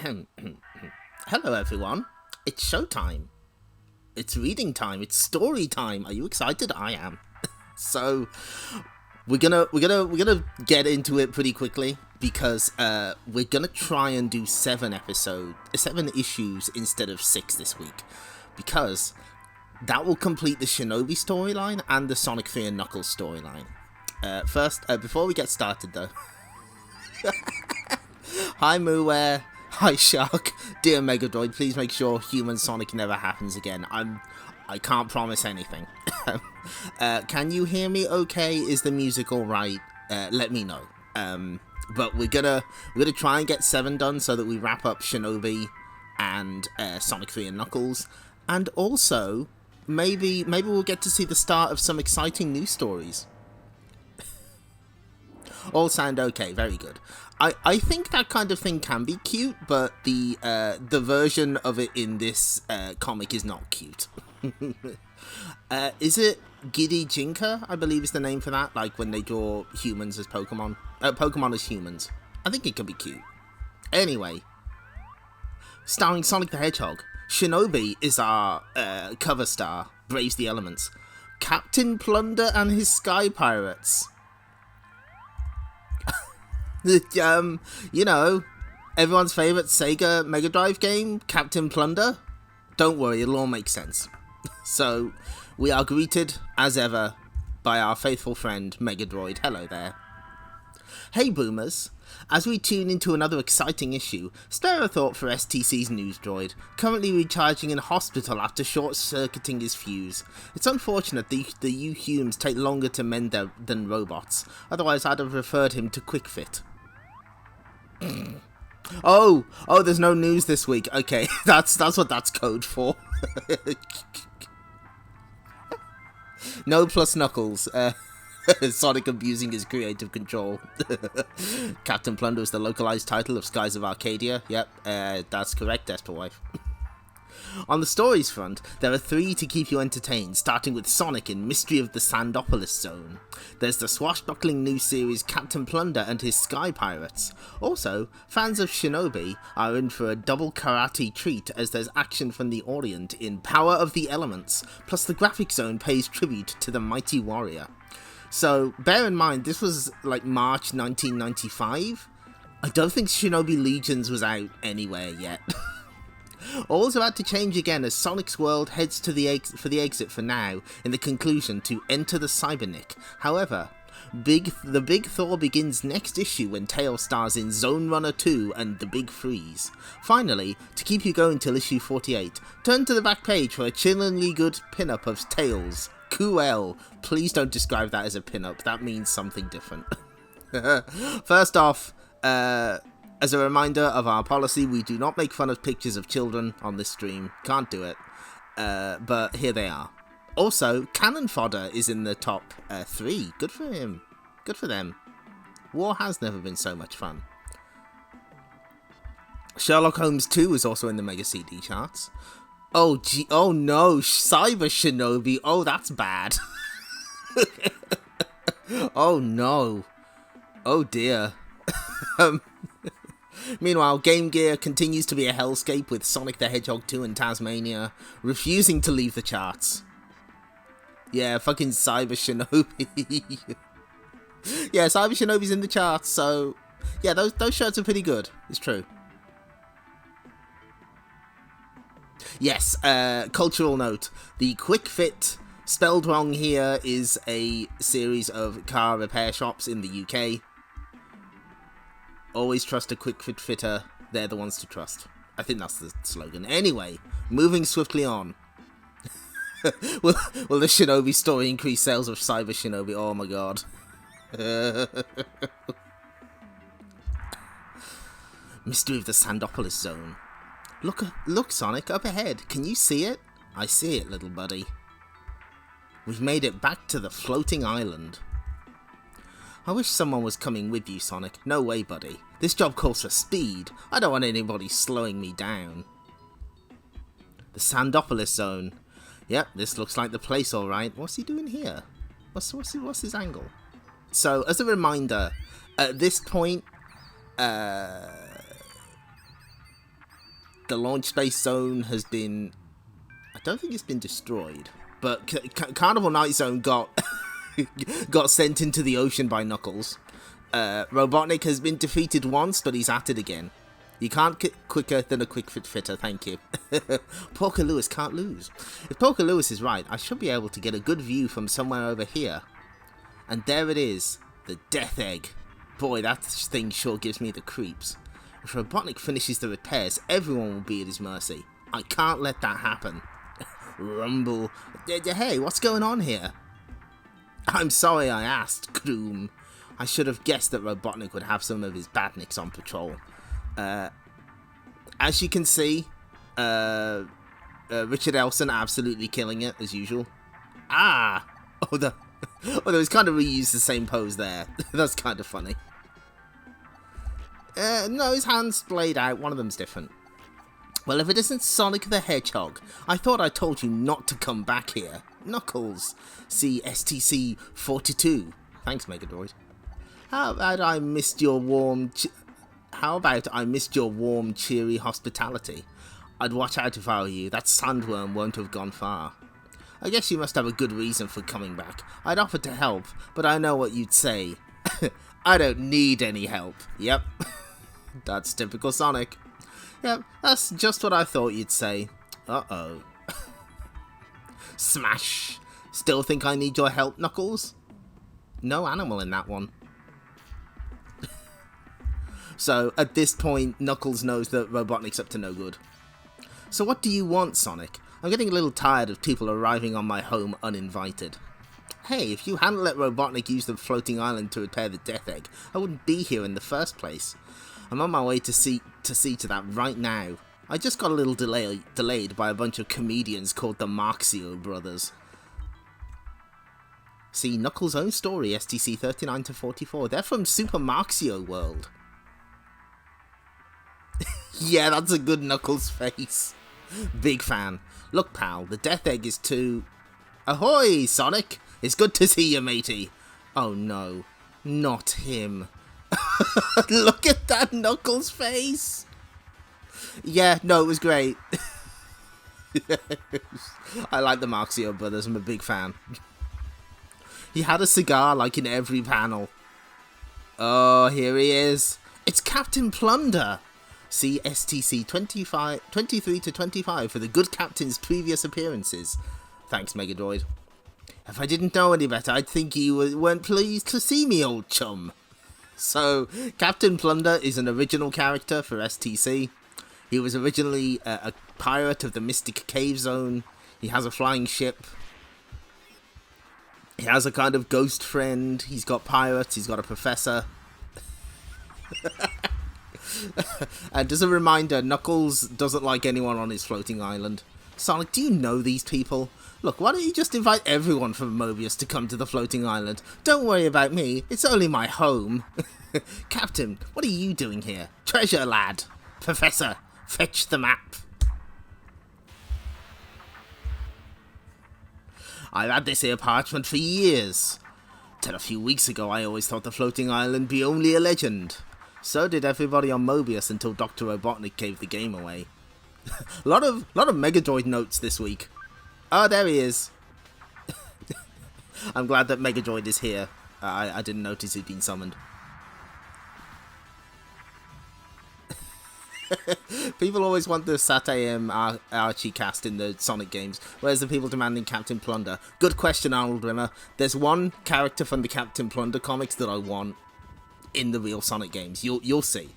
Hello everyone, it's showtime. It's reading time, it's story time. Are you excited? I am. So we're gonna get into it pretty quickly because we're gonna try and do 7 issues instead of 6 this week, because that will complete the Shinobi storyline and the Sonic 3 and Knuckles storyline. First, before we get started though, hi Mooware, hi Shark, dear Megadroid, please make sure Human Sonic never happens again. I can't promise anything. Can you hear me okay? Is the music alright? Let me know. But we're gonna try and get 7 done so that we wrap up Shinobi and Sonic 3 and Knuckles, and also maybe we'll get to see the start of some exciting news stories. All sound okay, very good. I think that kind of thing can be cute, but the version of it in this comic is not cute. Is it Giddy Jinka, I believe is the name for that, like when they draw humans as Pokemon? Pokemon as humans. I think it can be cute. Anyway, starring Sonic the Hedgehog, Shinobi is our cover star, braves the elements. Captain Plunder and his Sky Pirates. You know, everyone's favourite Sega Mega Drive game, Captain Plunder? Don't worry, it'll all make sense. So, we are greeted, as ever, by our faithful friend, Megadroid. Hello there. Hey boomers, as we tune into another exciting issue, spare a thought for STC's news droid, currently recharging in hospital after short-circuiting his fuse. It's unfortunate the U-Humes take longer to mend than robots, otherwise I'd have referred him to Quick Fit. Oh, there's no news this week. Okay, that's what that's code for. No plus Knuckles. Sonic abusing his creative control. Captain Plunder is the localized title of Skies of Arcadia. Yep, that's correct, Esper Wife. On the stories front, there are 3 to keep you entertained, starting with Sonic in Mystery of the Sandopolis Zone. There's the swashbuckling new series Captain Plunder and his Sky Pirates. Also, fans of Shinobi are in for a double karate treat as there's action from the Orient in Power of the Elements, plus the Graphic Zone pays tribute to the mighty warrior. So, bear in mind, this was like March 1995. I don't think Shinobi Legions was out anywhere yet. All's about to change again as Sonic's world heads to for the exit for now, in the conclusion to Enter the Cybernic. However, the Big Thaw begins next issue when Tails stars in Zonerunner 2 and The Big Freeze. Finally, to keep you going till issue 48, turn to the back page for a chillingly good pin-up of Tails. Cool. Please don't describe that as a pin-up, that means something different. First off, as a reminder of our policy, we do not make fun of pictures of children on this stream. Can't do it. But here they are. Also, Cannon Fodder is in the top 3. Good for him. Good for them. War has never been so much fun. Sherlock Holmes 2 is also in the Mega CD charts. Oh no, Cyber Shinobi. Oh, that's bad. Oh no. Oh dear. Meanwhile, Game Gear continues to be a hellscape with Sonic the Hedgehog 2 and Tasmania refusing to leave the charts. Yeah, fucking Cyber Shinobi. Yeah, Cyber Shinobi's in the charts, so yeah, those shirts are pretty good. It's true. Yes, cultural note. The Quick Fit, spelled wrong here, is a series of car repair shops in the UK. Always trust a Quick Fit fitter, they're the ones to trust. I think that's the slogan. Anyway, moving swiftly on. will the Shinobi story increase sales of Cyber Shinobi? Oh my god. Mystery of the Sandopolis Zone. Look, Sonic, up ahead. Can you see it? I see it, little buddy. We've made it back to the floating island. I wish someone was coming with you, Sonic. No way, buddy. This job calls for speed. I don't want anybody slowing me down. The Sandopolis Zone. Yep, this looks like the place, alright. What's he doing here? What's his angle? So, as a reminder, at this point, the launch space zone has been... I don't think it's been destroyed, but Carnival Night Zone got got sent into the ocean by Knuckles. Robotnik has been defeated once, but he's at it again. You can't get quicker than a quick fit fitter, thank you. Porker Lewis can't lose. If Porker Lewis is right, I should be able to get a good view from somewhere over here. And there it is, the Death Egg. Boy, that thing sure gives me the creeps. If Robotnik finishes the repairs, everyone will be at his mercy. I can't let that happen. Rumble. Hey, what's going on here? I'm sorry I asked, Kroom. I should have guessed that Robotnik would have some of his badniks on patrol. As you can see, Richard Elson absolutely killing it, as usual. Although he's kind of reused the same pose there. That's kind of funny. No, his hand's splayed out. One of them's different. Well, if it isn't Sonic the Hedgehog, I thought I told you not to come back here. Knuckles, see STC 42. Thanks, Megadroid. How about I missed your warm, cheery hospitality? I'd watch out if I were you. That sandworm won't have gone far. I guess you must have a good reason for coming back. I'd offer to help, but I know what you'd say. I don't need any help. Yep. That's typical Sonic. Yep, that's just what I thought you'd say. Uh-oh. Smash! Still think I need your help, Knuckles? No animal in that one. So, at this point, Knuckles knows that Robotnik's up to no good. So what do you want, Sonic? I'm getting a little tired of people arriving on my home uninvited. Hey, if you hadn't let Robotnik use the floating island to repair the Death Egg, I wouldn't be here in the first place. I'm on my way to see to that right now. I just got a little delayed by a bunch of comedians called the Marxio Brothers. See, Knuckles' own story, STC 39-44. They're from Super Marxio World. Yeah, that's a good Knuckles face. Big fan. Look, pal, the Death Egg is too... Ahoy, Sonic! It's good to see you, matey. Oh no, not him. Look at that Knuckles face. Yeah, no, it was great. I like the Marxio Brothers, I'm a big fan. He had a cigar like in every panel. Oh, here he is. It's Captain Plunder. See STC 23-25 for the good captain's previous appearances. Thanks, Megadroid. If I didn't know any better, I'd think you weren't pleased to see me, old chum. So, Captain Plunder is an original character for STC. He was originally a pirate of the Mystic Cave Zone. He has a flying ship. He has a kind of ghost friend. He's got pirates. He's got a professor. And as a reminder, Knuckles doesn't like anyone on his floating island. Sonic, do you know these people? Look, why don't you just invite everyone from Mobius to come to the floating island? Don't worry about me, it's only my home. Captain, what are you doing here? Treasure, lad. Professor, fetch the map. I've had this here parchment for years. Till a few weeks ago, I always thought the floating island be only a legend. So did everybody on Mobius until Dr. Robotnik gave the game away. a lot of Megadroid notes this week. Oh, there he is. I'm glad that Megadroid is here. I didn't notice he'd been summoned. People always want the Sat-AM Archie cast in the Sonic games. Where's the people demanding Captain Plunder? Good question, Arnold Rimmer. There's one character from the Captain Plunder comics that I want in the real Sonic games. You'll see.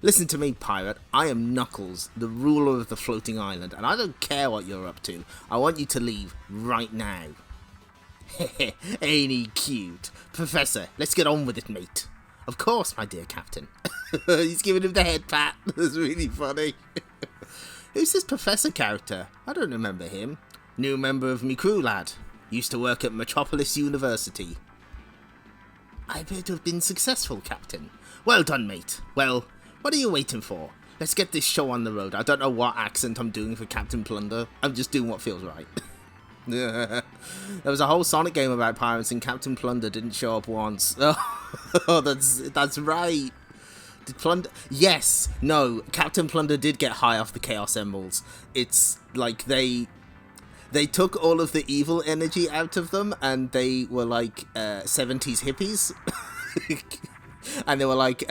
Listen to me, pirate. I am Knuckles, the ruler of the floating island, and I don't care what you're up to. I want you to leave right now. Heh, ain't he cute? Professor, let's get on with it, mate. Of course, my dear captain. He's giving him the head pat. That's really funny. Who's this professor character? I don't remember him. New member of me crew, lad. Used to work at Metropolis University. I appear to have been successful, Captain. Well done, mate. Well, what are you waiting for? Let's get this show on the road. I don't know what accent I'm doing for Captain Plunder. I'm just doing what feels right. There was a whole Sonic game about pirates and Captain Plunder didn't show up once. Oh, that's right. Did Plunder? Yes. No. Captain Plunder did get high off the Chaos Emeralds. It's like they took all of the evil energy out of them, and they were like 70s hippies. And they were like,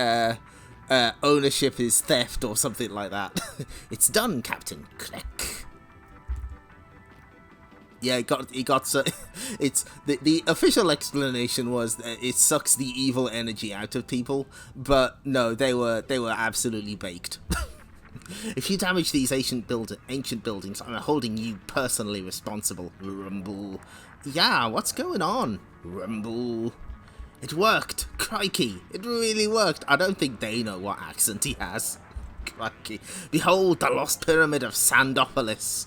ownership is theft or something like that. It's done, Captain. Click. Yeah, it got so. It's the official explanation was that it sucks the evil energy out of people, but no, they were absolutely baked. If you damage these ancient buildings, I'm holding you personally responsible. Rumble. Yeah, what's going on? Rumble. It worked. Crikey, it really worked. I don't think they know what accent he has. Crikey. Behold the lost pyramid of Sandopolis.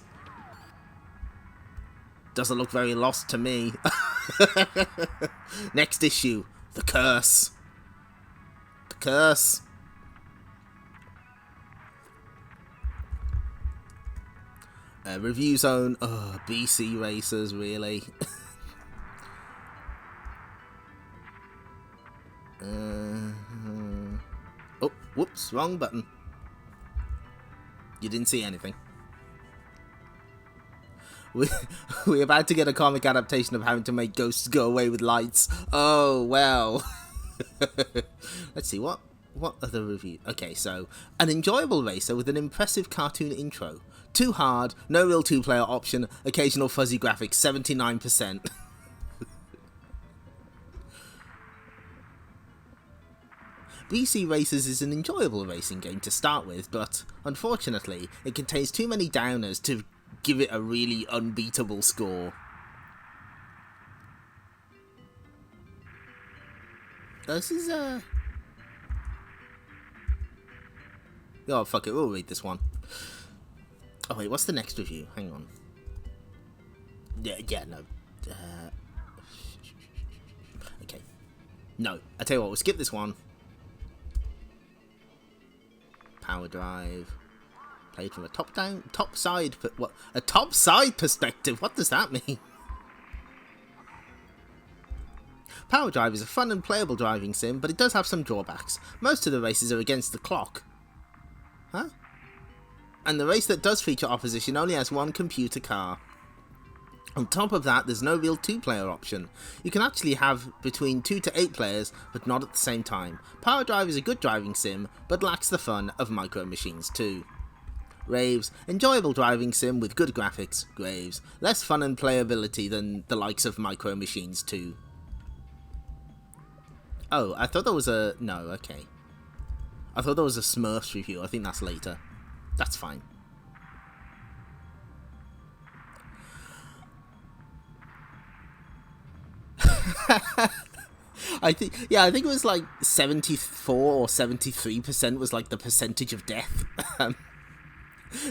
Doesn't look very lost to me. Next issue. The Curse. The Curse. Review Zone. Oh, BC Racers, really? Oh, whoops, wrong button. You didn't see anything. We're about to get a comic adaptation of having to make ghosts go away with lights. Oh, well. Let's see, what other review? Okay, so, an enjoyable racer with an impressive cartoon intro. Too hard, no real two-player option, occasional fuzzy graphics, 79%. BC Racers is an enjoyable racing game to start with, but, unfortunately, it contains too many downers to give it a really unbeatable score. This is oh, fuck it, we'll read this one. Oh wait, what's the next review? Hang on. Yeah, no. Okay. No, I tell you what, we'll skip this one. Power Drive. Played from a top side perspective. What does that mean? Power Drive is a fun and playable driving sim, but it does have some drawbacks. Most of the races are against the clock. Huh? And the race that does feature opposition only has one computer car. On top of that, there's no real two-player option. You can actually have between 2 to 8 players, but not at the same time. Power Drive is a good driving sim, but lacks the fun of Micro Machines 2. Raves, enjoyable driving sim with good graphics. Graves, less fun and playability than the likes of Micro Machines 2. Oh, I thought there was a... No, okay. I thought there was a Smurfs review. I think that's later. That's fine. I think it was like 74 or 73% was like the percentage of death.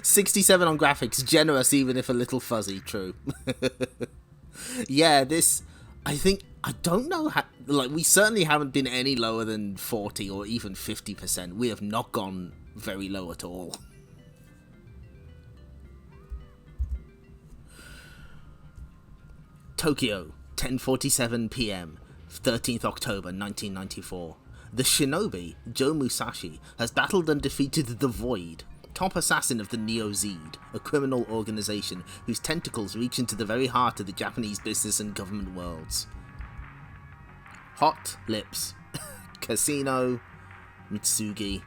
67 on graphics, generous even if a little fuzzy, true. Yeah, this, I don't know how, like, we certainly haven't been any lower than 40 or even 50%. We have not gone very low at all. Tokyo, 10:47 p.m., 13th October 1994. The Shinobi, Joe Musashi, has battled and defeated the Void, top assassin of the Neo-Zed, a criminal organization whose tentacles reach into the very heart of the Japanese business and government worlds. Hot Lips, Casino, Mitsugi.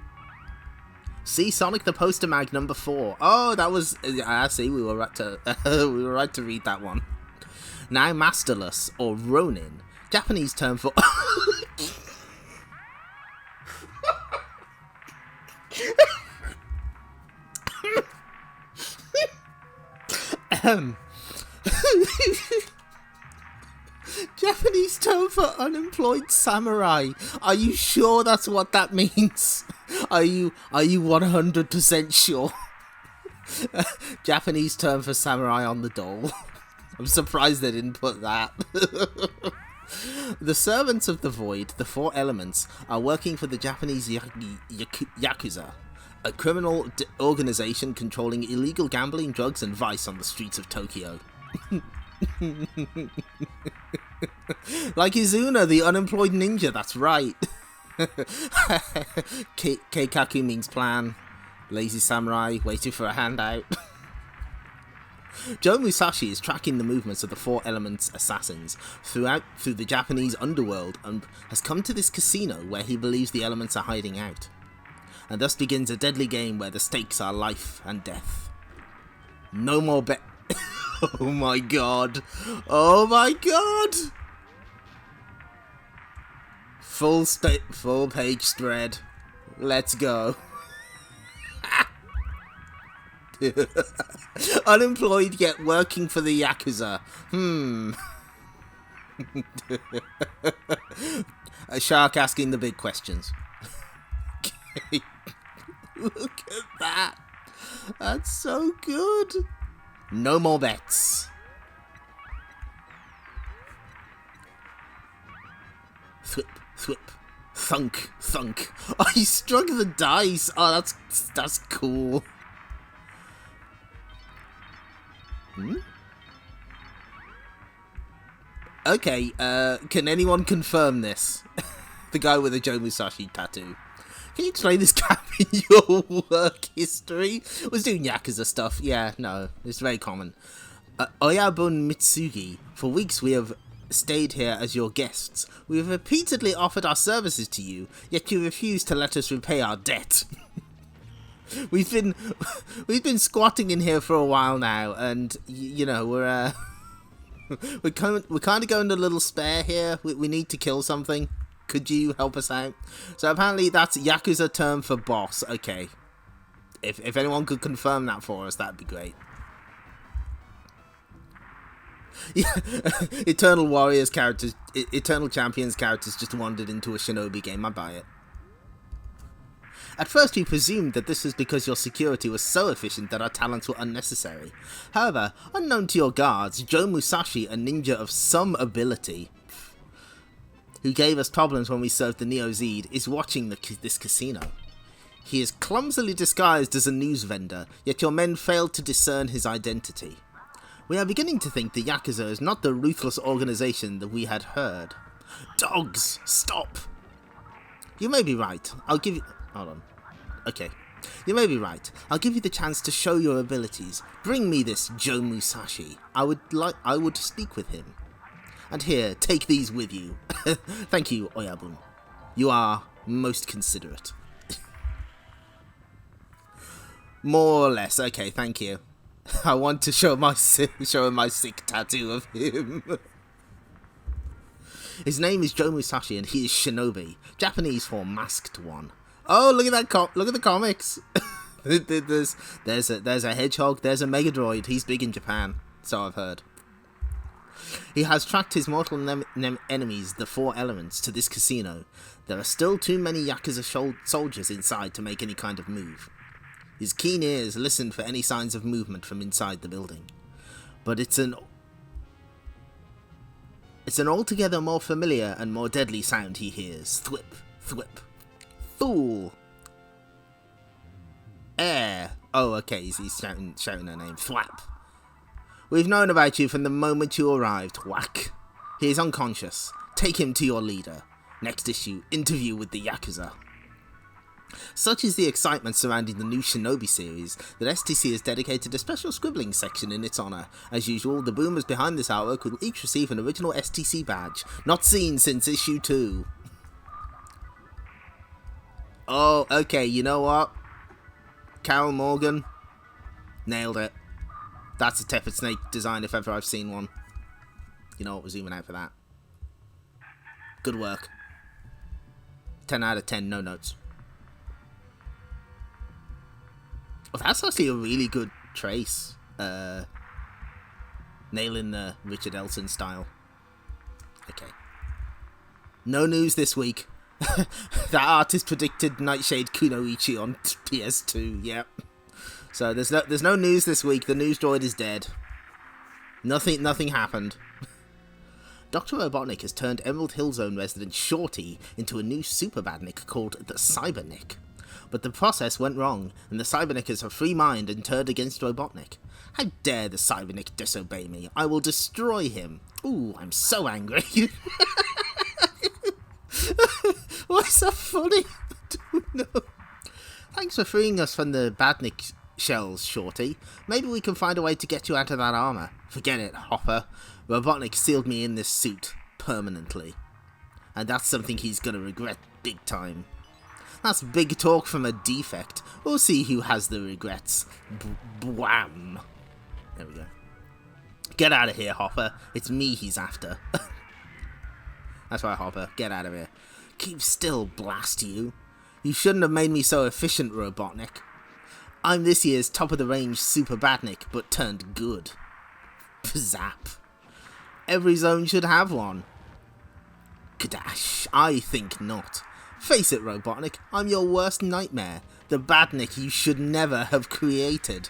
See Sonic the Poster Mag number 4. Oh, that was... I see, we were right to read that one. Now Masterless, or Ronin, Japanese term for... Japanese term for unemployed samurai. Are you sure that's what that means? Are you 100% sure? Japanese term for samurai on the dole. I'm surprised they didn't put that. The servants of the Void, the Four Elements, are working for the Japanese Yakuza, a criminal organization controlling illegal gambling, drugs, and vice on the streets of Tokyo. Like Izuna, the unemployed ninja, that's right. Keikaku means plan. Lazy samurai, waiting for a handout. Joe Musashi is tracking the movements of the Four Elements assassins through the Japanese underworld and has come to this casino where he believes the elements are hiding out. And thus begins a deadly game where the stakes are life and death. No more Oh my god. Oh my god. Full page spread. Let's go. Unemployed yet working for the Yakuza. A shark asking the big questions. Look at that. That's so good. No more bets. Thwip, thwip. Thunk, thunk. Oh, he struck the dice. Oh, that's cool. Okay, can anyone confirm this? The guy with the Joe Musashi tattoo. Can you explain this gap in your work history? I was doing Yakuza stuff. Yeah, no, it's very common. Oyabun Mitsugi, for weeks we have stayed here as your guests. We have repeatedly offered our services to you, yet you refuse to let us repay our debt. We've been squatting in here for a while now, and you know we're kind of going a little spare here. We need to kill something. Could you help us out? So apparently that's Yakuza term for boss. Okay, if anyone could confirm that for us, that'd be great. Yeah, Eternal Champions characters just wandered into a Shinobi game. I buy it. At first we presumed that this was because your security was so efficient that our talents were unnecessary. However, unknown to your guards, Joe Musashi, a ninja of some ability, who gave us problems when we served the Neo Zed, is watching this casino. He is clumsily disguised as a news vendor, yet your men failed to discern his identity. We are beginning to think the Yakuza is not the ruthless organization that we had heard. Dogs, stop! You may be right. I'll give you... Hold on. Okay. You may be right. I'll give you the chance to show your abilities. Bring me this Joe Musashi. I would speak with him. And here, take these with you. Thank you, Oyabun. You are most considerate. More or less. Okay, thank you. I want to show him my sick tattoo of him. His name is Joe Musashi and he is Shinobi, Japanese for masked one. Oh, look at that! Look at the comics. there's a hedgehog. There's a Megadroid. He's big in Japan, so I've heard. He has tracked his mortal enemies, the Four Elements, to this casino. There are still too many Yakuza soldiers inside to make any kind of move. His keen ears listen for any signs of movement from inside the building, but it's an altogether more familiar and more deadly sound he hears. Thwip, thwip. Fool! Air! Oh, okay, he's shouting her name. Thwap! We've known about you from the moment you arrived. Whack! He is unconscious. Take him to your leader. Next issue, interview with the Yakuza. Such is the excitement surrounding the new Shinobi series that STC has dedicated a special scribbling section in its honour. As usual, the boomers behind this artwork will each receive an original STC badge, not seen since issue 2. Oh, okay, you know what? Carol Morgan. Nailed it. That's a Tepid Snake design if ever I've seen one. You know what, we're zooming out for that. Good work. 10 out of 10, no notes. Well, that's actually a really good trace. Nailing the Richard Elson style. Okay. No news this week. That artist predicted Nightshade Kunoichi on PS2, yep. So there's no news this week. The news droid is dead. Nothing happened. Dr. Robotnik has turned Emerald Hill Zone resident Shorty into a new super badnik called the Cybernik. But the process went wrong, and the Cybernik has a free mind and turned against Robotnik. How dare the Cybernik disobey me? I will destroy him. Ooh, I'm so angry. What's so funny? I don't know. Thanks for freeing us from the badnik shells, Shorty. Maybe we can find a way to get you out of that armor. Forget it, Hopper. Robotnik sealed me in this suit permanently. And that's something he's gonna regret big time. That's big talk from a defect. We'll see who has the regrets. Bwam. There we go. Get out of here, Hopper. It's me he's after. That's right, Hopper. Get out of here. Keep still, blast you. You shouldn't have made me so efficient, Robotnik. I'm this year's top-of-the-range Super Badnik, but turned good. Zap. Every zone should have one. Kadash. I think not. Face it, Robotnik. I'm your worst nightmare. The Badnik you should never have created.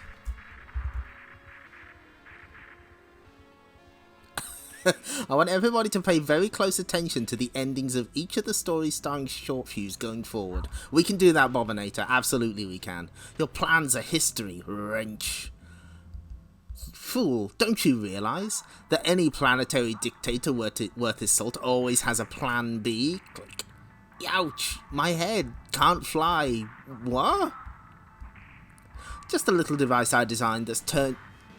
I want everybody to pay very close attention to the endings of each of the stories starring Short Fuse going forward. We can do that, Bobinator. Absolutely we can. Your plans are history, wrench. Fool, don't you realise that any planetary dictator worth his salt always has a plan B? Click. Ouch, my head can't fly. What? Just a little device I designed that's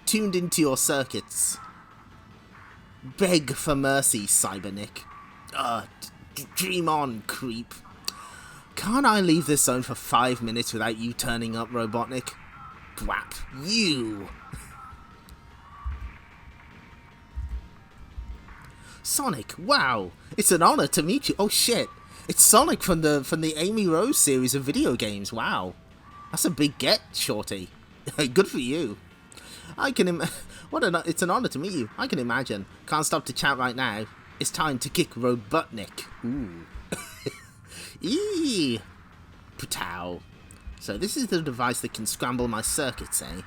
tuned into your circuits. Beg for mercy, Cybernick. Dream on, creep. Can't I leave this zone for 5 minutes without you turning up, Robotnik? Bwap, you! Sonic, wow! It's an honor to meet you. Oh shit! It's Sonic from the Amy Rose series of video games. Wow, that's a big get, Shorty. Good for you. It's an honor to meet you. I can imagine. Can't stop to chat right now. It's time to kick Robotnik. Ooh. Eee. Patow. So this is the device that can scramble my circuits, eh?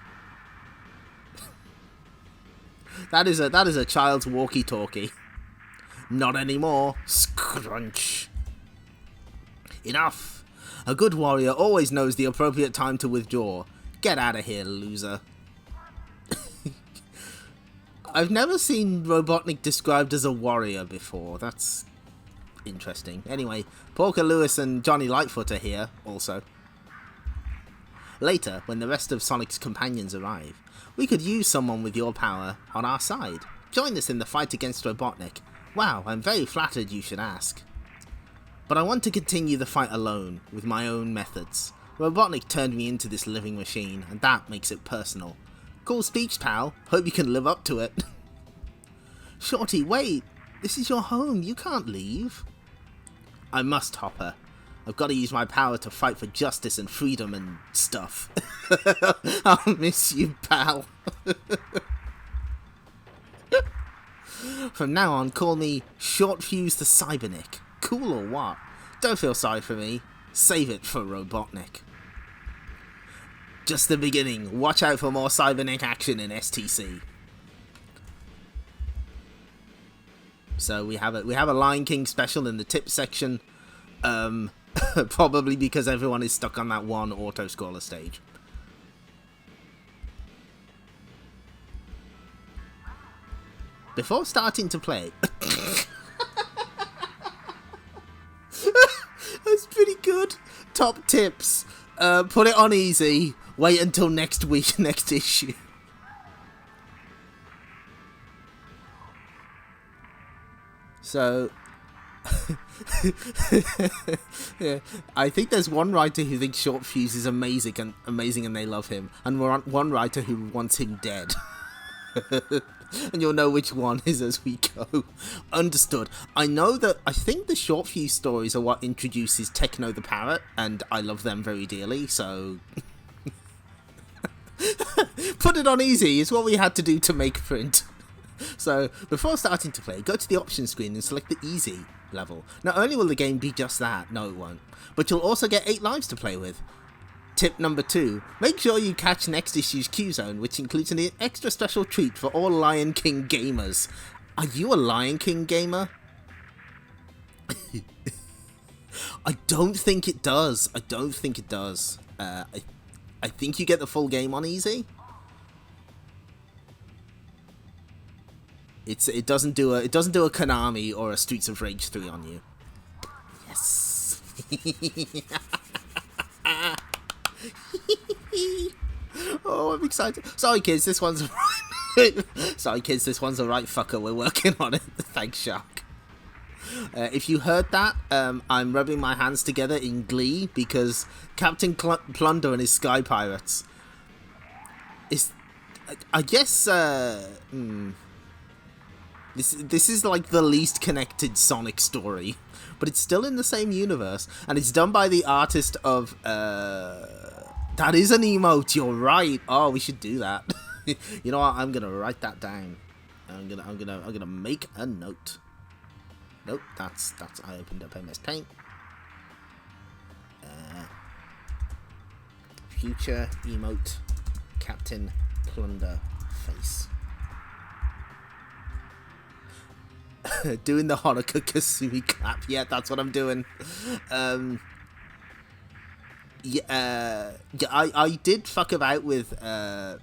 That is a child's walkie-talkie. Not anymore. Scrunch. Enough. A good warrior always knows the appropriate time to withdraw. Get out of here, loser. I've never seen Robotnik described as a warrior before. That's interesting. Anyway, Porker Lewis and Johnny Lightfoot are here, also. Later, when the rest of Sonic's companions arrive, we could use someone with your power on our side. Join us in the fight against Robotnik. Wow, I'm very flattered you should ask. But I want to continue the fight alone, with my own methods. Robotnik turned me into this living machine, and that makes it personal. Cool speech, pal. Hope you can live up to it. Shorty, wait. This is your home. You can't leave. I must, Hopper. I've got to use my power to fight for justice and freedom and stuff. I'll miss you, pal. From now on, call me Short Fuse the Cybernick. Cool or what? Don't feel sorry for me. Save it for Robotnik. Just the beginning. Watch out for more Cybernick action in STC. So we have a Lion King special in the tip section. Probably because everyone is stuck on that one auto-scroller stage. Before starting to play... That's pretty good. Top tips. Put it on easy. Wait until next week, next issue. So... yeah, I think there's one writer who thinks Short Fuse is amazing and they love him, and one writer who wants him dead. And you'll know which one is as we go. Understood. I think the Short Fuse stories are what introduces Techno the Parrot, and I love them very dearly, so... Put it on easy is what we had to do to make print. So, before starting to play, go to the options screen and select the easy level. Not only will the game be just that, no it won't, but you'll also get 8 lives to play with. Tip number 2, make sure you catch next issue's Q-Zone, which includes an extra special treat for all Lion King gamers. Are you a Lion King gamer? I don't think it does. I think you get the full game on easy. It doesn't do a Konami or a Streets of Rage 3 on you. Yes. Oh, I'm excited. Sorry, kids, this one's Sorry, kids, this one's a right fucker. We're working on it. Thanks, Shark. If you heard that, I'm rubbing my hands together in glee because Captain Plunder and his Sky Pirates is, I guess, this is like the least connected Sonic story, but it's still in the same universe, and it's done by the artist of, that is an emote, you're right. Oh, we should do that. You know what, I'm gonna write that down. I'm gonna make a note. Nope, that's I opened up MS Paint. Future emote Captain Plunder face. Doing the Hanukkah Kasumi clap. Yeah, that's what I'm doing. I did fuck about with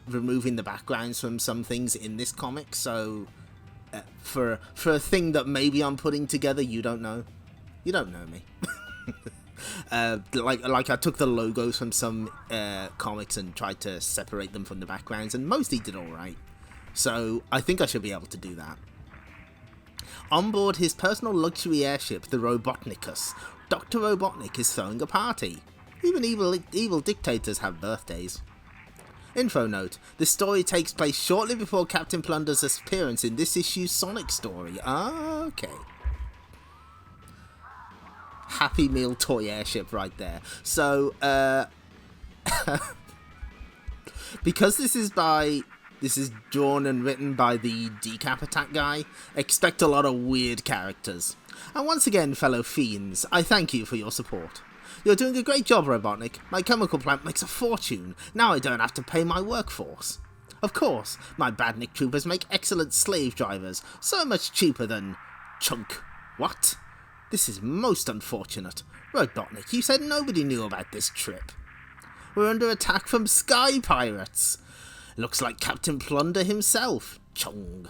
removing the backgrounds from some things in this comic, so for a thing that maybe I'm putting together, you don't know me. like I took the logos from some comics and tried to separate them from the backgrounds, and mostly did all right. So I think I should be able to do that. On board his personal luxury airship, the Robotnicus, Dr. Robotnik is throwing a party. Even evil dictators have birthdays. Info note: this story takes place shortly before Captain Plunder's appearance in this issue's Sonic story. Okay. Happy Meal toy airship right there. So, because this is drawn and written by the Decap Attack guy, expect a lot of weird characters. And once again, fellow fiends, I thank you for your support. You're doing a great job, Robotnik. My chemical plant makes a fortune. Now I don't have to pay my workforce. Of course, my badnik troopers make excellent slave drivers, so much cheaper than... Chunk. What? This is most unfortunate. Robotnik, you said nobody knew about this trip. We're under attack from Sky Pirates. Looks like Captain Plunder himself. Chung.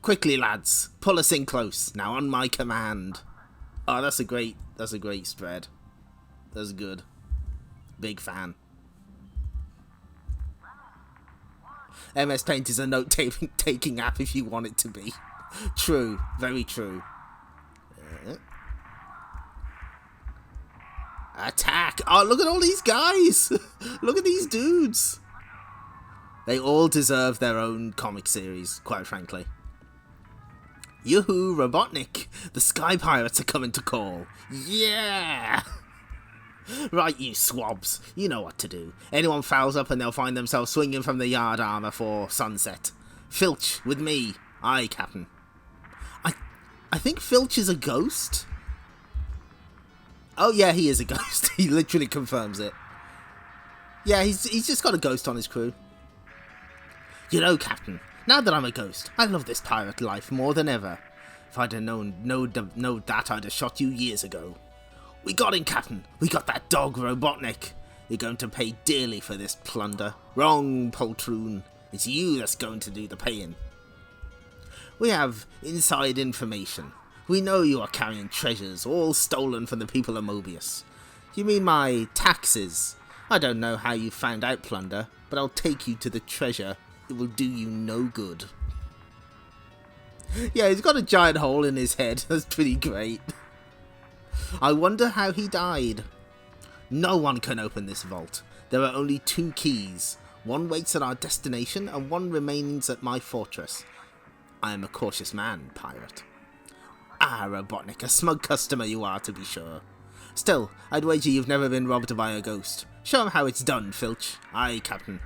Quickly, lads, pull us in close. Now on my command. Oh, that's a great spread. That's good. Big fan. MS Paint is a note-taking app if you want it to be. True. Very true. Attack! Oh, look at all these guys! Look at these dudes! They all deserve their own comic series, quite frankly. Yoo-hoo, Robotnik! The Sky Pirates are coming to call. Yeah! Right, you swabs. You know what to do. Anyone fouls up and they'll find themselves swinging from the yard armour for sunset. Filch, with me. Aye, Captain. I think Filch is a ghost? Oh, yeah, he is a ghost. He literally confirms it. Yeah, he's just got a ghost on his crew. You know, Captain, now that I'm a ghost, I love this pirate life more than ever. If I'd have known that, I'd have shot you years ago. We got him, Captain. We got that dog, Robotnik. You're going to pay dearly for this plunder. Wrong, poltroon. It's you that's going to do the paying. We have inside information. We know you are carrying treasures, all stolen from the people of Mobius. You mean my taxes? I don't know how you found out, Plunder, but I'll take you to the treasure. It will do you no good. Yeah, he's got a giant hole in his head. That's pretty great. I wonder how he died. No one can open this vault. There are only 2 keys. One waits at our destination and one remains at my fortress. I am a cautious man, pirate. Ah, Robotnik, a smug customer you are, to be sure. Still, I'd wager you've never been robbed by a ghost. Show him how it's done, Filch. Aye, Captain.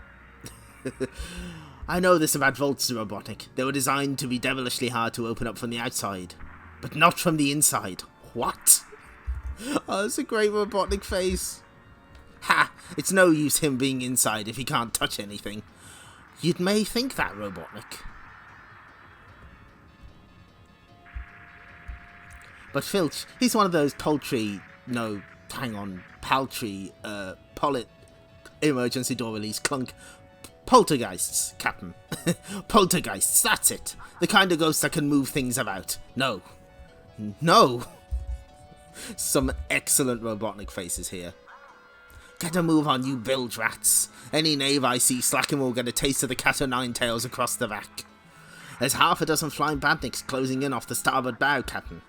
I know this about vaults, Robotnik. They were designed to be devilishly hard to open up from the outside, but not from the inside. What? Oh, that's a great Robotnik face. Ha! It's no use him being inside if he can't touch anything. You may think that, Robotnik. But Filch, he's one of those paltry emergency door release clunk poltergeists, Captain. Poltergeists, that's it. The kind of ghosts that can move things about. No. Some excellent Robotnik faces here. Get a move on, you bilge rats. Any knave I see slacking will get a taste of the cat o' nine tails across the back. There's half a dozen flying badniks closing in off the starboard bow, Captain.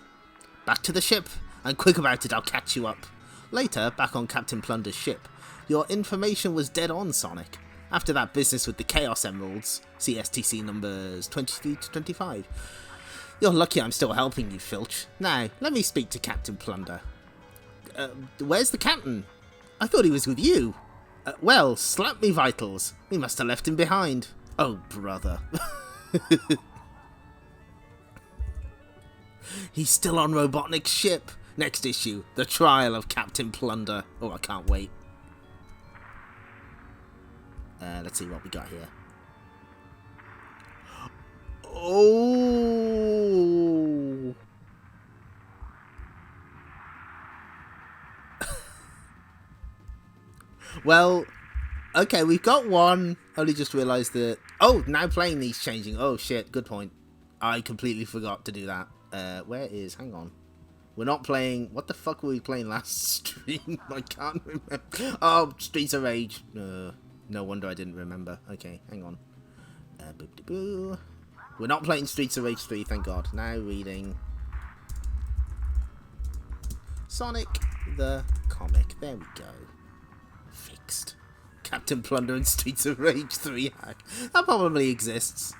Back to the ship, and quick about it, I'll catch you up. Later, back on Captain Plunder's ship. Your information was dead on, Sonic. After that business with the Chaos Emeralds, see STC numbers 23 to 25. You're lucky I'm still helping you, Filch. Now, let me speak to Captain Plunder. Where's the captain? I thought he was with you. Well, slap me vitals. We must have left him behind. Oh, brother. He's still on Robotnik's ship. Next issue, the trial of Captain Plunder. Oh, I can't wait. Let's see what we got here. Oh. Well, okay, we've got one. Only just realised that... Oh, now playing these changing. Oh, shit, good point. I completely forgot to do that. Where is... Hang on. We're not playing... What the fuck were we playing last stream? I can't remember. Oh, Streets of Rage. No wonder I didn't remember. Okay, hang on. Boop-de-boo. We're not playing Streets of Rage 3, thank God. Now reading... Sonic the Comic. There we go. Fixed. Captain Plunder and Streets of Rage 3 hack. That probably exists.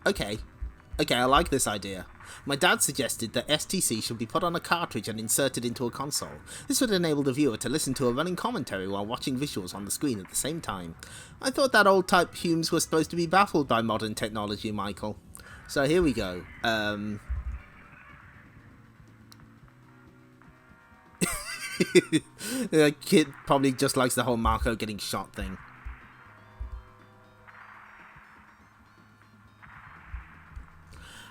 Okay, I like this idea. My dad suggested that STC should be put on a cartridge and inserted into a console. This would enable the viewer to listen to a running commentary while watching visuals on the screen at the same time. I thought that old type Humes were supposed to be baffled by modern technology, Michael. So here we go. The kid probably just likes the whole Marco getting shot thing.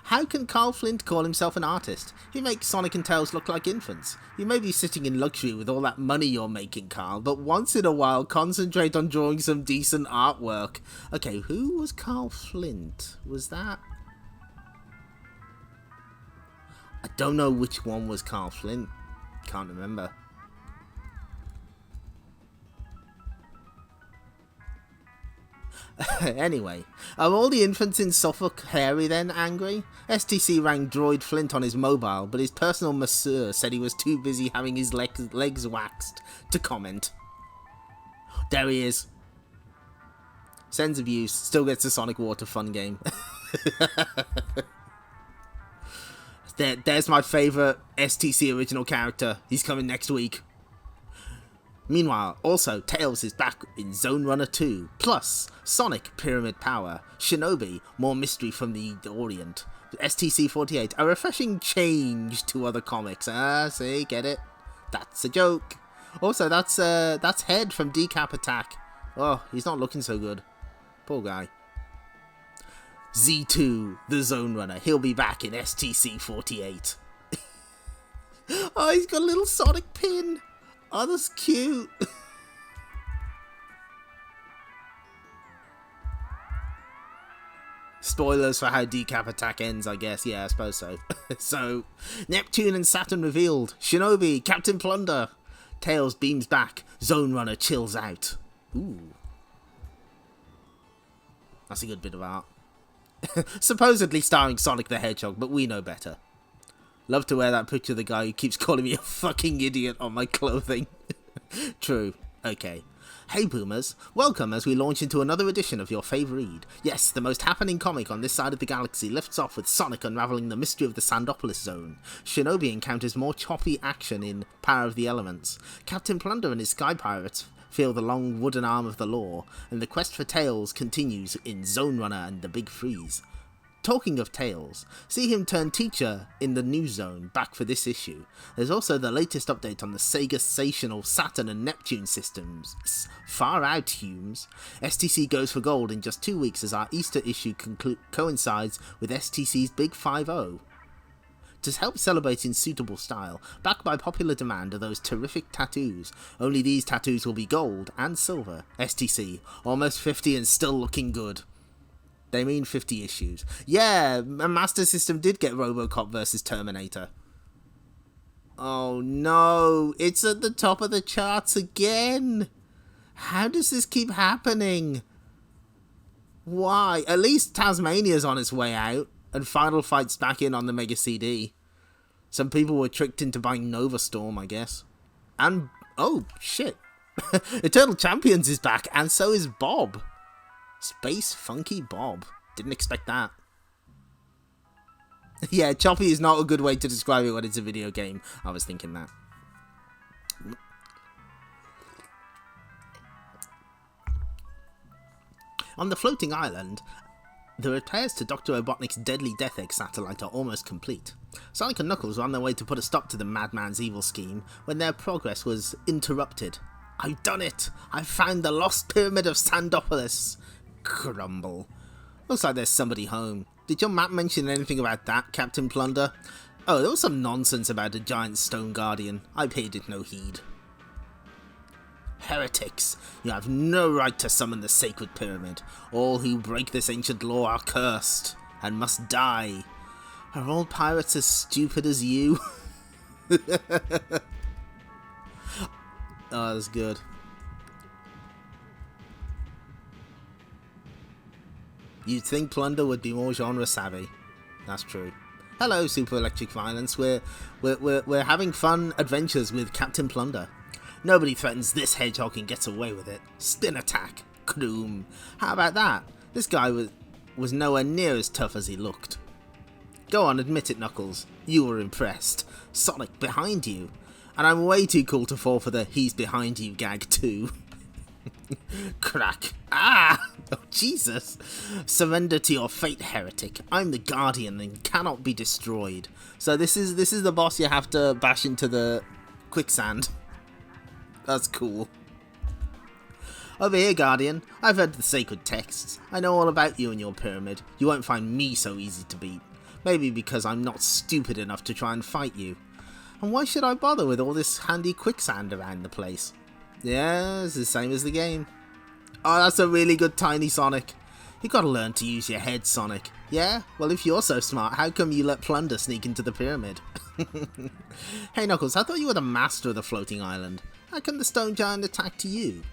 How can Carl Flint call himself an artist? He makes Sonic and Tails look like infants. You may be sitting in luxury with all that money you're making, Carl, but once in a while concentrate on drawing some decent artwork. Okay, who was Carl Flint? Was that... I don't know which one was Carl Flint. Can't remember. Anyway, are all the infants in Suffolk hairy then, angry? STC rang Droid Flint on his mobile, but his personal masseur said he was too busy having his legs waxed to comment. There he is. Sends abuse, still gets a Sonic Water fun game. There's my favourite STC original character. He's coming next week. Meanwhile, also, Tails is back in Zonerunner 2, plus Sonic Pyramid Power, Shinobi, more mystery from the Orient, STC-48, a refreshing change to other comics. See, get it? That's a joke. Also, that's Head from Decap Attack. Oh, he's not looking so good. Poor guy. Z2, the Zonerunner, he'll be back in STC-48. Oh, he's got a little Sonic pin. Oh, that's cute. Spoilers for how Decap Attack ends, I guess. Yeah, I suppose so. So, Neptune and Saturn revealed. Shinobi, Captain Plunder. Tails beams back. Zonerunner chills out. Ooh. That's a good bit of art. Supposedly starring Sonic the Hedgehog, but we know better. Love to wear that picture of the guy who keeps calling me a fucking idiot on my clothing. True. Okay. Hey boomers, welcome as we launch into another edition of your favourite read. Yes, the most happening comic on this side of the galaxy lifts off with Sonic unravelling the mystery of the Sandopolis Zone. Shinobi encounters more choppy action in Power of the Elements. Captain Plunder and his Sky Pirates feel the long wooden arm of the law, and the quest for Tails continues in Zonerunner and The Big Freeze. Talking of Tails, see him turn teacher in the New Zone, back for this issue. There's also the latest update on the Sega Stational Saturn and Neptune systems. Far out, Humes. STC goes for gold in just 2 weeks as our Easter issue coincides with STC's Big 5-0. To help celebrate in suitable style, backed by popular demand are those terrific tattoos. Only these tattoos will be gold and silver. STC, almost 50 and still looking good. They mean 50 issues. Yeah, a Master System did get RoboCop versus Terminator. Oh no, it's at the top of the charts again. How does this keep happening? Why? At least Tasmania's on its way out, and Final Fight's back in on the Mega CD. Some people were tricked into buying Nova Storm, I guess. And, oh, shit. Eternal Champions is back, and so is Bob. Space Funky Bob. Didn't expect that. Yeah, choppy is not a good way to describe it when it's a video game. I was thinking that. On the floating island, the repairs to Dr. Robotnik's deadly Death Egg satellite are almost complete. Sonic and Knuckles were on their way to put a stop to the madman's evil scheme when their progress was interrupted. I've done it! I've found the lost pyramid of Sandopolis! Crumble. Looks like there's somebody home. Did your map mention anything about that, Captain Plunder? Oh, there was some nonsense about a giant stone guardian. I paid it no heed. Heretics, you have no right to summon the sacred pyramid. All who break this ancient law are cursed, and must die. Are all pirates as stupid as you? Oh, that's good. You'd think Plunder would be more genre savvy. That's true. Hello, Super Electric Violence. We're having fun adventures with Captain Plunder. Nobody threatens this hedgehog and gets away with it. Spin attack. Kroom. How about that? This guy was nowhere near as tough as he looked. Go on, admit it, Knuckles. You were impressed. Sonic behind you. And I'm way too cool to fall for the he's behind you gag too. Crack. Ah! Oh, Jesus. Surrender to your fate, heretic. I'm the Guardian and cannot be destroyed. So this is the boss you have to bash into the quicksand. That's cool. Over here, Guardian. I've read the sacred texts. I know all about you and your pyramid. You won't find me so easy to beat. Maybe because I'm not stupid enough to try and fight you. And why should I bother with all this handy quicksand around the place? Yeah, it's the same as the game. Oh, that's a really good tiny Sonic. You gotta learn to use your head, Sonic. Yeah? Well, if you're so smart, how come you let Plunder sneak into the pyramid? Hey, Knuckles, I thought you were the master of the floating island. How come the stone giant attacked you?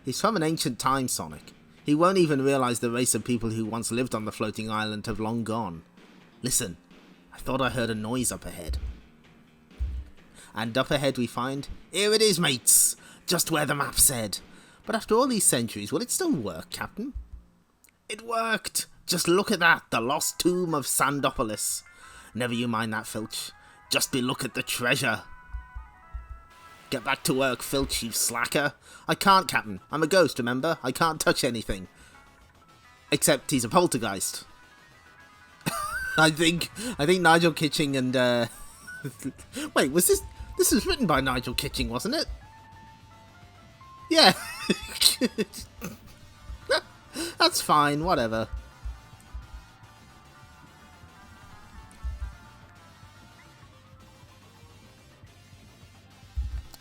He's from an ancient time, Sonic. He won't even realise the race of people who once lived on the floating island have long gone. Listen, I thought I heard a noise up ahead. And up ahead we find, here it is, mates! Just where the map said. But after all these centuries, will it still work, Captain? It worked! Just look at that, the lost tomb of Sandopolis. Never you mind that, Filch. Just be look at the treasure. Get back to work, Filch, you slacker. I can't, Captain. I'm a ghost, remember? I can't touch anything. Except he's a poltergeist. I think Nigel Kitching and wait, was this was written by Nigel Kitching, wasn't it? Yeah. That's fine, whatever.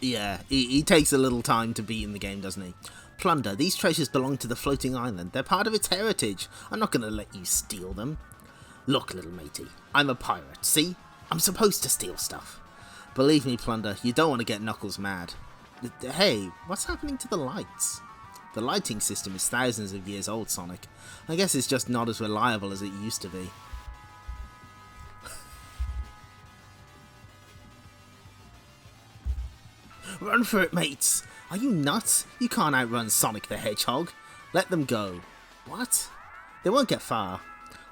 Yeah, he takes a little time to beat in the game, doesn't he? Plunder, these treasures belong to the floating island. They're part of its heritage. I'm not going to let you steal them. Look, little matey, I'm a pirate, see? I'm supposed to steal stuff. Believe me, Plunder, you don't want to get Knuckles mad. Hey, what's happening to the lights? The lighting system is thousands of years old, Sonic. I guess it's just not as reliable as it used to be. Run for it, mates! Are you nuts? You can't outrun Sonic the Hedgehog. Let them go. What? They won't get far.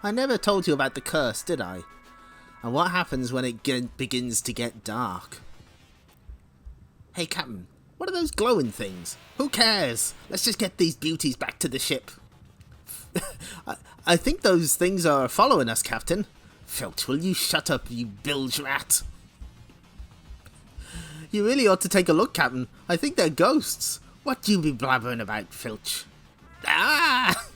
I never told you about the curse, did I? And what happens when it begins to get dark? Hey, Captain, what are those glowing things? Who cares? Let's just get these beauties back to the ship. I think those things are following us, Captain. Filch, will you shut up, you bilge rat? You really ought to take a look, Captain. I think they're ghosts. What do you be blabbering about, Filch? Ah!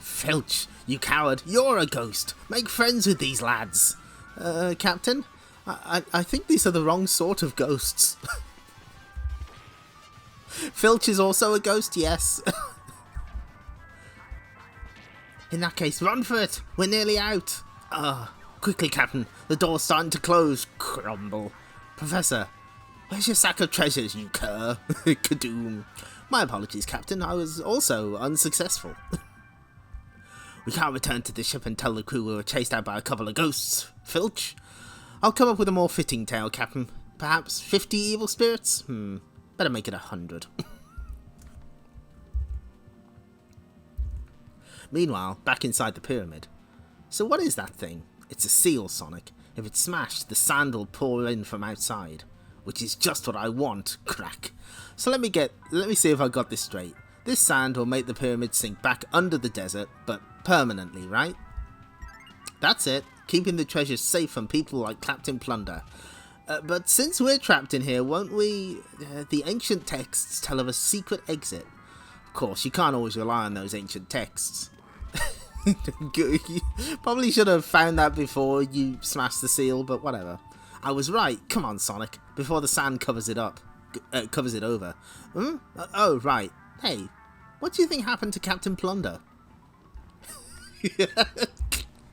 Filch, you coward, you're a ghost. Make friends with these lads. Captain? I think these are the wrong sort of ghosts. Filch is also a ghost, yes. In that case, run for it! We're nearly out! Quickly, Captain. The door's starting to close. Crumble. Professor, where's your sack of treasures, you cur? Kadoom. My apologies, Captain. I was also unsuccessful. We can't return to the ship and tell the crew we were chased out by a couple of ghosts. Filch? I'll come up with a more fitting tale, Captain. Perhaps 50 evil spirits? Better make it 100. Meanwhile, back inside the pyramid. So what is that thing? It's a seal, Sonic. If it's smashed, the sand will pour in from outside. Which is just what I want, crack. So let me see if I got this straight. This sand will make the pyramid sink back under the desert, but permanently, right? That's it. Keeping the treasures safe from people like Captain Plunder. But since we're trapped in here, won't we... the ancient texts tell of a secret exit. Of course, you can't always rely on those ancient texts. You probably should have found that before you smashed the seal, but whatever. I was right. Come on, Sonic. Before the sand covers it up. Covers it over. Oh, right. Hey, what do you think happened to Captain Plunder?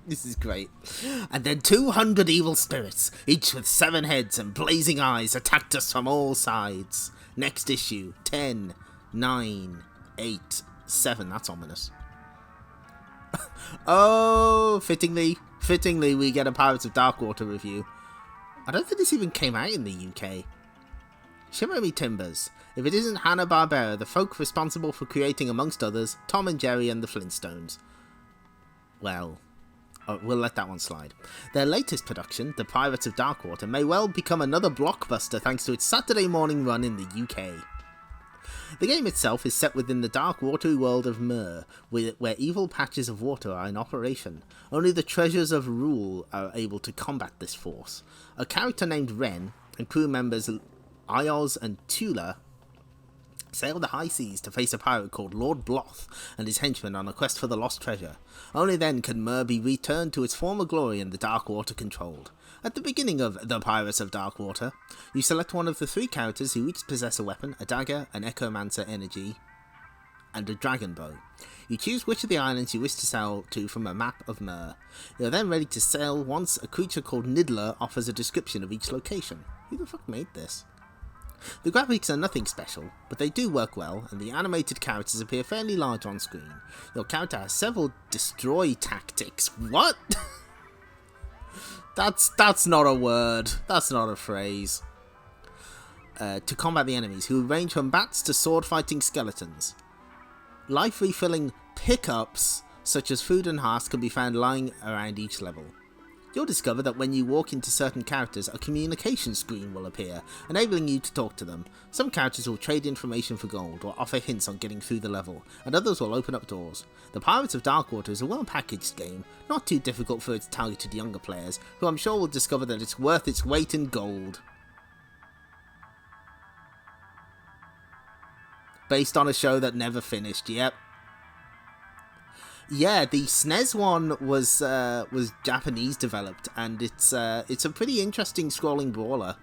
This is great. And then 200 evil spirits, each with 7 heads and blazing eyes, attacked us from all sides. Next issue, 10, 9, 8, 7. That's ominous. Oh, fittingly, we get a Pirates of Darkwater review. I don't think this even came out in the UK. Shimmer me timbers. If it isn't Hanna-Barbera, the folk responsible for creating, amongst others, Tom and Jerry and the Flintstones. Well, we'll let that one slide. Their latest production, The Pirates of Darkwater, may well become another blockbuster thanks to its Saturday morning run in the UK. The game itself is set within the dark watery world of Myr, where evil patches of water are in operation. Only the treasures of Rule are able to combat this force. A character named Ren and crew members Ioz and Tula sail the high seas to face a pirate called Lord Bloth and his henchmen on a quest for the lost treasure. Only then can Myr be returned to its former glory and the dark water controlled. At the beginning of The Pirates of Darkwater, you select one of the 3 characters who each possess a weapon, a dagger, an Echomancer energy, and a dragon bow. You choose which of the islands you wish to sail to from a map of Myr. You are then ready to sail once a creature called Niddler offers a description of each location. Who the fuck made this? The graphics are nothing special, but they do work well, and the animated characters appear fairly large on screen. Your character has several destroy tactics. What? That's not a word. That's not a phrase. To combat the enemies, who range from bats to sword-fighting skeletons. Life-refilling pickups, such as food and hearts, can be found lying around each level. You'll discover that when you walk into certain characters, a communication screen will appear, enabling you to talk to them. Some characters will trade information for gold, or offer hints on getting through the level, and others will open up doors. The Pirates of Darkwater is a well-packaged game, not too difficult for its targeted younger players, who I'm sure will discover that it's worth its weight in gold. Based on a show that never finished, yep. Yeah, the SNES one was Japanese developed, and it's a pretty interesting scrolling brawler.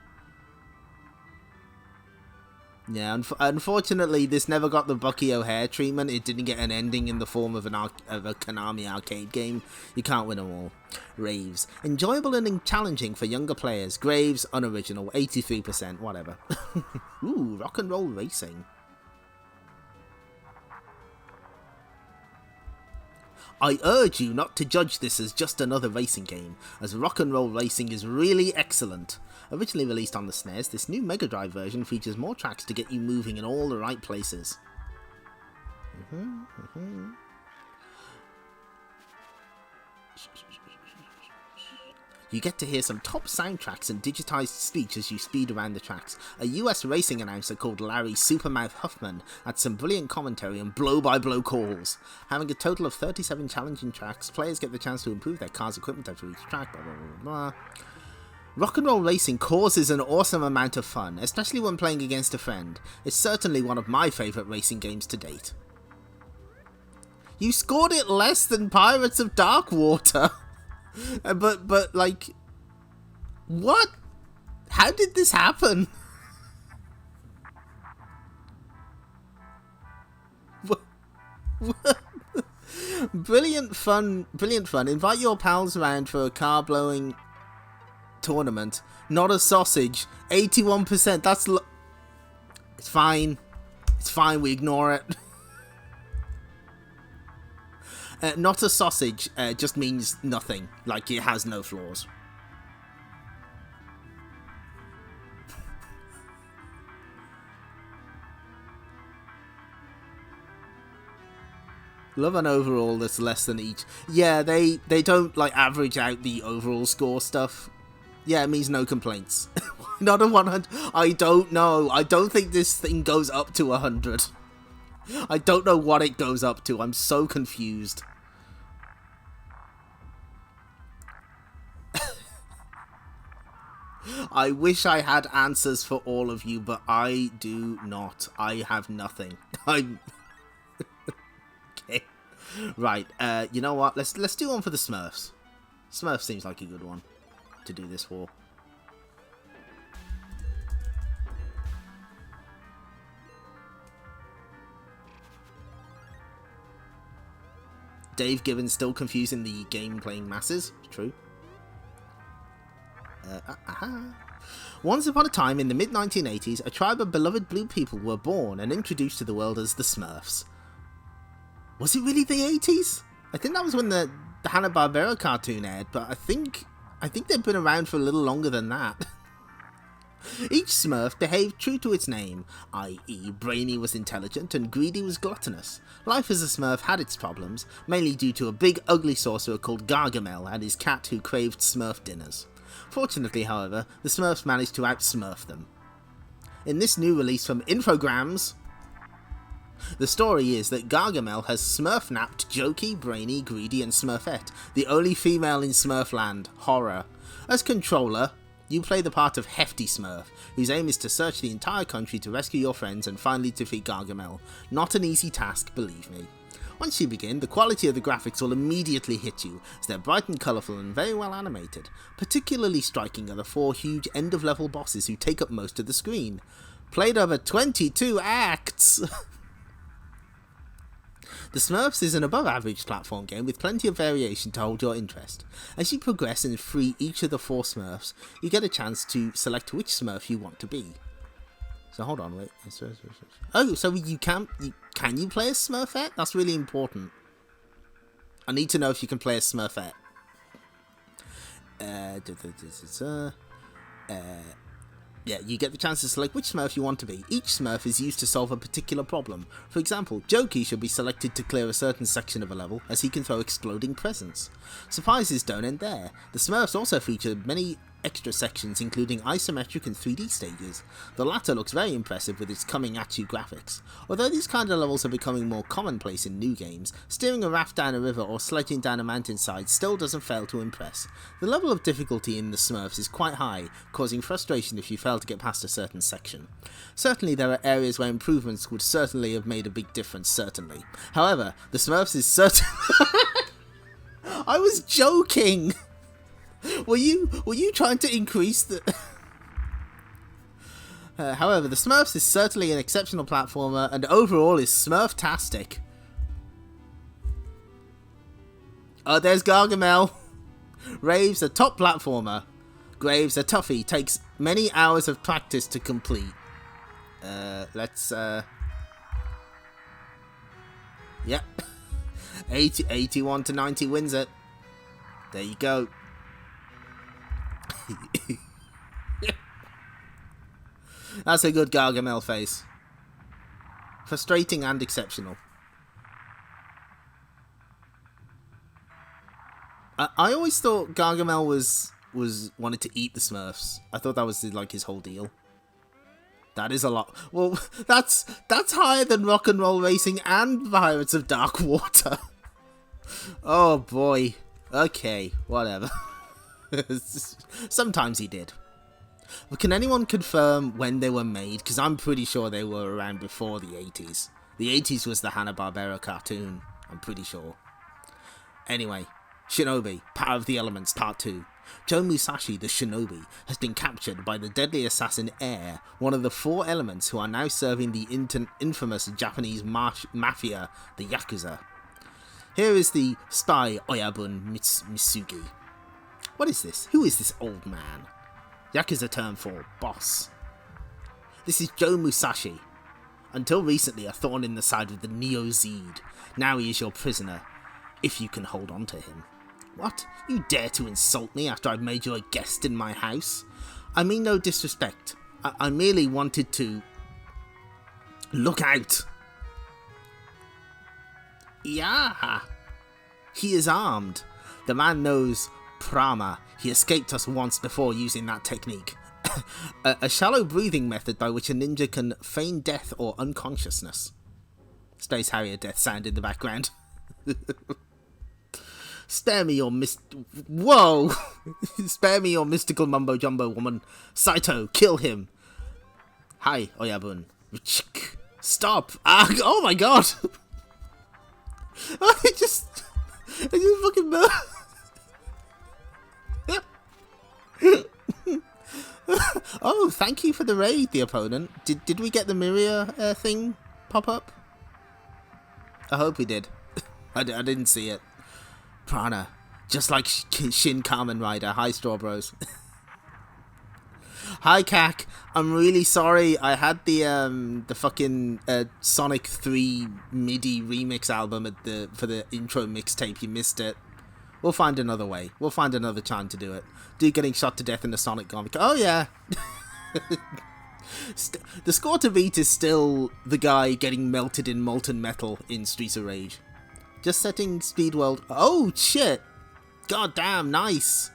Yeah, unfortunately, this never got the Bucky O'Hare treatment. It didn't get an ending in the form of a Konami arcade game. You can't win them all. Raves. Enjoyable and challenging for younger players. Graves, unoriginal, 83%, whatever. Ooh, rock and roll racing. I urge you not to judge this as just another racing game, as rock and roll racing is really excellent. Originally released on the SNES, this new Mega Drive version features more tracks to get you moving in all the right places. You get to hear some top soundtracks and digitized speech as you speed around the tracks. A US racing announcer called Larry Supermouth Huffman adds some brilliant commentary and blow-by-blow calls. Having a total of 37 challenging tracks, players get the chance to improve their car's equipment after each track, blah blah blah blah. Rock and roll racing causes an awesome amount of fun, especially when playing against a friend. It's certainly one of my favourite racing games to date. You scored it less than Pirates of Darkwater! But like, what? How did this happen? Brilliant fun, brilliant fun. Invite your pals around for a car-blowing tournament. Not a sausage. 81%, that's... It's fine. It's fine, we ignore it. Not a sausage just means nothing. Like, it has no flaws. Love an overall that's less than each. Yeah, they don't, like, average out the overall score stuff. Yeah, it means no complaints. Not a 100. I don't know. I don't think this thing goes up to 100. I don't know what it goes up to. I'm so confused. I wish I had answers for all of you, but I do not. I have nothing. I'm... Okay. Right, you know what? Let's do one for the Smurfs. Smurf seems like a good one to do this for. Dave Gibbons still confusing the game-playing masses. True. Once upon a time in the mid-1980s, a tribe of beloved blue people were born and introduced to the world as the Smurfs. Was it really the 80s? I think that was when the Hanna-Barbera cartoon aired, but I think they've been around for a little longer than that. Each Smurf behaved true to its name, i.e. Brainy was intelligent and Greedy was gluttonous. Life as a Smurf had its problems, mainly due to a big ugly sorcerer called Gargamel and his cat who craved Smurf dinners. Fortunately, however, the Smurfs managed to out-Smurf them. In this new release from Infogrames, the story is that Gargamel has Smurf-napped Jokey, Brainy, Greedy and Smurfette, the only female in Smurfland. Horror. As controller, you play the part of Hefty Smurf, whose aim is to search the entire country to rescue your friends and finally defeat Gargamel. Not an easy task, believe me. Once you begin, the quality of the graphics will immediately hit you, as they're bright and colourful and very well animated. Particularly striking are the 4 huge end-of-level bosses who take up most of the screen. Played over 22 acts! The Smurfs is an above-average platform game with plenty of variation to hold your interest. As you progress and free each of the 4 Smurfs, you get a chance to select which Smurf you want to be. So hold on, wait. Oh, so can you play a Smurfette? That's really important. I need to know if you can play a Smurfette. Yeah, you get the chance to select which Smurf you want to be. Each Smurf is used to solve a particular problem. For example, Jokey should be selected to clear a certain section of a level, as he can throw exploding presents. Surprises don't end there. The Smurfs also feature many extra sections, including isometric and 3D stages. The latter looks very impressive with its coming-at-you graphics. Although these kind of levels are becoming more commonplace in new games, steering a raft down a river or sledging down a mountainside still doesn't fail to impress. The level of difficulty in the Smurfs is quite high, causing frustration if you fail to get past a certain section. Certainly there are areas where improvements would certainly have made a big difference, certainly. However, the Smurfs is certain... I was joking! Were you trying to increase the... However, the Smurfs is certainly an exceptional platformer, and overall is Smurf-tastic. Oh, there's Gargamel. Raves, a top platformer. Graves, a toughie, takes many hours of practice to complete. Let's... Yep. 81 to 90 wins it. There you go. That's a good Gargamel face. Frustrating and exceptional. I always thought Gargamel was wanted to eat the Smurfs. I thought that was like his whole deal. That is a lot. Well, that's higher than Rock and Roll Racing and Pirates of Dark Water. Oh boy. Okay, whatever. Sometimes he did. But can anyone confirm when they were made? Because I'm pretty sure they were around before the 80s. The 80s was the Hanna-Barbera cartoon. I'm pretty sure. Anyway, Shinobi, Power of the Elements, Part 2. Joe Musashi, the Shinobi, has been captured by the deadly assassin Air, one of the 4 elements who are now serving the infamous Japanese mafia, the Yakuza. Here is the spy Oyabun Mitsugi. What is this? Who is this old man? Yakuza term for boss. This is Joe Musashi. Until recently a thorn in the side of the Neo-Zed. Now he is your prisoner, if you can hold on to him. What? You dare to insult me after I've made you a guest in my house? I mean no disrespect. I merely wanted to... Look out! Yeah! He is armed. The man knows Prama. He escaped us once before using that technique. A shallow breathing method by which a ninja can feign death or unconsciousness. Space Harrier death sound in the background. Spare me your Whoa! Spare me your mystical mumbo jumbo, woman. Saito, kill him. Hi, Oyabun. Stop! Oh my god! I just fucking know. Oh, thank you for the raid, the opponent. Did we get the Miria thing pop up? I hope we did. I didn't see it. Prana, just like Shin Kamen Rider. Hi, Straw Bros. Hi, Kak. I'm really sorry. I had the fucking Sonic 3 MIDI remix album for the intro mixtape. You missed it. We'll find another way. We'll find another time to do it. Dude getting shot to death in the Sonic comic. Oh, yeah. The score to beat is still the guy getting melted in molten metal in Streets of Rage. Just setting Speed World. Oh, shit. God damn, nice.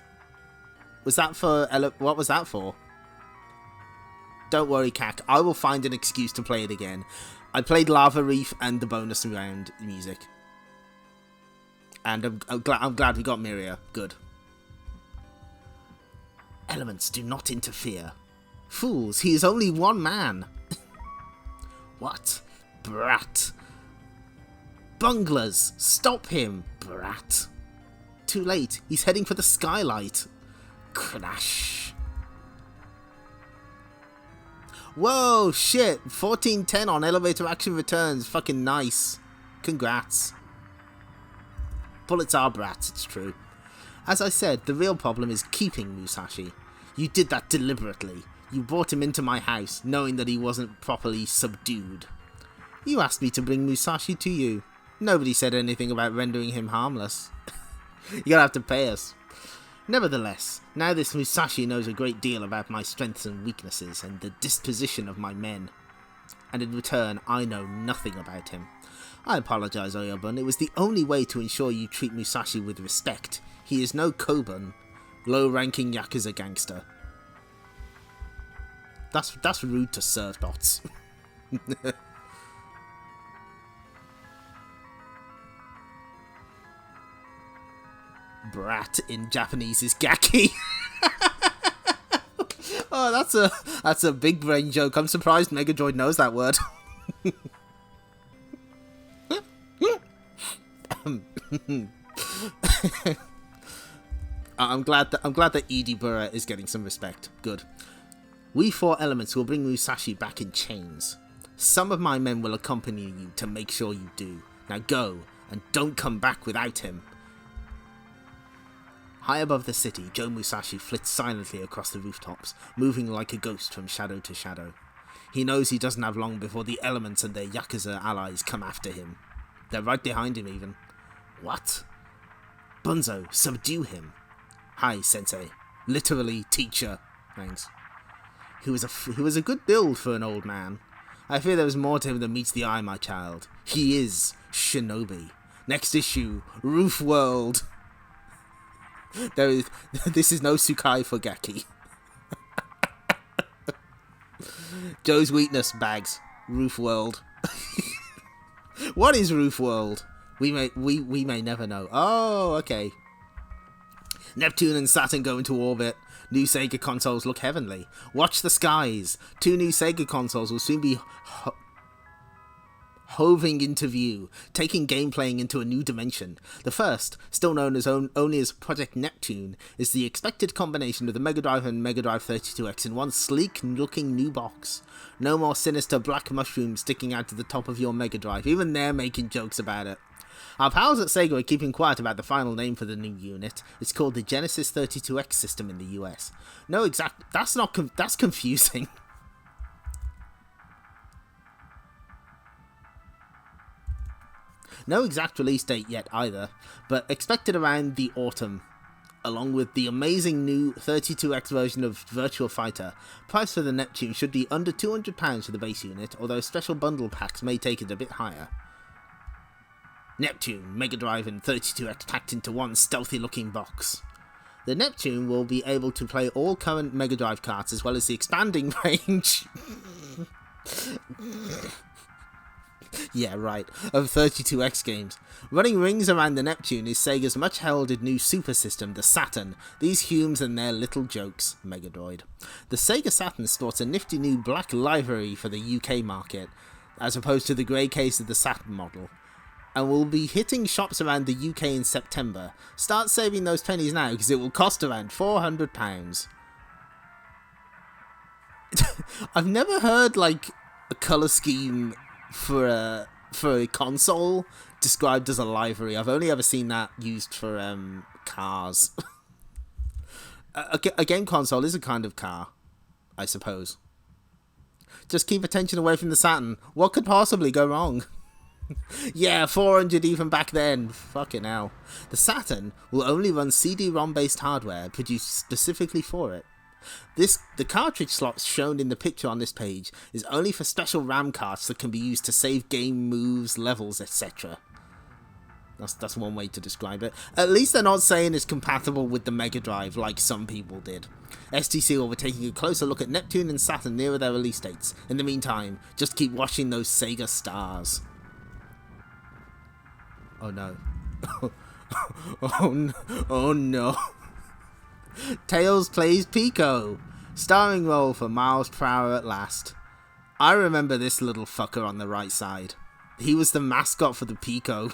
Was that for... What was that for? Don't worry, Kak. I will find an excuse to play it again. I played Lava Reef and the bonus round music. And I'm glad we got Miria. Good. Elements do not interfere. Fools, he is only one man. What? Brat. Bunglers, stop him, brat. Too late, he's heading for the skylight. Crash. Whoa, shit. 1410 on elevator action returns. Fucking nice. Congrats. Bullets are brats, it's true. As I said, the real problem is keeping Musashi. You did that deliberately. You brought him into my house, knowing that he wasn't properly subdued. You asked me to bring Musashi to you. Nobody said anything about rendering him harmless. You're gonna have to pay us. Nevertheless, now this Musashi knows a great deal about my strengths and weaknesses and the disposition of my men. And in return, I know nothing about him. I apologize, Oyabun. It was the only way to ensure you treat Musashi with respect. He is no Kobun, low-ranking Yakuza gangster. That's rude to serve bots. Brat in Japanese is gaki. Oh, that's a big brain joke. I'm surprised Megadroid knows that word. I'm glad that Edibura is getting some respect. Good. We four elements will bring Musashi back in chains. Some of my men will accompany you to make sure you do. Now go, and don't come back without him. High above the city, Joe Musashi flits silently across the rooftops, moving like a ghost from shadow to shadow. He knows he doesn't have long before the elements and their Yakuza allies come after him. They're right behind him even. What? Bunzo, subdue him. Hi, sensei. Literally, teacher. Thanks. He was a good build for an old man. I fear there was more to him than meets the eye, my child. He is Shinobi. Next issue, Roof World. This is no Tsukai for Gaki. Joe's weakness, bags. Roof World. What is Roof World? We may never know. Oh, okay. Neptune and Saturn go into orbit. New Sega consoles look heavenly. Watch the skies. 2 new Sega consoles will soon be hoving into view, taking game playing into a new dimension. The first, still known as only as Project Neptune, is the expected combination of the Mega Drive and Mega Drive 32X in one sleek-looking new box. No more sinister black mushrooms sticking out to the top of your Mega Drive. Even they're making jokes about it. Our pals at Sega are keeping quiet about the final name for the new unit. It's called the Genesis 32X system in the US. No exact... That's confusing. No exact release date yet either, but expected around the autumn. Along with the amazing new 32X version of Virtua Fighter, price for the Neptune should be under £200 for the base unit, although special bundle packs may take it a bit higher. Neptune, Mega Drive and 32X packed into one stealthy looking box. The Neptune will be able to play all current Mega Drive carts as well as the expanding range yeah, right, of 32X games. Running rings around the Neptune is Sega's much heralded new super system, the Saturn. These Humes and their little jokes, Megadroid. The Sega Saturn sports a nifty new black livery for the UK market, as opposed to the grey case of the Saturn model, and will be hitting shops around the UK in September. Start saving those pennies now, because it will cost around £400. I've never heard, like, a colour scheme for a console described as a livery. I've only ever seen that used for cars. A game console is a kind of car, I suppose. Just keep attention away from the Saturn. What could possibly go wrong? Yeah, 400 even back then. Fucking hell. The Saturn will only run CD-ROM based hardware produced specifically for it. The cartridge slot shown in the picture on this page is only for special RAM carts that can be used to save game moves, levels, etc. That's one way to describe it. At least they're not saying it's compatible with the Mega Drive like some people did. STC will be taking a closer look at Neptune and Saturn nearer their release dates. In the meantime, just keep watching those Sega stars. Oh no. Oh no. Tails plays Pico. Starring role for Miles Prower at last. I remember this little fucker on the right side. He was the mascot for the Pico.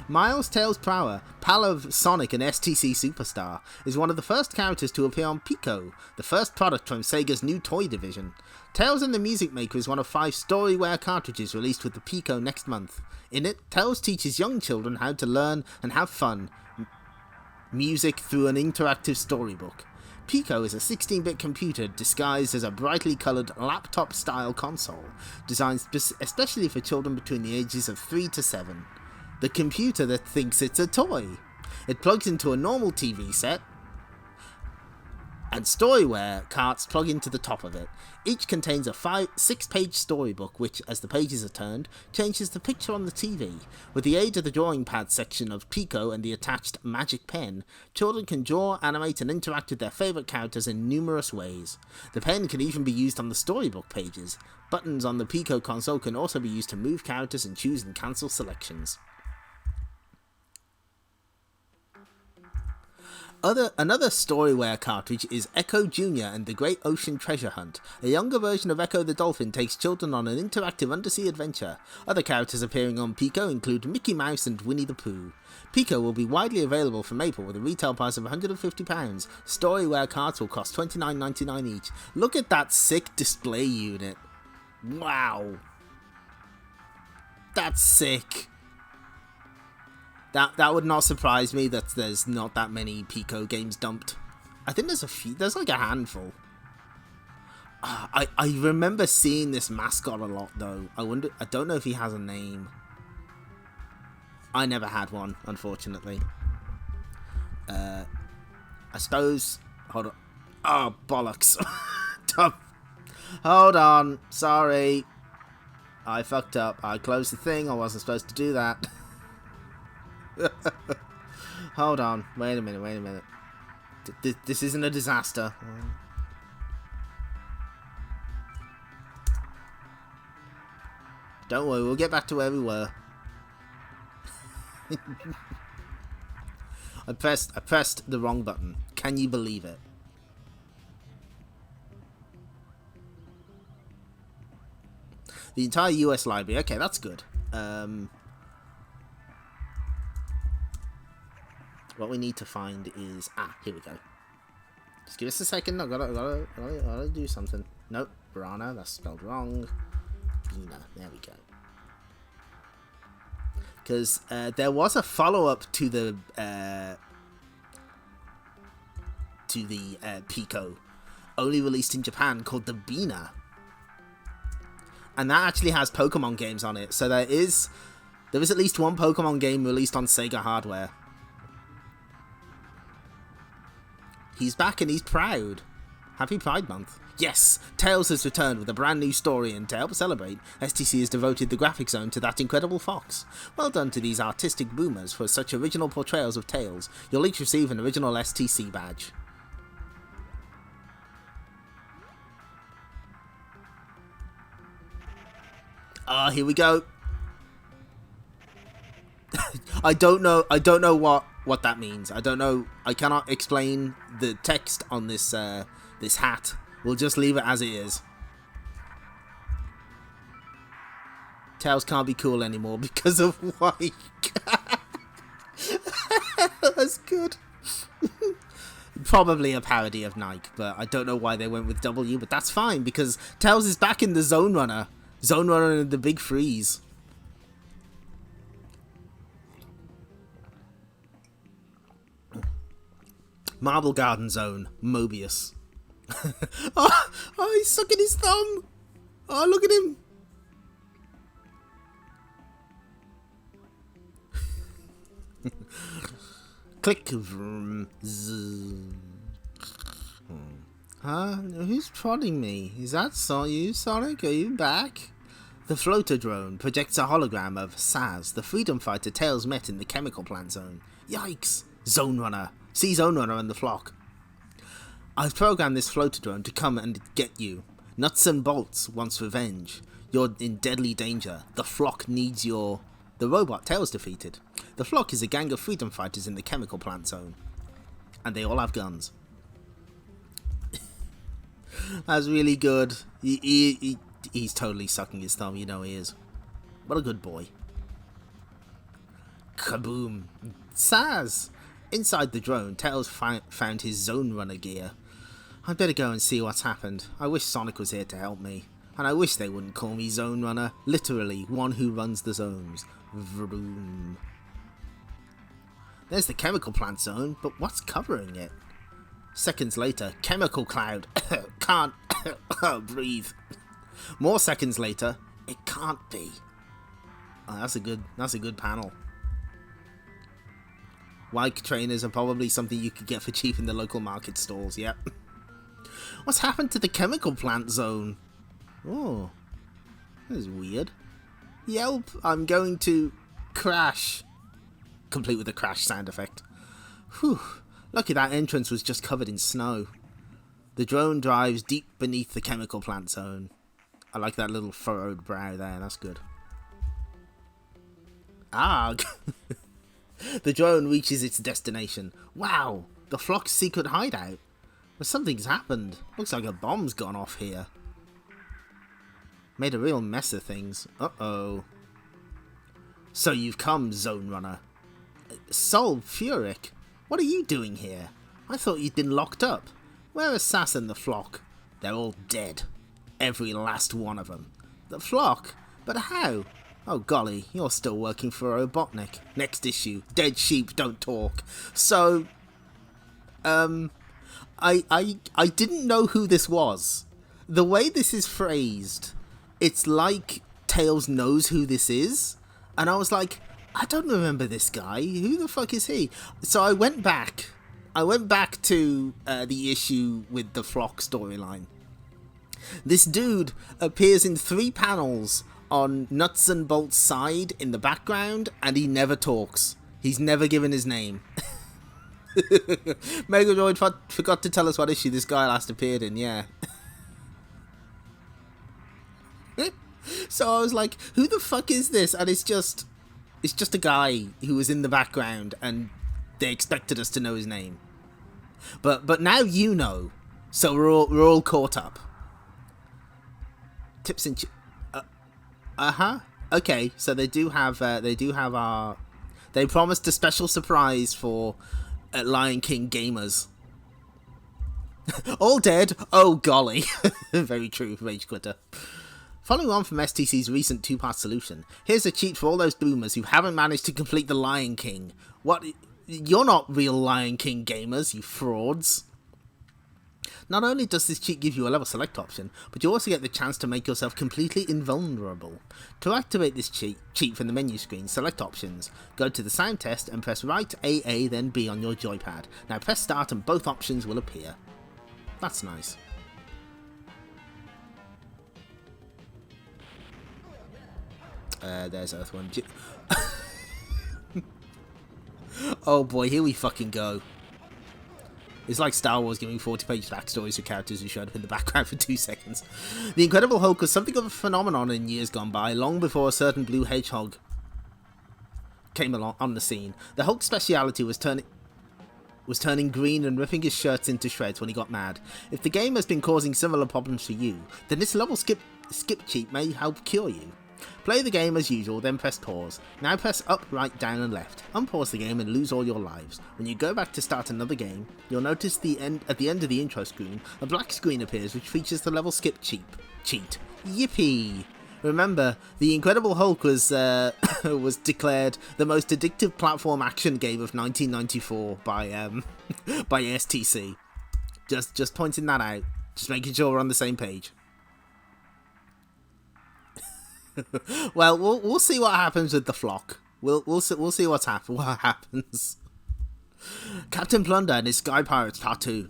Miles Tails Prower, pal of Sonic and STC Superstar, is one of the first characters to appear on Pico, the first product from Sega's new toy division. Tails and the Music Maker is one of 5 Storyware cartridges released with the Pico next month. In it, Tails teaches young children how to learn and have fun music through an interactive storybook. Pico is a 16-bit computer disguised as a brightly coloured laptop-style console, designed especially for children between the ages of 3 to 7. The computer that thinks it's a toy. It plugs into a normal TV set, and Storyware carts plug into the top of it. Each contains a 6-page storybook which, as the pages are turned, changes the picture on the TV. With the aid of the drawing pad section of Pico and the attached magic pen, children can draw, animate and interact with their favourite characters in numerous ways. The pen can even be used on the storybook pages. Buttons on the Pico console can also be used to move characters and choose and cancel selections. Another Storyware cartridge is Echo Jr. and the Great Ocean Treasure Hunt. A younger version of Echo the Dolphin takes children on an interactive undersea adventure. Other characters appearing on Pico include Mickey Mouse and Winnie the Pooh. Pico will be widely available from April with a retail price of £150. Storyware carts will cost $29.99 each. Look at that sick display unit. Wow. That's sick. That would not surprise me that there's not that many Pico games dumped. I think there's a few. There's like a handful. I remember seeing this mascot a lot though. I don't know if he has a name. I never had one, unfortunately. I suppose. Hold on. Oh bollocks! Hold on. Sorry. I fucked up. I closed the thing. I wasn't supposed to do that. Hold on, wait a minute. This isn't a disaster. Don't worry, we'll get back to where we were. I pressed the wrong button. Can you believe it? The entire US library. Okay, that's good. What we need to find is... here we go. Just give us a second. I've gotta do something. Nope. Brana, that's spelled wrong. Gina, there we go. Because there was a follow-up to the Pico, only released in Japan, called the Bina. And that actually has Pokemon games on it. So there is at least one Pokemon game released on Sega hardware. He's back and he's proud. Happy Pride Month. Yes, Tails has returned with a brand new story, and to help celebrate, STC has devoted the graphic zone to that incredible fox. Well done to these artistic boomers for such original portrayals of Tails. You'll each receive an original STC badge. Ah, here we go. I don't know what that means. I don't know. I cannot explain the text on this this hat. We'll just leave it as it is. Tails can't be cool anymore because of white. That's good. Probably a parody of Nike, but I don't know why they went with W, but that's fine because Tails is back in the Zonerunner. Zonerunner The Big Freeze. Marble Garden Zone, Mobius. Oh, he's sucking his thumb. Oh, look at him. Click. Huh? Who's prodding me? Is that you, Sonic? Are you back? The floater drone projects a hologram of Saz, the freedom fighter Tails met in the chemical plant zone. Yikes! Zonerunner. See Zonerunner and the flock. I've programmed this floater drone to come and get you. Nuts and Bolts wants revenge. You're in deadly danger. The flock needs the robot Tails defeated. The flock is a gang of freedom fighters in the chemical plant zone. And they all have guns. That's really good. He's totally sucking his thumb, you know he is. What a good boy. Kaboom. Saz! Inside the drone, Tails found his Zonerunner gear. I'd better go and see what's happened. I wish Sonic was here to help me. And I wish they wouldn't call me Zonerunner. Literally, one who runs the zones. Vroom. There's the chemical plant zone, but what's covering it? Seconds later, chemical cloud. Can't breathe. More seconds later, it can't be. Oh, that's a good panel. Like trainers are probably something you could get for cheap in the local market stalls, yep. What's happened to the chemical plant zone? Oh, that is weird. Yelp, I'm going to crash. Complete with a crash sound effect. Whew, lucky that entrance was just covered in snow. The drone drives deep beneath the chemical plant zone. I like that little furrowed brow there, that's good. Arg! The drone reaches its destination. Wow! The flock's secret hideout. Well, something's happened. Looks like a bomb's gone off here. Made a real mess of things. Uh-oh. So you've come, Zonerunner. Sulfuric, what are you doing here? I thought you'd been locked up. Where are Sass and the flock? They're all dead. Every last one of them. The flock? But how? Oh golly, you're still working for Robotnik. Next issue. Dead sheep don't talk. So, I didn't know who this was. The way this is phrased, it's like Tails knows who this is. And I was like, I don't remember this guy. Who the fuck is he? So I went back to the issue with the flock storyline. This dude appears in 3 panels on Nuts and Bolt's side in the background, and he never talks. He's never given his name. Megadroid forgot to tell us what issue this guy last appeared in, yeah. So I was like, who the fuck is this? And it's just a guy who was in the background, and they expected us to know his name. But now you know, so we're all caught up. Tips and okay, so they promised a special surprise for Lion King gamers. All dead? Oh golly. Very true, Rage Quitter. Following on from STC's recent two-part solution, here's a cheat for all those boomers who haven't managed to complete the Lion King. What? You're not real Lion King gamers, you frauds. Not only does this cheat give you a level select option, but you also get the chance to make yourself completely invulnerable. To activate this cheat from the menu screen, select options, go to the sound test and press right AA then B on your joypad. Now press start and both options will appear. That's nice. There's Earthworm Jim. Oh boy, here we fucking go. It's like Star Wars giving 40-page backstories to characters who showed up in the background for 2 seconds. The Incredible Hulk was something of a phenomenon in years gone by, long before a certain blue hedgehog came along on the scene. The Hulk's speciality was turning green and ripping his shirts into shreds when he got mad. If the game has been causing similar problems for you, then this level skip cheat may help cure you. Play the game as usual, then press pause. Now press up, right, down and left. Unpause the game and lose all your lives. When you go back to start another game, you'll notice at the end of the intro screen, a black screen appears which features the level skip cheat. Yippee! Remember, The Incredible Hulk was was declared the most addictive platform action game of 1994 by STC. Just pointing that out. Just making sure we're on the same page. Well, we'll see what happens with the flock. We'll see what happens. Captain Plunder and his Sky Pirates Part 2.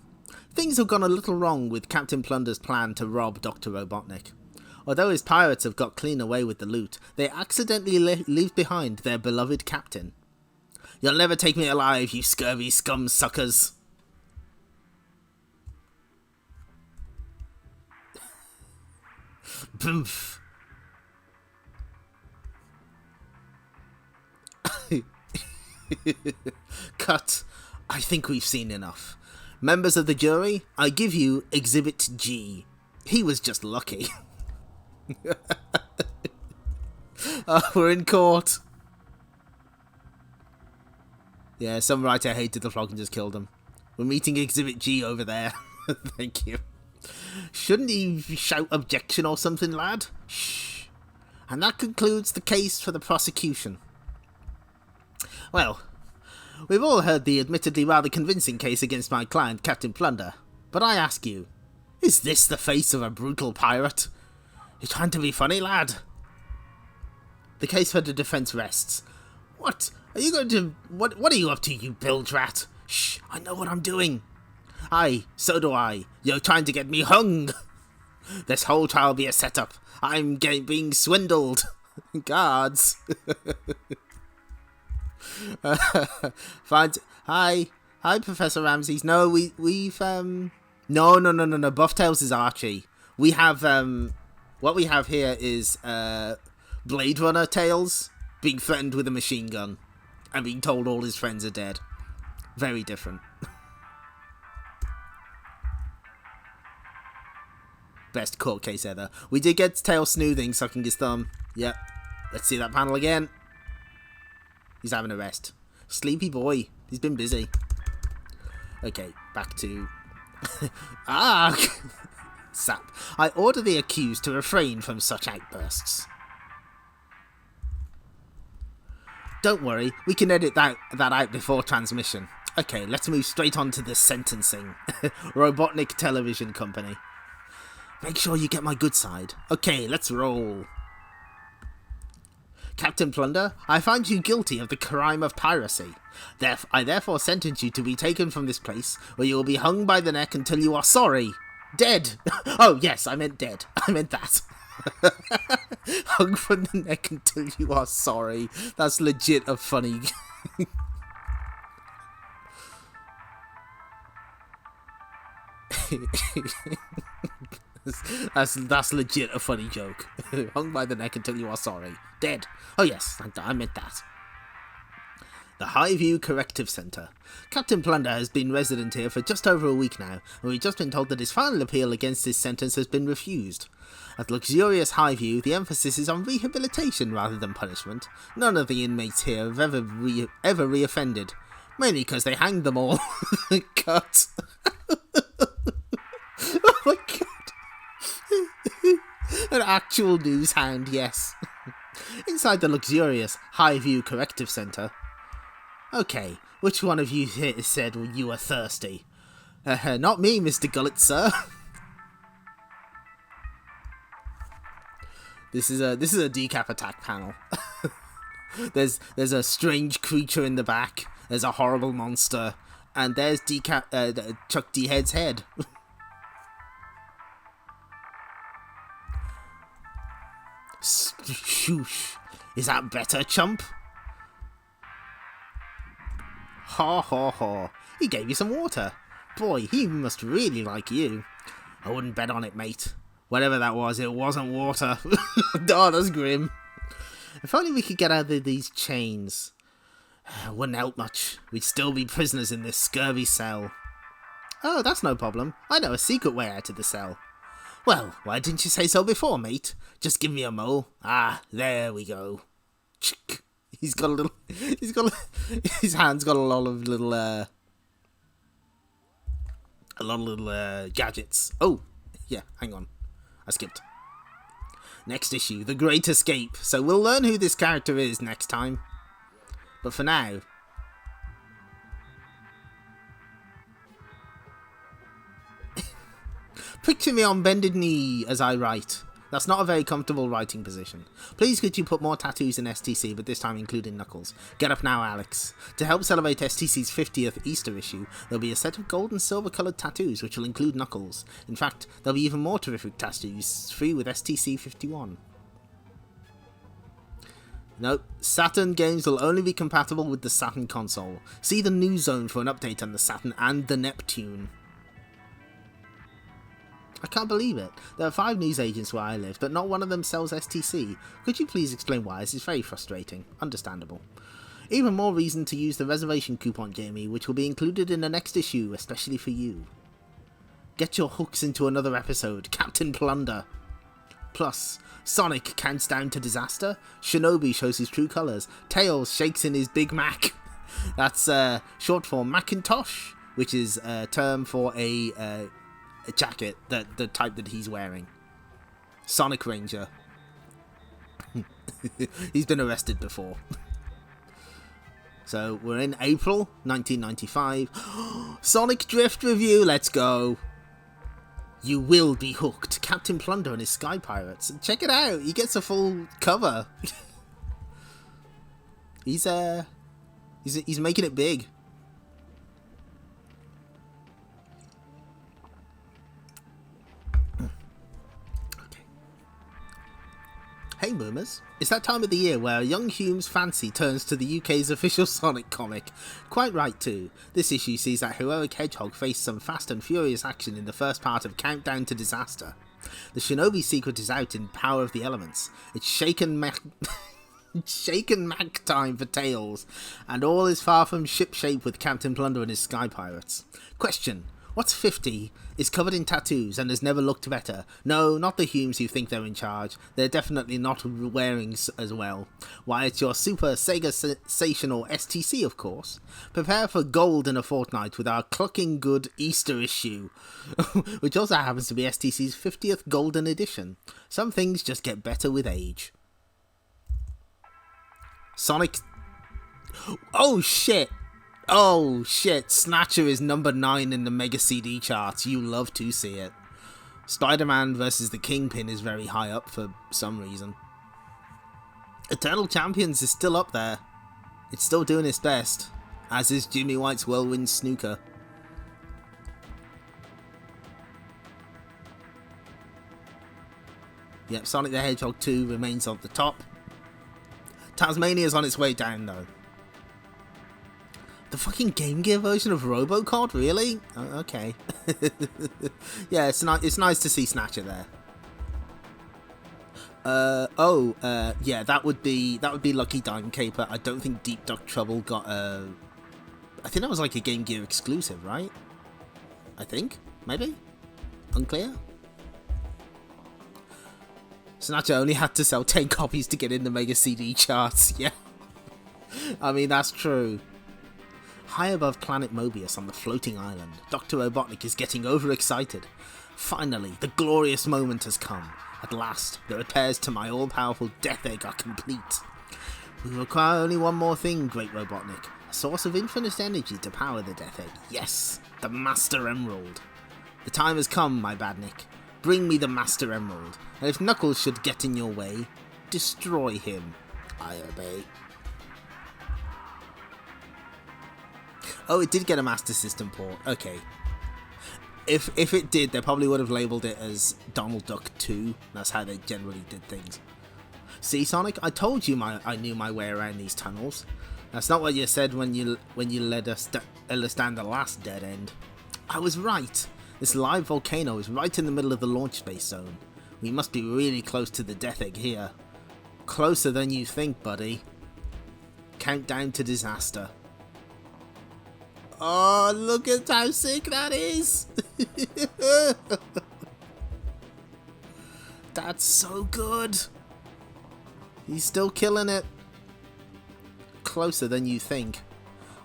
Things have gone a little wrong with Captain Plunder's plan to rob Dr. Robotnik. Although his pirates have got clean away with the loot, they accidentally leave behind their beloved captain. You'll never take me alive, you scurvy scum suckers. Boomf. Cut. I think we've seen enough. Members of the jury, I give you Exhibit G. He was just lucky. We're in court. Yeah, some writer hated the flock and just killed him. We're meeting Exhibit G over there. Thank you. Shouldn't he shout objection or something, lad? Shh. And that concludes the case for the prosecution. Well, we've all heard the admittedly rather convincing case against my client, Captain Plunder. But I ask you, is this the face of a brutal pirate? You trying to be funny, lad? The case for the defence rests. What? Are you going to... What are you up to, you bilge rat? Shh, I know what I'm doing. Aye, so do I. You're trying to get me hung. This whole trial will be a setup. I'm being swindled. Guards. Fine. Hi, Professor Ramses. No, we've no. Bufftails is Archie. We have what we have here is Blade Runner Tails being threatened with a machine gun and being told all his friends are dead. Very different. Best court case ever. We did get Tails smoothing, sucking his thumb. Yep. Let's see that panel again. He's having a rest. Sleepy boy. He's been busy. Okay, back to... Ah! Sap. I order the accused to refrain from such outbursts. Don't worry, we can edit that out before transmission. Okay, let's move straight on to the sentencing. Robotnik Television Company. Make sure you get my good side. Okay, let's roll. Captain Plunder, I find you guilty of the crime of piracy. I therefore sentence you to be taken from this place, where you will be hung by the neck until you are sorry. Dead. Oh, yes, I meant dead. I meant that. Hung from the neck until you are sorry. That's legit a funny... That's legit a funny joke. Hung by the neck until you are sorry. Dead. Oh yes, I meant that. The Highview Corrective Centre. Captain Plunder has been resident here for just over a week now, and we've just been told that his final appeal against his sentence has been refused. At luxurious Highview, the emphasis is on rehabilitation rather than punishment. None of the inmates here have ever reoffended. Mainly because they hanged them all. Cut. Oh my god. An actual news hound, yes. Inside the luxurious Highview Corrective Centre. Okay, which one of you here said you were thirsty? Not me, Mr. Gullet, sir. This is a decap attack panel. there's a strange creature in the back. There's a horrible monster, and there's Chuck D Head's head. Shoosh. Is that better, chump? Ha ha ha. He gave you some water. Boy, he must really like you. I wouldn't bet on it, mate. Whatever that was, it wasn't water. Oh, that's grim. If only we could get out of these chains. Wouldn't help much. We'd still be prisoners in this scurvy cell. Oh, that's no problem. I know a secret way out of the cell. Well, why didn't you say so before, mate? Just give me a mo. Ah, there we go. His hand's got a lot of little gadgets. Oh, yeah, hang on. I skipped. Next issue, The Great Escape. So we'll learn who this character is next time. But for now... Picture me on bended knee as I write. That's not a very comfortable writing position. Please could you put more tattoos in STC, but this time including Knuckles. Get up now, Alex. To help celebrate STC's 50th Easter issue, there'll be a set of gold and silver coloured tattoos which will include Knuckles. In fact, there'll be even more terrific tattoos, free with STC 51. Nope, Saturn games will only be compatible with the Saturn console. See the news zone for an update on the Saturn and the Neptune. I can't believe it. There are 5 news agents where I live, but not one of them sells STC. Could you please explain why? This is very frustrating. Understandable. Even more reason to use the reservation coupon, Jamie, which will be included in the next issue, especially for you. Get your hooks into another episode. Captain Plunder. Plus, Sonic counts down to disaster. Shinobi shows his true colours. Tails shakes in his Big Mac. That's short for Macintosh, which is a term for a jacket, the type that he's wearing. Sonic Ranger. He's been arrested before. So we're in April 1995. Sonic Drift review, let's go. You will be hooked. Captain Plunder and his Sky Pirates. Check it out. He gets a full cover. He's making it big. Hey boomers, it's that time of the year where a young Hume's fancy turns to the UK's official Sonic comic. Quite right too. This issue sees that heroic hedgehog face some fast and furious action in the first part of Countdown to Disaster. The Shinobi secret is out in Power of the Elements. It's shaken Mac time for Tails, and all is far from shipshape with Captain Plunder and his Sky Pirates. Question. What's 50, is covered in tattoos, and has never looked better? No, not the Humes who think they're in charge. They're definitely not wearing as well. Why, it's your super Sega sensational STC, of course. Prepare for gold in a fortnight with our clucking good Easter issue, which also happens to be STC's 50th golden edition. Some things just get better with age. Sonic... Oh, shit! Oh shit, Snatcher is number 9 in the Mega CD charts. You love to see it. Spider-Man vs. the Kingpin is very high up for some reason. Eternal Champions is still up there. It's still doing its best, as is Jimmy White's Whirlwind Snooker. Yep, Sonic the Hedgehog 2 remains on the top. Tasmania's on its way down though. The fucking Game Gear version of Robocod, really? Oh, okay. Yeah, it's nice to see Snatcher there. Yeah, that would be Lucky Dime Caper. I don't think Deep Duck Trouble got a... I think that was like a Game Gear exclusive, right? I think? Maybe? Unclear? Snatcher only had to sell 10 copies to get in the Mega CD charts, yeah. I mean, that's true. High above planet Mobius on the floating island, Dr. Robotnik is getting overexcited. Finally, the glorious moment has come. At last, the repairs to my all-powerful Death Egg are complete. We require only one more thing, Great Robotnik. A source of infinite energy to power the Death Egg. Yes, the Master Emerald. The time has come, my Badnik. Bring me the Master Emerald, and if Knuckles should get in your way, destroy him. I obey. Oh, it did get a Master System port. Okay. If it did, they probably would have labelled it as Donald Duck 2. That's how they generally did things. See, Sonic, I told you I knew my way around these tunnels. That's not what you said when you led us understand the last dead end. I was right. This live volcano is right in the middle of the launch space zone. We must be really close to the Death Egg here. Closer than you think, buddy. Countdown to disaster. Oh, look at how sick that is! That's so good! He's still killing it. Closer than you think.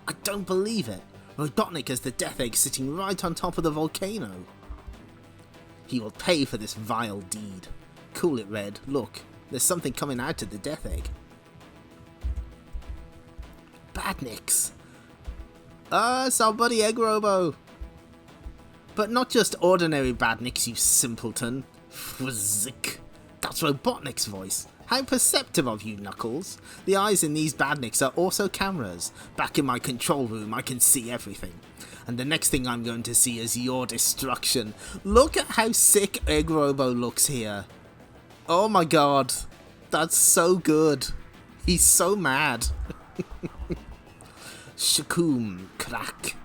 I don't believe it. Robotnik has the Death Egg sitting right on top of the volcano. He will pay for this vile deed. Cool it, Red. Look, there's something coming out of the Death Egg. Badniks. It's our buddy Egg Robo. But not just ordinary Badniks, you simpleton. Fwzik. That's Robotnik's voice. How perceptive of you, Knuckles. The eyes in these Badniks are also cameras. Back in my control room, I can see everything. And the next thing I'm going to see is your destruction. Look at how sick Egg Robo looks here. Oh my god. That's so good. He's so mad. Shakoom, crack.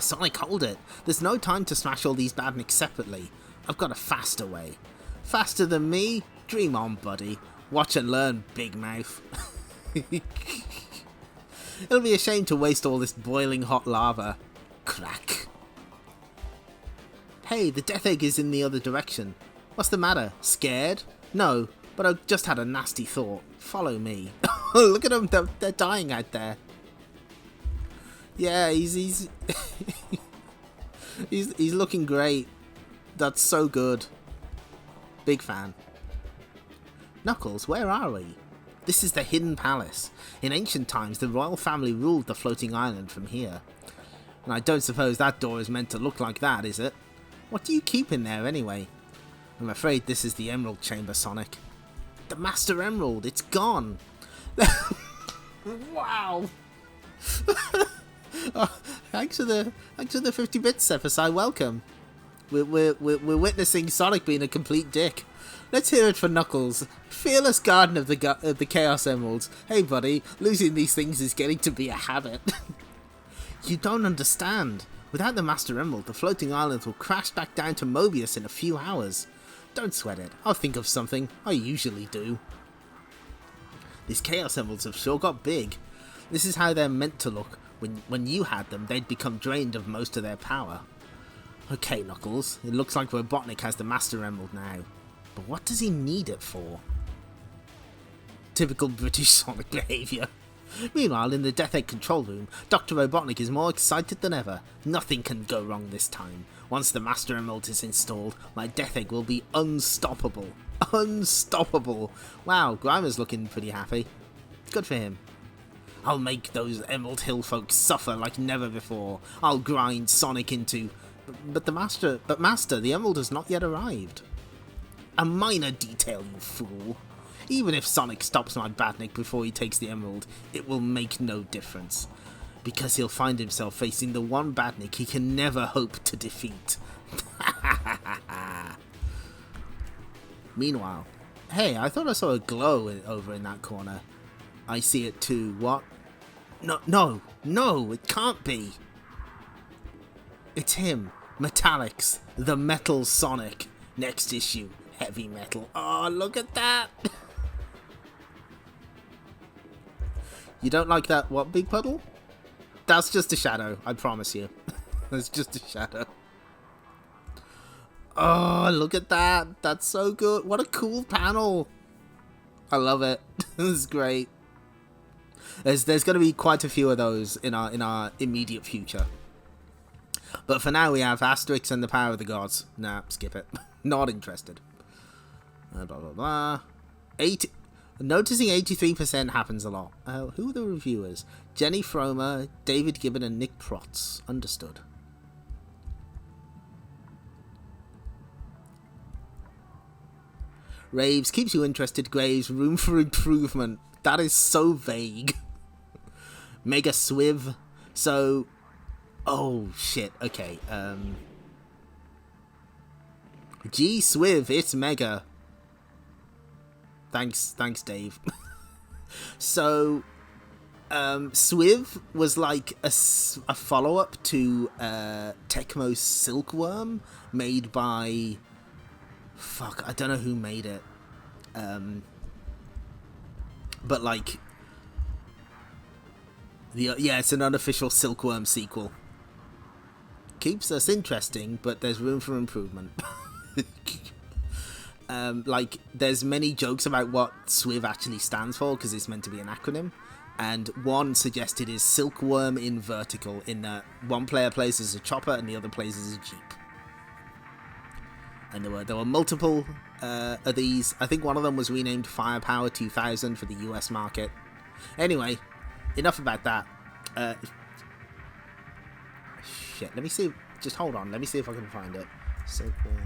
Sonic, hold it. There's no time to smash all these Badniks separately. I've got a faster way. Faster than me? Dream on, buddy. Watch and learn, big mouth. It'll be a shame to waste all this boiling hot lava. Crack. Hey, the Death Egg is in the other direction. What's the matter? Scared? No, but I just had a nasty thought. Follow me. Look at them, they're dying out there. Yeah, he's he's looking great. That's so good. Big fan. Knuckles, where are we? This is the Hidden Palace. In ancient times, the royal family ruled the floating island from here. And I don't suppose that door is meant to look like that, is it? What do you keep in there, anyway? I'm afraid this is the Emerald Chamber, Sonic. The Master Emerald, it's gone! Wow! Oh, thanks for the 50 bits, Cephasai. Welcome. We're witnessing Sonic being a complete dick. Let's hear it for Knuckles, fearless guardian of the Chaos Emeralds. Hey, buddy, losing these things is getting to be a habit. You don't understand. Without the Master Emerald, the floating islands will crash back down to Mobius in a few hours. Don't sweat it. I'll think of something. I usually do. These Chaos Emeralds have sure got big. This is how they're meant to look. When you had them, they'd become drained of most of their power. Okay, Knuckles, it looks like Robotnik has the Master Emerald now. But what does he need it for? Typical British Sonic behaviour. Meanwhile, in the Death Egg control room, Dr. Robotnik is more excited than ever. Nothing can go wrong this time. Once the Master Emerald is installed, my Death Egg will be unstoppable. Unstoppable! Wow, Grimer's looking pretty happy. Good for him. I'll make those Emerald Hill folks suffer like never before. I'll grind Sonic into... But Master, the Emerald has not yet arrived. A minor detail, you fool. Even if Sonic stops my Badnik before he takes the Emerald, it will make no difference. Because he'll find himself facing the one Badnik he can never hope to defeat. Meanwhile, hey, I thought I saw a glow over in that corner. I see it too. What? No, it can't be. It's him, Metallics, the Metal Sonic. Next issue, Heavy Metal. Oh, look at that! You don't like that, what, Big Puddle? That's just a shadow, I promise you. It's just a shadow. Oh, look at that. That's so good. What a cool panel. I love it. This is great. There's going to be quite a few of those in our immediate future. But for now, we have Asterix and the Power of the Gods. Nah, skip it. Not interested. Blah, blah, blah. Noticing 83% happens a lot. Who are the reviewers? Jenny Fromer, David Gibbon, and Nick Protz. Understood. Raves, keeps you interested. Graves, room for improvement. That is so vague. Mega Swiv. So... Oh, shit. Okay. G Swiv, it's Mega. Thanks, Dave. So, Swiv was like a follow-up to Tecmo's Silkworm, made by... Fuck, I don't know who made it. But like... Yeah, it's an unofficial Silkworm sequel. Keeps us interesting, but there's room for improvement. Like, there's many jokes about what SWIV actually stands for, because it's meant to be an acronym. And one suggested is Silkworm in vertical, in that one player plays as a chopper and the other plays as a jeep. And there were multiple of these. I think one of them was renamed Firepower 2000 for the US market. Anyway, enough about that. Shit, let me see. Just hold on. Let me see if I can find it. Silkworm.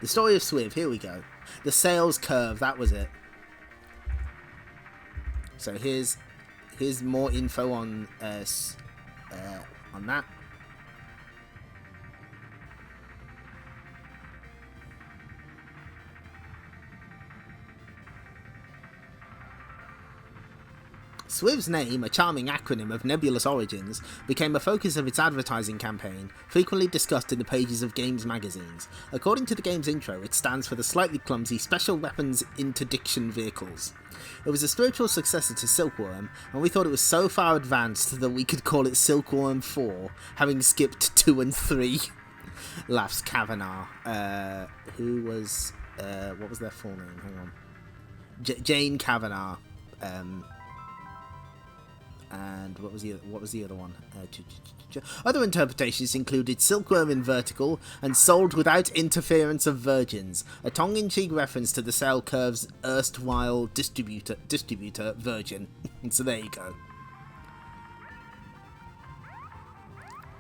The story of Swiv. Here we go. The sales curve. That was it. So here's more info on that. Swiv's name, a charming acronym of nebulous origins, became a focus of its advertising campaign, frequently discussed in the pages of games magazines. According to the game's intro, it stands for the slightly clumsy Special Weapons Interdiction Vehicles. It was a spiritual successor to Silkworm, and we thought it was so far advanced that we could call it Silkworm 4, having skipped 2 and 3. Laughs Kavanagh. Who was... what was their full name? Hang on. Jane Kavanagh. And what was the other one? Other interpretations included Silkworm in vertical and sold without interference of virgins, a tongue-in-cheek reference to the sale curve's erstwhile distributor Virgin. So there you go.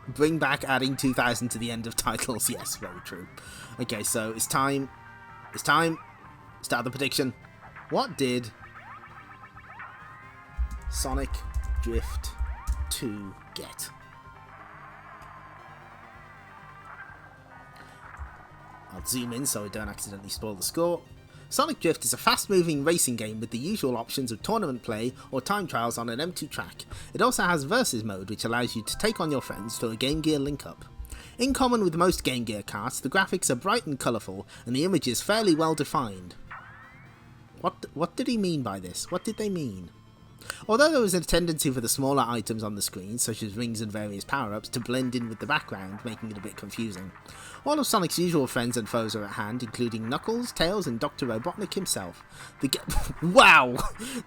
Bring back adding 2000 to the end of titles. Yes, very true. Okay, so it's time. Start the prediction. What did Sonic Drift 2 get? I'll zoom in so I don't accidentally spoil the score. Sonic Drift is a fast-moving racing game with the usual options of tournament play or time trials on an empty track. It also has Versus mode, which allows you to take on your friends through a Game Gear link-up. In common with most Game Gear carts, the graphics are bright and colourful, and the images fairly well defined. What did he mean by this? What did they mean? Although there was a tendency for the smaller items on the screen, such as rings and various power-ups, to blend in with the background, making it a bit confusing. All of Sonic's usual friends and foes are at hand, including Knuckles, Tails, and Dr. Robotnik himself. Wow!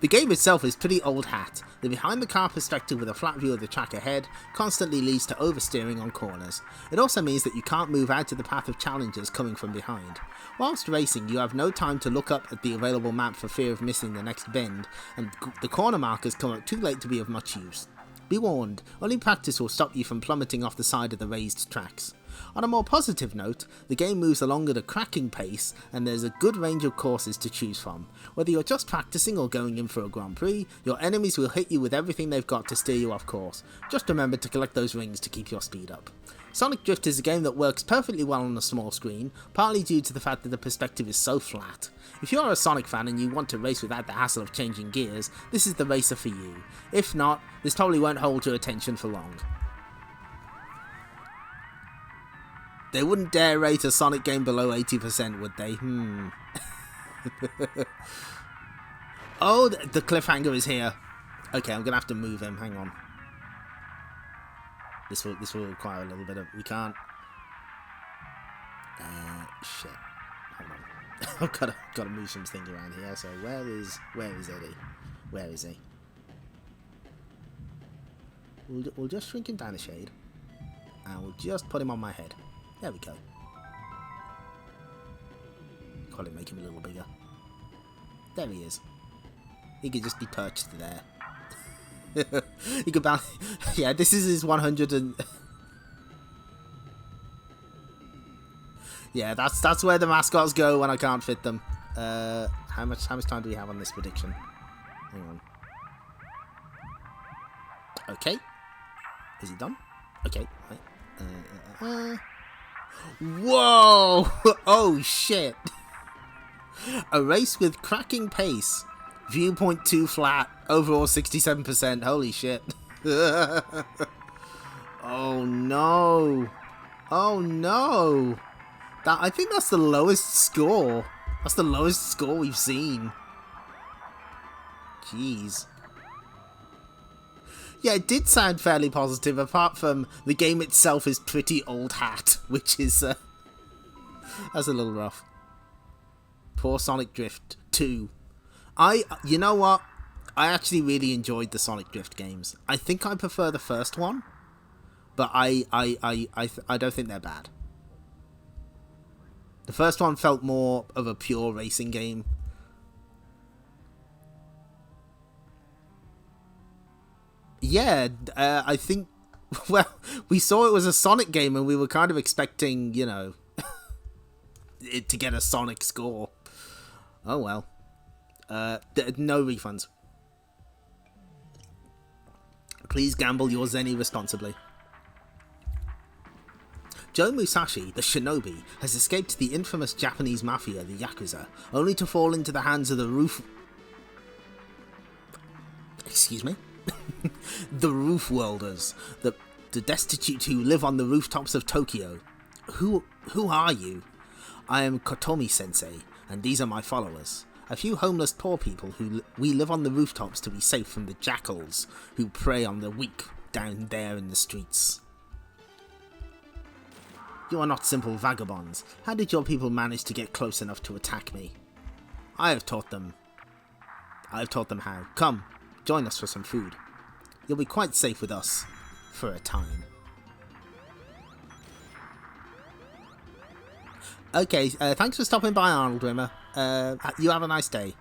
The game itself is pretty old hat. The behind-the-car perspective with a flat view of the track ahead constantly leads to oversteering on corners. It also means that you can't move out of the path of challengers coming from behind. Whilst racing, you have no time to look up at the available map for fear of missing the next bend, and the corner markers come up too late to be of much use. Be warned, only practice will stop you from plummeting off the side of the raised tracks. On a more positive note, the game moves along at a cracking pace, and there's a good range of courses to choose from. Whether you're just practicing or going in for a Grand Prix, your enemies will hit you with everything they've got to steer you off course. Just remember to collect those rings to keep your speed up. Sonic Drift is a game that works perfectly well on a small screen, partly due to the fact that the perspective is so flat. If you're a Sonic fan and you want to race without the hassle of changing gears, this is the racer for you. If not, this probably won't hold your attention for long. They wouldn't dare rate a Sonic game below 80%, would they? Oh, the cliffhanger is here. Okay, I'm gonna have to move him. Hang on. This will require a little bit of... We can't... shit. Hold on. I've got to move some things around here. So where is Eddie? Where is he? We'll just shrink him down a shade, and we'll just put him on my head. There we go. Probably make him a little bigger. There he is. He could just be perched there. He could bounce. Yeah, this is his 100 and. Yeah, that's where the mascots go when I can't fit them. How much time do we have on this prediction? Hang on. Okay. Is he done? Okay. Right. Whoa! Oh shit! A race with cracking pace. Viewpoint 2 flat. Overall 67%. Holy shit. Oh no. Oh no. I think that's the lowest score. That's the lowest score we've seen. Jeez. Yeah, it did sound fairly positive, apart from the game itself is pretty old hat, which is, that's a little rough. Poor Sonic Drift 2. You know what? I actually really enjoyed the Sonic Drift games. I think I prefer the first one, but I don't think they're bad. The first one felt more of a pure racing game. Yeah, I think, well, we saw it was a Sonic game and we were kind of expecting, you know, it to get a Sonic score. Oh well. No refunds. Please gamble your Zenny responsibly. Joe Musashi, the Shinobi, has escaped the infamous Japanese mafia, the Yakuza, only to fall into the hands of the the roof worlders, the destitute who live on the rooftops of Tokyo. Who are you? I am Kotomi-sensei, and these are my followers. A few homeless poor people we live on the rooftops to be safe from the jackals who prey on the weak down there in the streets. You are not simple vagabonds. How did your people manage to get close enough to attack me? I have taught them how. Come, join us for some food. You'll be quite safe with us, for a time. Okay, thanks for stopping by, Arnold Rimmer. You have a nice day.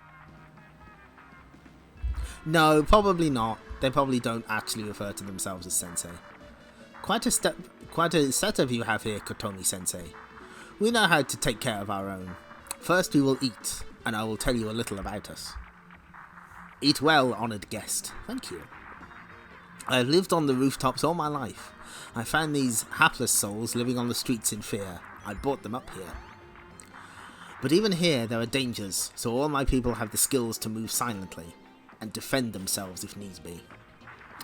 No, probably not. They probably don't actually refer to themselves as sensei. Quite a setup you have here, Kotomi-sensei. We know how to take care of our own. First we will eat, and I will tell you a little about us. Eat well, honoured guest. Thank you. I have lived on the rooftops all my life. I found these hapless souls living on the streets in fear. I brought them up here. But even here there are dangers, so all my people have the skills to move silently, and defend themselves if needs be.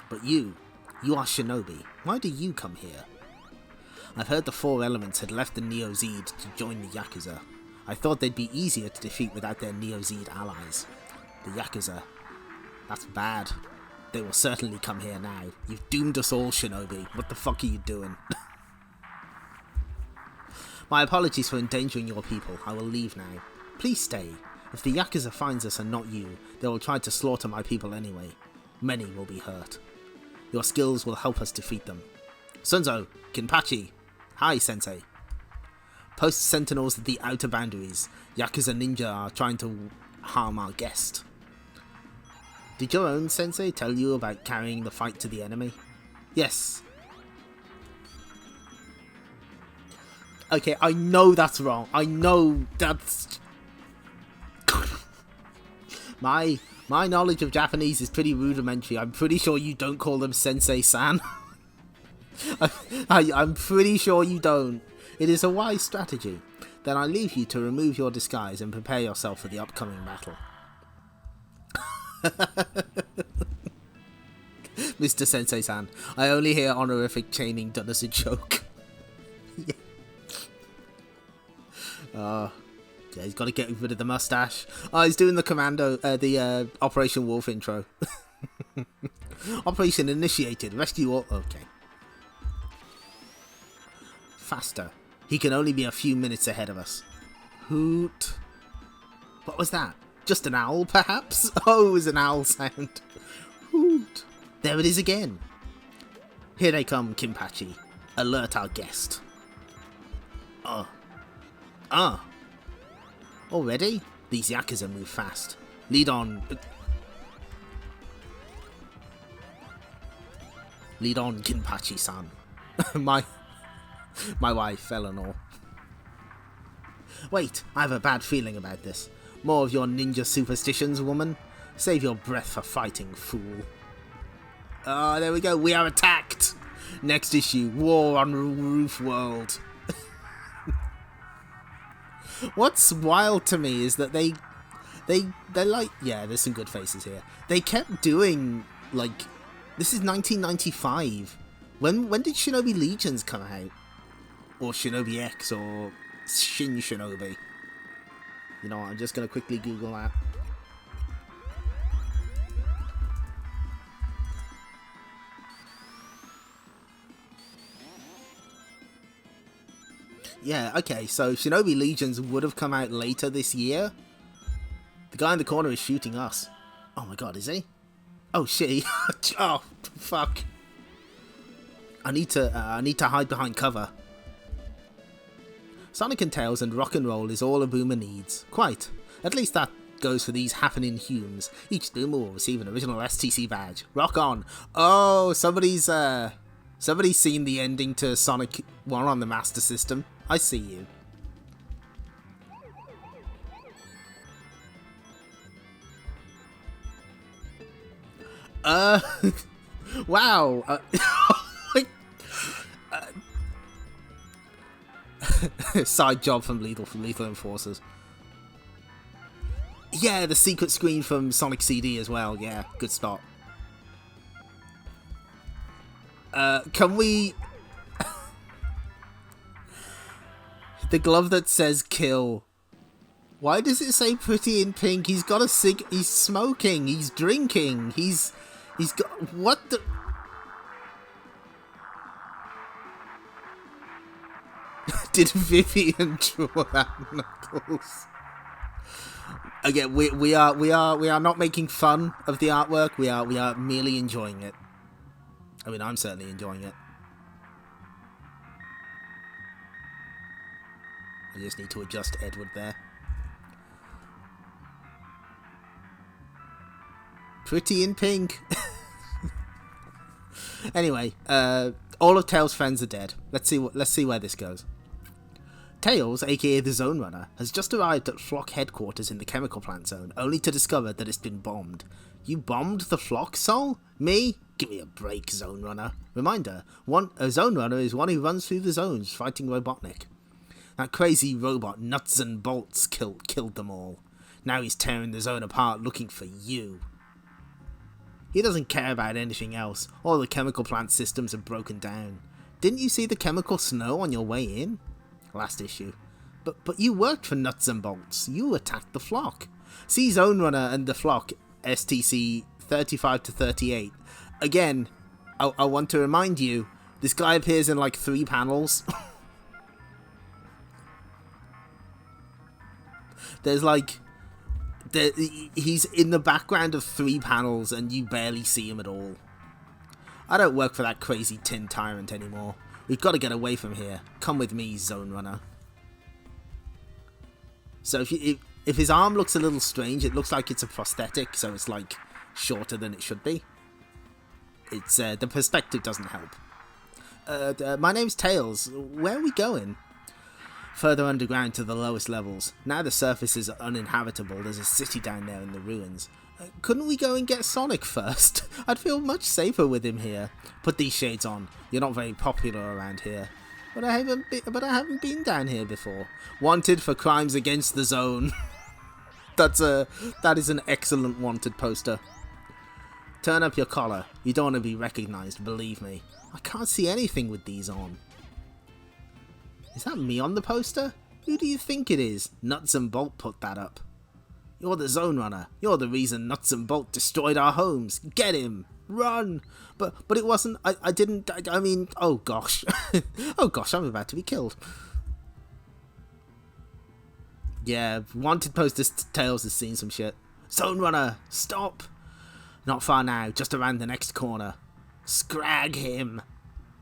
But you are Shinobi. Why do you come here? I've heard the Four Elements had left the Neo-Zed to join the Yakuza. I thought they'd be easier to defeat without their Neo-Zed allies. The Yakuza. That's bad. They will certainly come here now. You've doomed us all, Shinobi. What the fuck are you doing? My apologies for endangering your people. I will leave now. Please stay. If the Yakuza finds us and not you, they will try to slaughter my people anyway. Many will be hurt. Your skills will help us defeat them. Sunzo, Kinpachi. Hi, Sensei. Post sentinels at the outer boundaries. Yakuza ninja are trying to harm our guest. Did your own sensei tell you about carrying the fight to the enemy? Yes. Okay, I know that's wrong. I know that's... My knowledge of Japanese is pretty rudimentary. I'm pretty sure you don't call them Sensei-san. I'm pretty sure you don't. It is a wise strategy. Then I leave you to remove your disguise and prepare yourself for the upcoming battle. Mr. Sensei-san, I only hear honorific chaining done as a joke. Yeah, he's got to get rid of the mustache. Oh, he's doing the commando, the Operation Wolf intro. Operation initiated. Rescue all... Okay. Faster. He can only be a few minutes ahead of us. Hoot. What was that? Just an owl, perhaps? Oh, it was an owl sound. Hoot. There it is again. Here they come, Kinpachi. Alert our guest. Already? These Yakuza move fast. Lead on. Lead on, Kinpachi-san. My wife, Eleanor. Wait, I have a bad feeling about this. More of your ninja superstitions, woman? Save your breath for fighting, fool. Ah, there we go. We are attacked. Next issue, War on Roof World. What's wild to me is that they're like, yeah, there's some good faces here. They kept doing, like, this is 1995. When did Shinobi Legions come out? Or Shinobi X, or Shin Shinobi? You know what, I'm just going to quickly Google that. Yeah, okay, so Shinobi Legions would have come out later this year. The guy in the corner is shooting us. Oh my god, is he? Oh shit. Oh, fuck. I need to hide behind cover. Sonic and Tails and rock and roll is all a boomer needs. Quite. At least that goes for these happening Humes. Each boomer will receive an original STC badge. Rock on. Oh, somebody's seen the ending to Sonic 1 on the Master System. I see you. Wow. Side job from Lethal Enforcers. Yeah, the secret screen from Sonic CD as well. Yeah, good start. Can we... The glove that says kill. Why does it say pretty in pink? He's got a he's smoking, he's drinking, he's got... What the... Did Vivian draw that, Knuckles? Again, we are not making fun of the artwork. We are merely enjoying it. I mean, I'm certainly enjoying it. I just need to adjust Edward there. Pretty in pink. Anyway, all of Tails' friends are dead. Let's see where this goes. Tails, aka the Zonerunner, has just arrived at Flock headquarters in the chemical plant zone, only to discover that it's been bombed. You bombed the Flock, Sol? Me? Give me a break, Zonerunner. Reminder, a Zonerunner is one who runs through the zones fighting Robotnik. That crazy robot Nuts and Bolts killed them all. Now he's tearing the zone apart looking for you. He doesn't care about anything else. All the chemical plant systems are broken down. Didn't you see the chemical snow on your way in? Last issue. But you worked for Nuts and Bolts. You attacked the Flock. See Zonerunner and the Flock, STC 35 to 38. Again, I want to remind you, this guy appears in like 3 panels. There's like... he's in the background of 3 panels and you barely see him at all. I don't work for that crazy tin tyrant anymore. We've got to get away from here. Come with me, Zonerunner. So if his arm looks a little strange, it looks like it's a prosthetic, so it's like shorter than it should be. It's the perspective doesn't help. My name's Tails. Where are we going? Further underground to the lowest levels. Now the surface is uninhabitable. There's a city down there in the ruins. Couldn't we go and get Sonic first? I'd feel much safer with him here. Put these shades on. You're not very popular around here. But I haven't been down here before. Wanted for crimes against the zone. That is an excellent wanted poster. Turn up your collar. You don't want to be recognized, believe me. I can't see anything with these on. Is that me on the poster? Who do you think it is? Nuts and Bolt put that up. You're the Zonerunner. You're the reason Nuts and Bolt destroyed our homes. Get him! Run! But it wasn't... I mean... Oh gosh. Oh gosh, I'm about to be killed. Yeah, wanted poster Tails has seen some shit. Zonerunner, stop! Not far now, just around the next corner. Scrag him!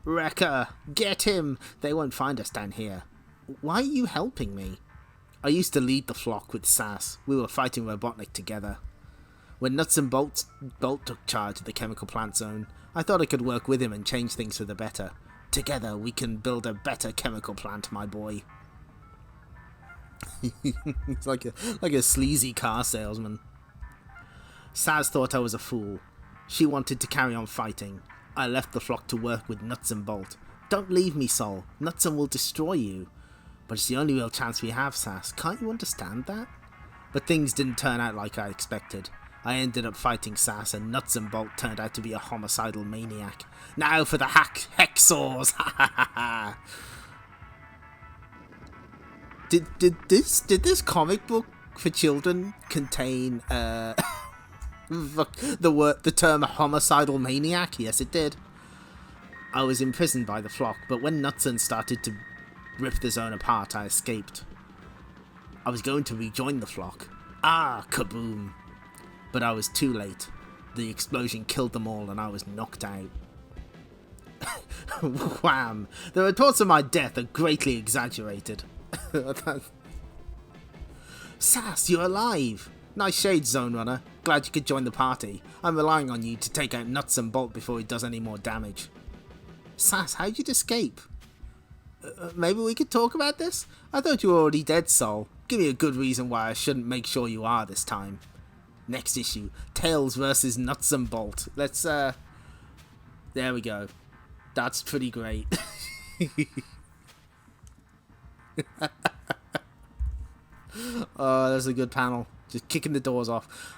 Wrecker, get him! They won't find us down here. Why are you helping me? I used to lead the flock with Sass. We were fighting Robotnik together. When Nuts and Bolt took charge of the chemical plant zone, I thought I could work with him and change things for the better. Together we can build a better chemical plant, my boy. It's like a sleazy car salesman. Sass thought I was a fool. She wanted to carry on fighting. I left the flock to work with Nuts and Bolt. Don't leave me, Sol. Nutson will destroy you. But it's the only real chance we have, Sass. Can't you understand that? But things didn't turn out like I expected. I ended up fighting Sass, and Nuts and Bolt turned out to be a homicidal maniac. Now for the Hexaws! Ha ha ha ha! Did this comic book for children contain the term homicidal maniac? Yes, it did. I was imprisoned by the flock, but when Nutson started to rip the zone apart, I escaped. I was going to rejoin the flock. Ah, kaboom! But I was too late. The explosion killed them all, and I was knocked out. Wham! The reports of my death are greatly exaggerated. Sass, you're alive! Nice shades, Zonerunner. Glad you could join the party. I'm relying on you to take out Nuts and Bolt before he does any more damage. Sass, how'd you escape? Maybe we could talk about this? I thought you were already dead, Sol. Give me a good reason why I shouldn't make sure you are this time. Next issue, Tails versus Nuts and Bolt. Let's, there we go. That's pretty great. Oh, that's a good panel. Just kicking the doors off.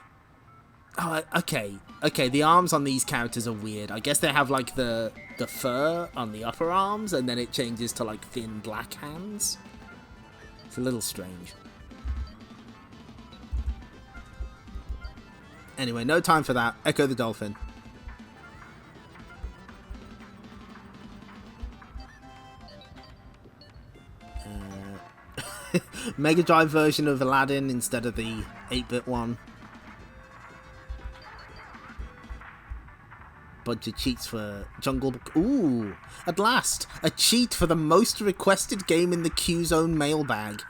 Oh, okay, the arms on these characters are weird. I guess they have, like, the fur on the upper arms, and then it changes to, like, thin black hands. It's a little strange. Anyway, no time for that. Echo the Dolphin. Mega Drive version of Aladdin instead of the 8-bit one. Bunch of cheats for Jungle Book. Ooh, at last, a cheat for the most requested game in the Q-Zone mailbag.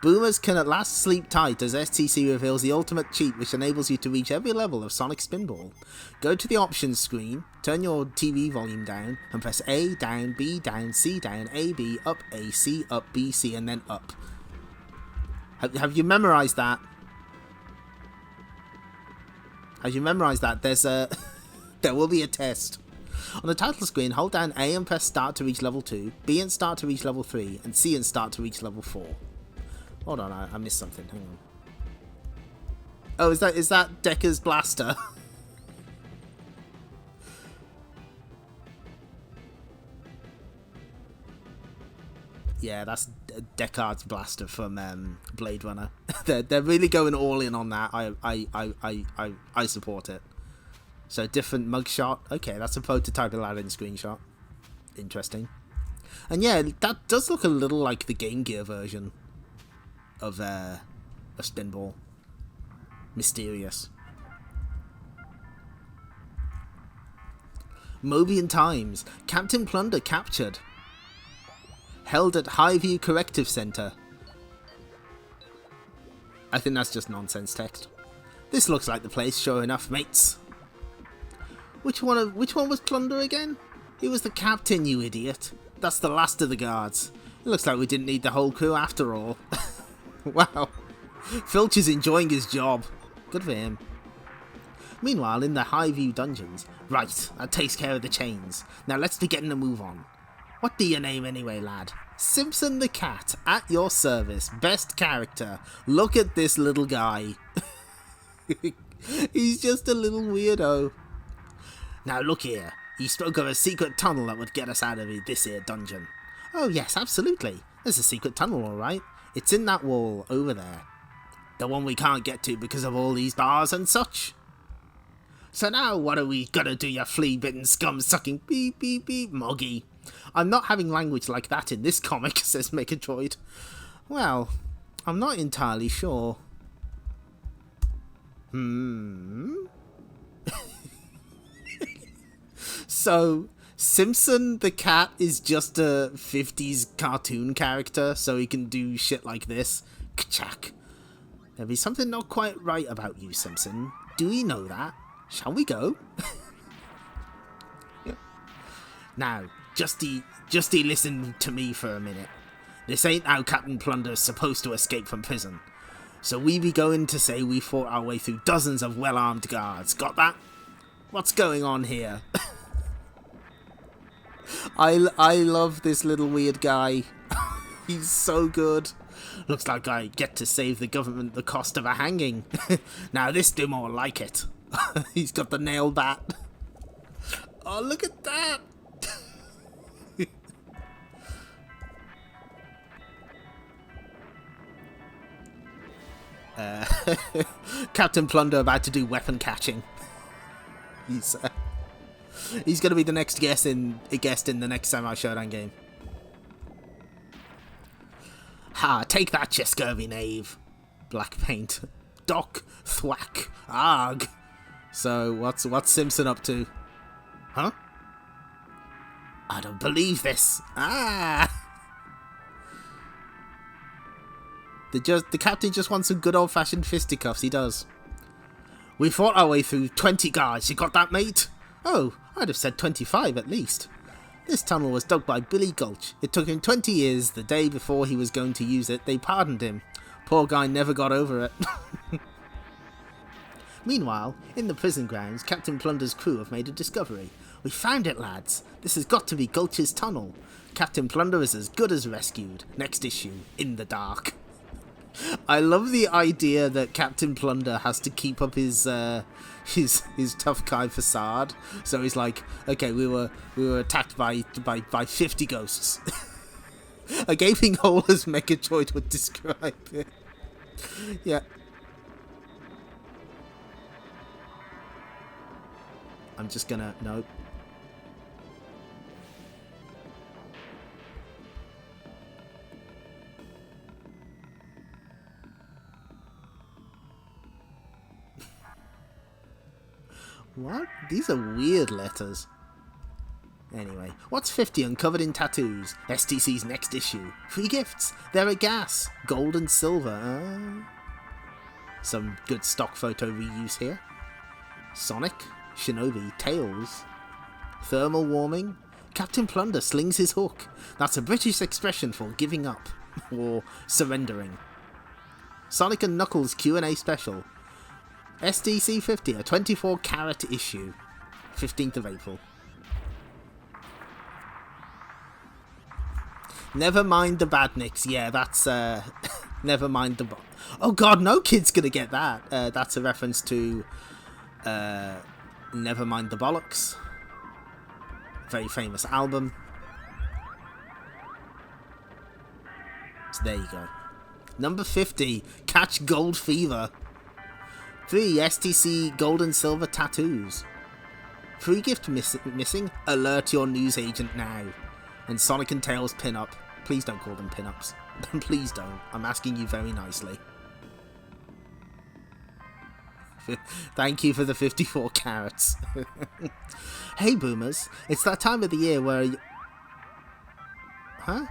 Boomers can at last sleep tight as STC reveals the ultimate cheat which enables you to reach every level of Sonic Spinball. Go to the options screen, turn your TV volume down, and press A, down, B, down, C, down, A, B, up, A, C, up, B, C, and then up. Have you memorized that? Have you memorized that? There's a... there will be a test. On the title screen, hold down A and press start to reach level 2, B and start to reach level 3, and C and start to reach level 4. Hold on, I missed something. Hang on. Oh, is that Decker's blaster? Yeah, that's Deckard's blaster from Blade Runner. they're really going all in on that. I support it. So different mugshot. Okay, that's a prototype Aladdin screenshot. Interesting. And yeah, that does look a little like the Game Gear version of a Spinball. Mysterious. Mobian Times. Captain Plunder captured. Held at Highview Corrective Center. I think that's just nonsense text. This looks like the place, sure enough, mates. Which one was Plunder again? He was the captain, you idiot. That's the last of the guards. It looks like we didn't need the whole crew after all. Wow. Filch is enjoying his job. Good for him. Meanwhile, in the Highview dungeons. Right, that takes care of the chains. Now let's be getting a move on. What do you name anyway, lad? Simpson the Cat, at your service. Best character. Look at this little guy. He's just a little weirdo. Now look here. You spoke of a secret tunnel that would get us out of this here dungeon. Oh yes, absolutely. There's a secret tunnel, alright. It's in that wall over there. The one we can't get to because of all these bars and such. So now what are we gonna do, you flea-bitten, scum-sucking beep beep beep moggy? I'm not having language like that in this comic, says Megadroid. Well, I'm not entirely sure. So, Simpson the cat is just a 50s cartoon character, so he can do shit like this. Kachak. There'll be something not quite right about you, Simpson. Do we know that? Shall we go? Now, Justy, listen to me for a minute. This ain't how Captain Plunder's supposed to escape from prison. So we be going to say we fought our way through dozens of well-armed guards. Got that? What's going on here? I love this little weird guy. He's so good. Looks like I get to save the government the cost of a hanging. Now this do more like it. He's got the nail bat. Oh, look at that. Captain Plunder about to do weapon catching. He's going to be the next guest in the next Samurai Shodown game. Ha! Take that, you scurvy knave. Black paint. Doc. Thwack. Arg. So what's Simpson up to? Huh? I don't believe this. Ah! The captain just wants some good old-fashioned fisticuffs, he does. We fought our way through 20 guards, you got that, mate? Oh, I'd have said 25 at least. This tunnel was dug by Billy Gulch. It took him 20 years. The day before he was going to use it, they pardoned him. Poor guy never got over it. Meanwhile, in the prison grounds, Captain Plunder's crew have made a discovery. We found it, lads. This has got to be Gulch's tunnel. Captain Plunder is as good as rescued. Next issue, In the Dark. I love the idea that Captain Plunder has to keep up his tough guy facade. So he's like, okay, we were attacked by 50 ghosts. A gaping hole, as Megatroid would describe it. Yeah. I'm just gonna nope. What? These are weird letters. Anyway, what's 50 uncovered in tattoos? STC's next issue. Free gifts. They're a gas. Gold and silver. Some good stock photo reuse here. Sonic. Shinobi. Tails. Thermal warming. Captain Plunder slings his hook. That's a British expression for giving up. Or surrendering. Sonic and Knuckles Q&A special. SDC 50, a 24-carat issue. 15th of April. Never mind the badniks. Yeah, that's, never mind the... Oh god, no kid's gonna get that. That's a reference to, Never Mind the Bollocks. Very famous album. So there you go. Number 50, Catch Gold Fever. 3 STC gold and silver tattoos. Free gift missing? Alert your news agent now. And Sonic and Tails pin-up. Please don't call them pin-ups. Please don't. I'm asking you very nicely. Thank you for the 54 carats. Hey boomers, it's that time of the year where... Huh?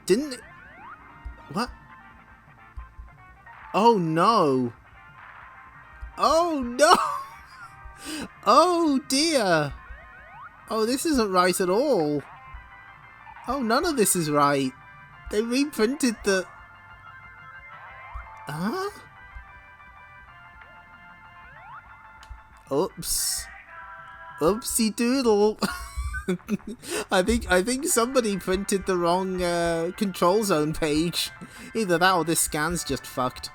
Didn't... What? Oh no! Oh no! Oh dear! Oh, this isn't right at all. Oh, none of this is right. They reprinted the... Huh? Oops. Oopsie doodle. I think somebody printed the wrong control zone page. Either that or this scan's just fucked.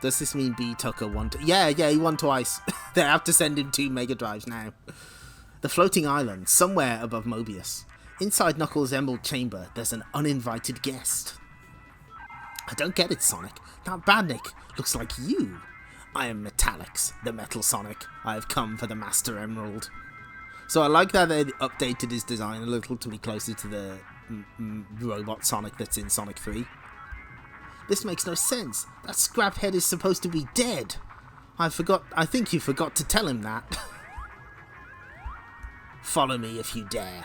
Does this mean B Tucker won? Yeah, he won twice. They have to send him 2 Mega Drives now. The floating island, somewhere above Mobius. Inside Knuckles' Emerald Chamber, there's an uninvited guest. I don't get it, Sonic. That badnik looks like you. I am Metallix, the Metal Sonic. I have come for the Master Emerald. So I like that they updated his design a little to be closer to the robot Sonic that's in Sonic 3. This makes no sense. That scrap head is supposed to be dead. I think you forgot to tell him that. Follow me if you dare.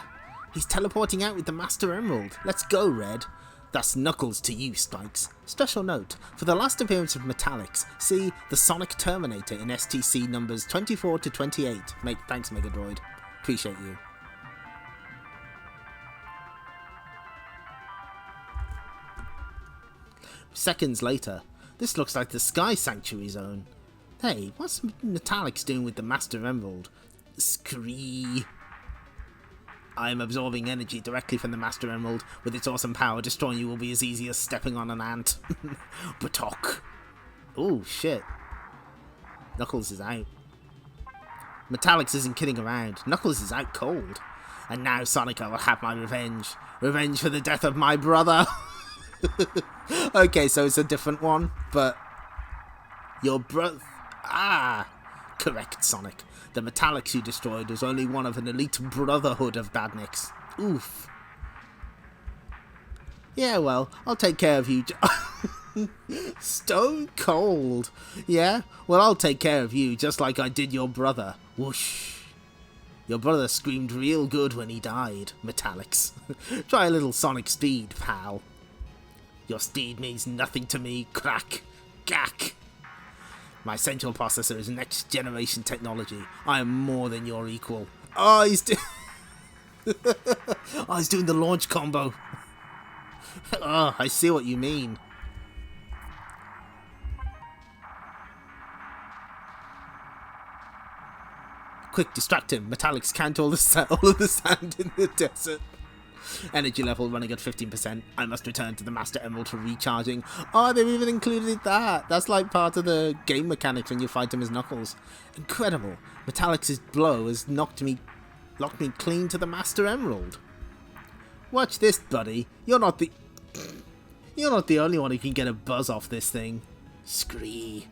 He's teleporting out with the Master Emerald. Let's go, Red. That's Knuckles to you, Spikes. Special note, for the last appearance of Metallics, see the Sonic Terminator in STC numbers 24 to 28. Thanks, Mega Droid. Appreciate you. Seconds later, this looks like the Sky Sanctuary Zone. Hey, what's Metallics doing with the Master Emerald? Scree. I am absorbing energy directly from the Master Emerald. With its awesome power, destroying you will be as easy as stepping on an ant. Batok. Oh, shit. Knuckles is out. Metallics isn't kidding around. Knuckles is out cold. And now, Sonic, I will have my revenge. Revenge for the death of my brother. Okay, so it's a different one, but... Your brother... Ah! Correct, Sonic. The Metallics you destroyed was only one of an elite brotherhood of badniks. Oof. Yeah, well, I'll take care of you. Stone cold. Yeah? Well, I'll take care of you, just like I did your brother. Whoosh. Your brother screamed real good when he died, Metallics. Try a little Sonic speed, pal. Your steed means nothing to me, crack. Gack. My central processor is next generation technology. I am more than your equal. Oh, he's doing the launch combo. Oh, I see what you mean. Quick, distract him. Metallics count all of the sand in the desert. Energy level running at 15%. I must return to the Master Emerald for recharging. Oh, they've even included that. That's like part of the game mechanics when you fight him as Knuckles. Incredible. Metallics' blow has locked me clean to the Master Emerald. Watch this, buddy. You're not the only one who can get a buzz off this thing. Scree.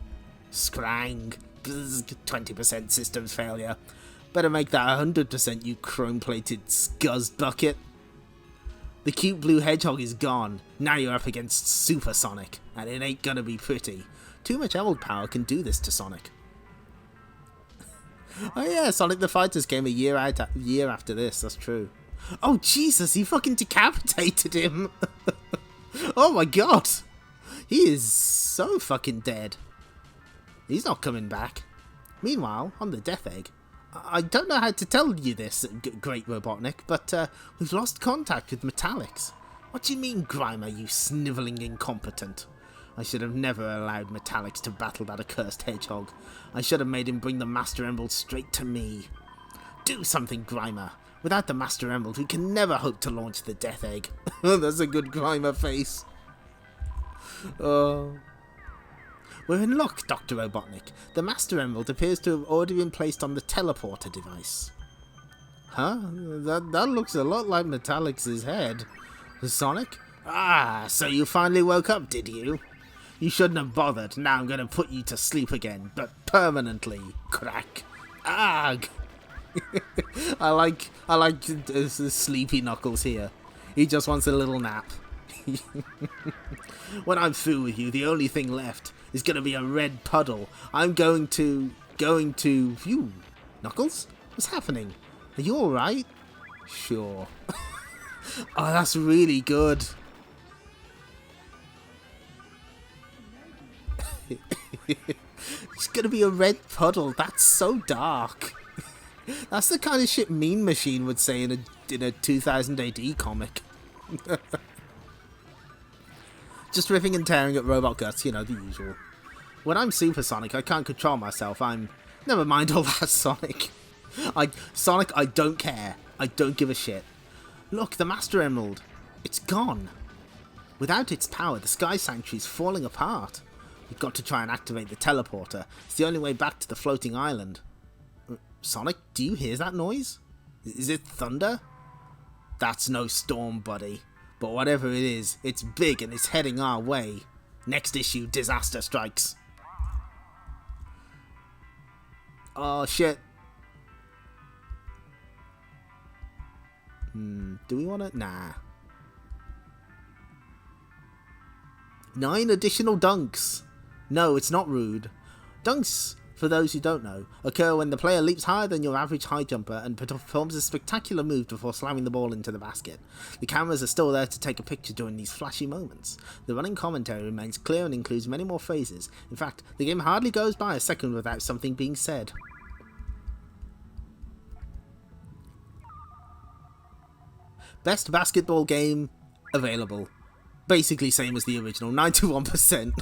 Scrang. Bzz, 20% systems failure. Better make that 100%, you chrome-plated scuzz bucket. The cute blue hedgehog is gone. Now you're up against Super Sonic, and it ain't gonna be pretty. Too much emerald power can do this to Sonic. Oh yeah, Sonic the Fighters came a year after this, that's true. Oh Jesus, he fucking decapitated him! Oh my god! He is so fucking dead. He's not coming back. Meanwhile, on the Death Egg, I don't know how to tell you this, Great Robotnik, but we've lost contact with Metallics. What do you mean, Grimer, you snivelling incompetent? I should have never allowed Metallics to battle that accursed hedgehog. I should have made him bring the Master Emerald straight to me. Do something, Grimer. Without the Master Emerald, we can never hope to launch the Death Egg. That's a good Grimer face. Oh... We're in luck, Dr. Robotnik. The Master Emerald appears to have already been placed on the teleporter device. Huh? That looks a lot like Metallics' head. Sonic? Ah, so you finally woke up, did you? You shouldn't have bothered. Now I'm going to put you to sleep again, but permanently. Crack. Ugh. I like sleepy Knuckles here. He just wants a little nap. When I'm through with you, the only thing left is going to be a red puddle. I'm going to... Phew. Knuckles? What's happening? Are you alright? Sure. Oh, that's really good. It's going to be a red puddle. That's so dark. That's the kind of shit Mean Machine would say in a 2000 AD comic. Just ripping and tearing at robot guts, you know, the usual. When I'm Super Sonic, I can't control myself. Never mind all that, Sonic. Sonic, I don't care. I don't give a shit. Look, the Master Emerald. It's gone. Without its power, the Sky Sanctuary's falling apart. We've got to try and activate the teleporter. It's the only way back to the floating island. Sonic, do you hear that noise? Is it thunder? That's no storm, buddy. But whatever it is, it's big and it's heading our way. Next issue, disaster strikes. Oh, shit. Do we want to? Nah. 9 additional dunks. No, it's not rude. Dunks, for those who don't know, occur when the player leaps higher than your average high jumper and performs a spectacular move before slamming the ball into the basket. The cameras are still there to take a picture during these flashy moments. The running commentary remains clear and includes many more phrases. In fact, the game hardly goes by a second without something being said. Best basketball game available. Basically same as the original, 91%.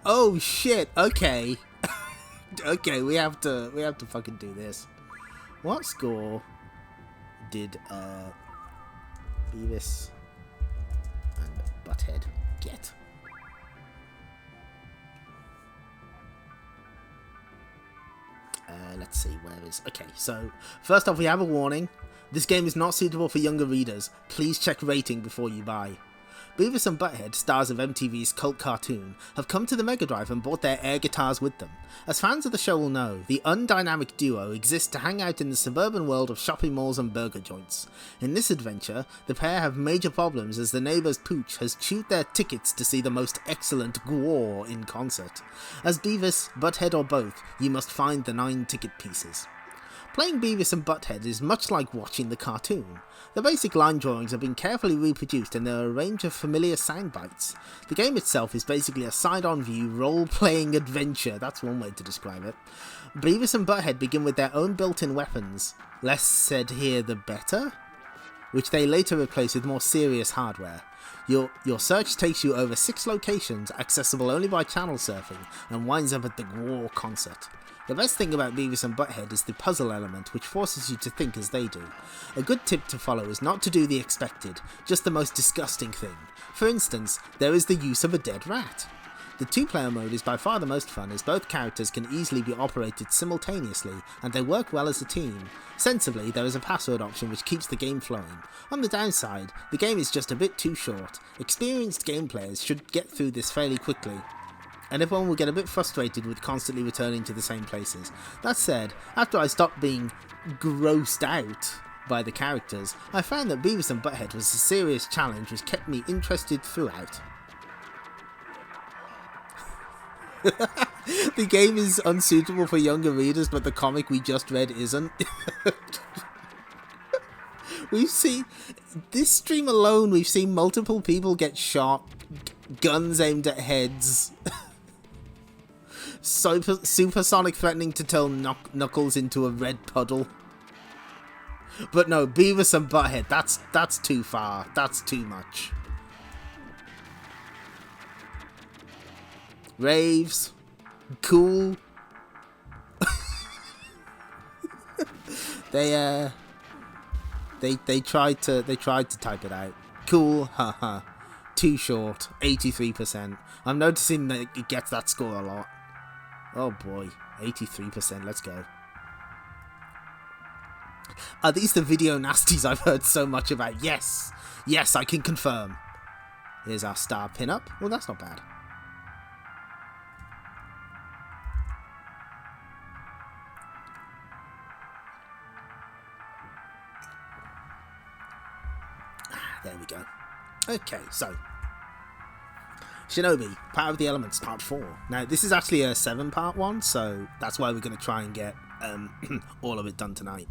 Oh shit. Okay. Okay, we have to fucking do this. What score did Beavis and Butthead get? Let's see, where is... Okay, so, first off, we have a warning. This game is not suitable for younger readers. Please check rating before you buy. Beavis and Butthead, stars of MTV's cult cartoon, have come to the Mega Drive and brought their air guitars with them. As fans of the show will know, the undynamic duo exists to hang out in the suburban world of shopping malls and burger joints. In this adventure, the pair have major problems as the neighbour's pooch has chewed their tickets to see the most excellent gore in concert. As Beavis, Butthead or both, you must find the 9 ticket pieces. Playing Beavis and Butthead is much like watching the cartoon. The basic line drawings have been carefully reproduced and there are a range of familiar sound bites. The game itself is basically a side-on view role-playing adventure, that's one way to describe it. Beavis and Butthead begin with their own built-in weapons, less said here the better, which they later replace with more serious hardware. Your search takes you over 6 locations, accessible only by channel surfing, and winds up at the War concert. The best thing about Beavis and Butthead is the puzzle element, which forces you to think as they do. A good tip to follow is not to do the expected, just the most disgusting thing. For instance, there is the use of a dead rat. The 2-player mode is by far the most fun, as both characters can easily be operated simultaneously, and they work well as a team. Sensibly, there is a password option which keeps the game flowing. On the downside, the game is just a bit too short. Experienced game players should get through this fairly quickly, and everyone will get a bit frustrated with constantly returning to the same places. That said, after I stopped being grossed out by the characters, I found that Beavis and Butthead was a serious challenge which kept me interested throughout. The game is unsuitable for younger readers, but the comic we just read isn't. We've seen... This stream alone, we've seen multiple people get shot, guns aimed at heads... Supersonic threatening to turn Knuckles into a red puddle. But no, Beavis and Butthead, that's too far. That's too much. Raves. Cool. They tried to type it out. Cool, haha. Too short, 83%. I'm noticing that it gets that score a lot. Oh boy, 83%, let's go. Are these the video nasties I've heard so much about? Yes! Yes, I can confirm. Here's our star pin-up. Well, that's not bad. There we go. Okay, so... Shinobi, Power of the Elements, Part 4. Now, this is actually a 7-part one, so that's why we're going to try and get all of it done tonight.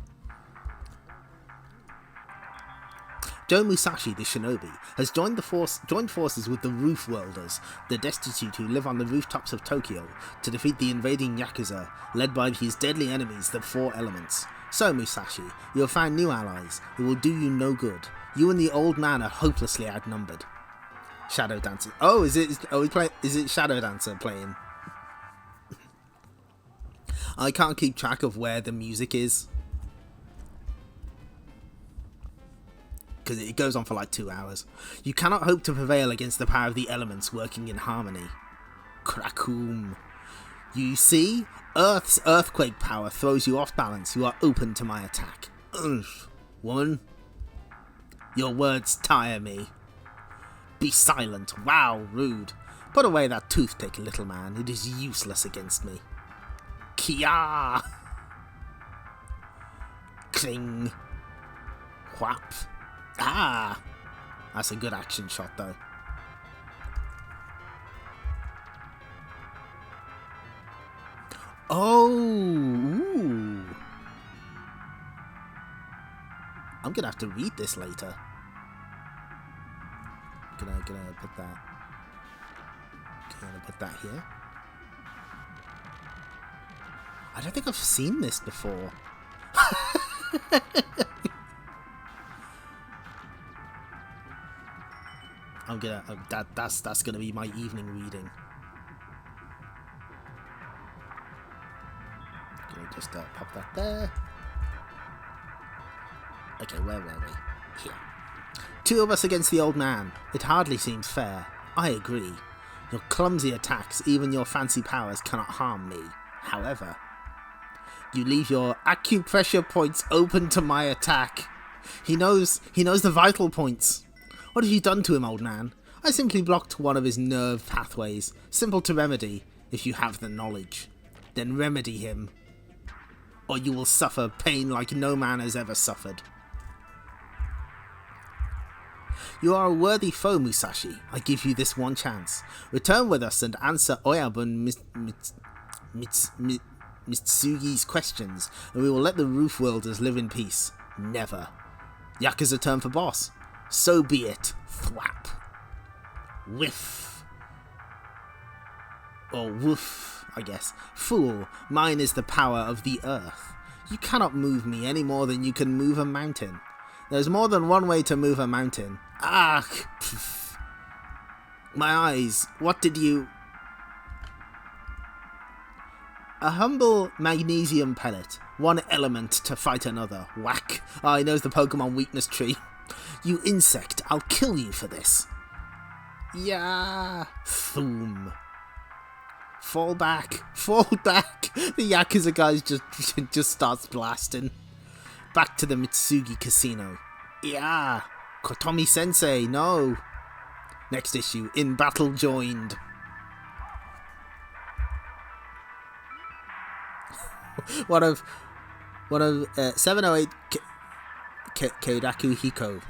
Joe Musashi, the Shinobi, has joined forces with the Roof Welders, the destitute who live on the rooftops of Tokyo, to defeat the invading Yakuza, led by his deadly enemies, the 4 Elements. So, Musashi, you have found new allies who will do you no good. You and the old man are hopelessly outnumbered. Shadow Dancer. Oh, is it Shadow Dancer playing? I can't keep track of where the music is, because it goes on for like 2 hours. You cannot hope to prevail against the power of the elements working in harmony. Krakoom. You see? Earth's earthquake power throws you off balance. You are open to my attack. Woman, your words tire me. Be silent. Wow, rude. Put away that toothpick, little man. It is useless against me. Kia! Cling. Whap. Ah! That's a good action shot, though. Oh! Ooh. I'm gonna have to read this later. Gonna put that. Gonna put that here. I don't think I've seen this before. I'm gonna that's gonna be my evening reading. Gonna just pop that there. Okay, where were we? Here. Two of us against the old man. It hardly seems fair. I agree. Your clumsy attacks, even your fancy powers, cannot harm me. However, you leave your acupressure points open to my attack. He knows the vital points. What have you done to him, old man? I simply blocked one of his nerve pathways. Simple to remedy, if you have the knowledge. Then remedy him, or you will suffer pain like no man has ever suffered. You are a worthy foe, Musashi. I give you this one chance. Return with us and answer Oyabun Mitsugi's questions, and we will let the roof worlders live in peace. Never. Yakuza turn for boss. So be it. Thwap. Whiff. Or woof, I guess. Fool, mine is the power of the earth. You cannot move me any more than you can move a mountain. There's more than one way to move a mountain. Ah! Pff. My eyes, what did you... A humble magnesium pellet. One element to fight another. Whack. Ah, he knows the Pokemon weakness tree. You insect, I'll kill you for this. Yeah. Thoom. Fall back. Fall back. The Yakuza guys just starts blasting. Back to the Mitsugi Casino. Yeah. Kotomi Sensei, no. Next issue, In Battle Joined. one of 708 Keiraku Hiko,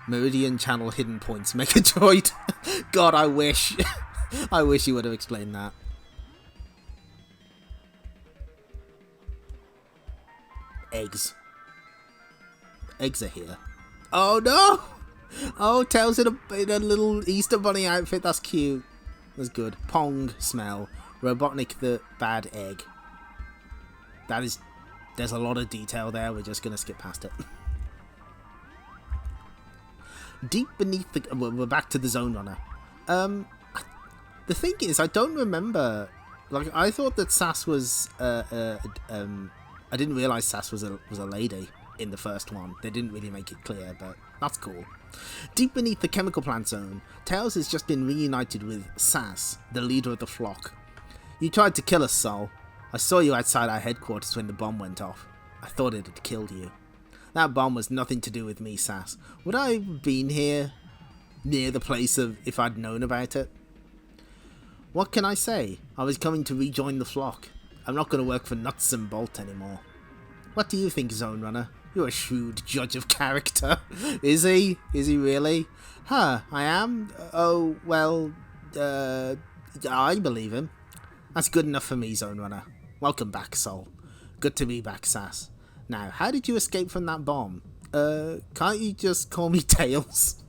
Meridian Channel Hidden Points, Megadroid. God, I wish. I wish you would have explained that. Eggs. Eggs are here. Oh no! Oh, Tails in a little Easter Bunny outfit. That's cute. That's good. Pong smell. Robotnik the bad egg. That is... There's a lot of detail there. We're just going to skip past it. Deep beneath the... We're back to the Zonerunner. The thing is, I don't remember... Like, I thought that Sass was... I didn't realise Sass was a lady in the first one. They didn't really make it clear, but that's cool. Deep beneath the chemical plant zone, Tails has just been reunited with Sass, the leader of the flock. You tried to kill us, Sol. I saw you outside our headquarters when the bomb went off. I thought it had killed you. That bomb was nothing to do with me, Sass. Would I have been here, near the place if I'd known about it? What can I say? I was coming to rejoin the flock. I'm not going to work for Nuts and Bolt anymore. What do you think, Zonerunner? You're a shrewd judge of character. Is he? Is he really? Huh, I am? Oh, well, I believe him. That's good enough for me, Zonerunner. Welcome back, Sol. Good to be back, Sass. Now, how did you escape from that bomb? Can't you just call me Tails?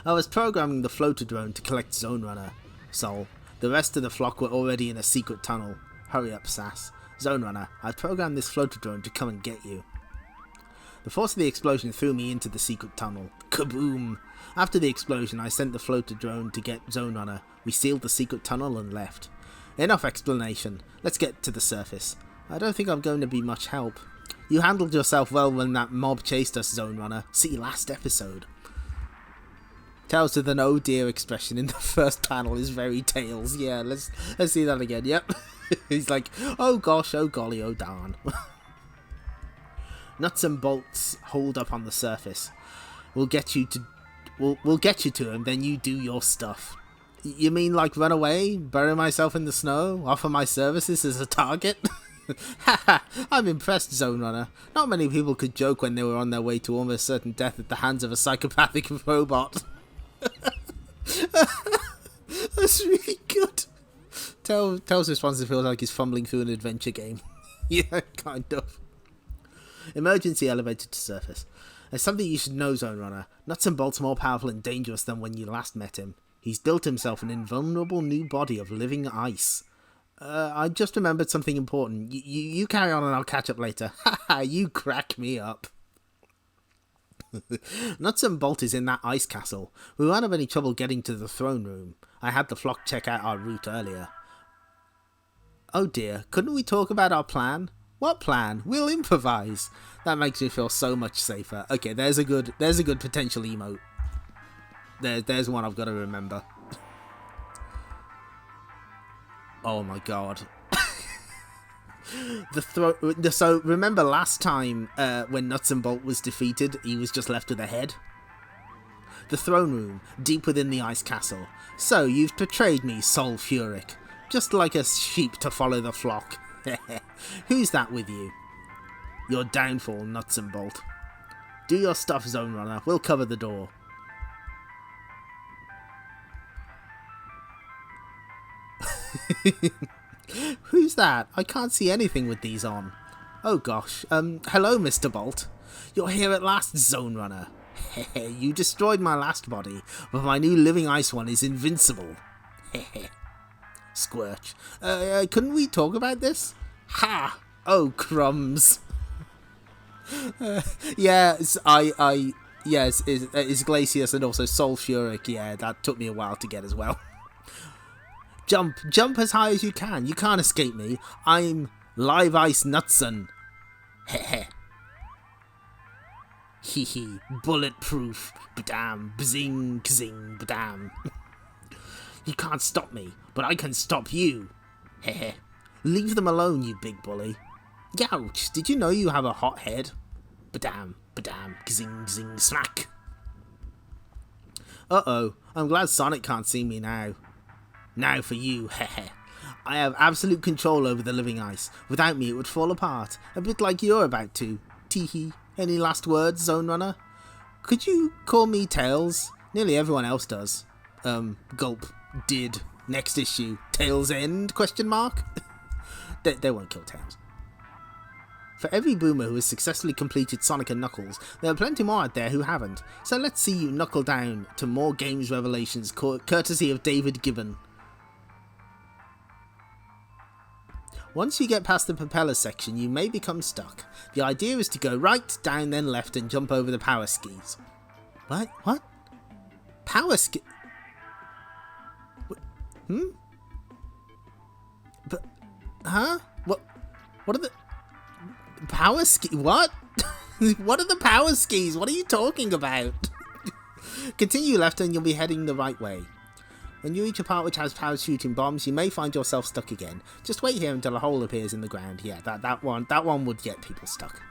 I was programming the floater drone to collect Zonerunner, Sol. The rest of the flock were already in a secret tunnel. Hurry up, Sass. Zonerunner, I've programmed this floater drone to come and get you. The force of the explosion threw me into the secret tunnel. Kaboom! After the explosion, I sent the floater drone to get Zonerunner. We sealed the secret tunnel and left. Enough explanation. Let's get to the surface. I don't think I'm going to be much help. You handled yourself well when that mob chased us, Zonerunner. See last episode. Tails with an oh dear expression in the first panel is very Tails. Yeah, let's see that again. Yep. He's like, oh gosh, oh golly, oh darn. Nuts and bolts hold up on the surface. We'll get you to him, then you do your stuff. You mean like run away, bury myself in the snow, offer my services as a target? Haha, I'm impressed, Zonerunner. Not many people could joke when they were on their way to almost certain death at the hands of a psychopathic robot. That's really good. Tails' response feels like he's fumbling through an adventure game. Yeah, kind of. Emergency elevator to surface. There's something you should know, Zonerunner. Nuts and Bolt's more powerful and dangerous than when you last met him. He's built himself an invulnerable new body of living ice. I just remembered something important. You carry on and I'll catch up later. Haha, you crack me up. Nuts and Bolt is in that ice castle. We won't have any trouble getting to the throne room. I had the flock check out our route earlier. Oh dear, couldn't we talk about our plan? What plan? We'll improvise. That makes me feel so much safer. Okay, there's a good potential emote. There's one I've got to remember. Oh my god. So remember last time when Nuts and Bolt was defeated, he was just left with a head? The throne room, deep within the ice castle. So you've betrayed me, sulfuric. Just like a sheep to follow the flock. Who's that with you? Your downfall, Nuts and Bolt. Do your stuff, Zonerunner. We'll cover the door. Who's that? I can't see anything with these on. Oh gosh. Hello, Mr. Bolt. You're here at last, Zonerunner. You destroyed my last body, but my new living ice one is invincible. Squirch. Couldn't we talk about this? Ha! Oh, crumbs. Yes, yes, it's Glacius and also Sulfuric. Yeah, that took me a while to get as well. Jump as high as you can. You can't escape me. I'm Live Ice Nutson. Heh. Hee. Bulletproof. Badam. Bzing. Kzing. Badam. You can't stop me, but I can stop you. Heh. Leave them alone, you big bully. Youch, did you know you have a hot head? Badam. Kzing. Zing. Smack. Uh-oh. I'm glad Sonic can't see me now. Now for you, heh. I have absolute control over the living ice. Without me, it would fall apart. A bit like you're about to. Teehee. Any last words, Zonerunner? Could you call me Tails? Nearly everyone else does. Gulp. Did. Next issue. Tails end? Question mark? They won't kill Tails. For every boomer who has successfully completed Sonic and Knuckles, there are plenty more out there who haven't. So let's see you knuckle down to more games revelations courtesy of David Gibbon. Once you get past the propeller section, you may become stuck. The idea is to go right, down, then left and jump over the power skis. What? Power ski... But... Huh? What are the... Power ski... What? What are the power skis? What are you talking about? Continue left and you'll be heading the right way. When you reach a part which has parachuting bombs, you may find yourself stuck again. Just wait here until a hole appears in the ground. Yeah, that one would get people stuck.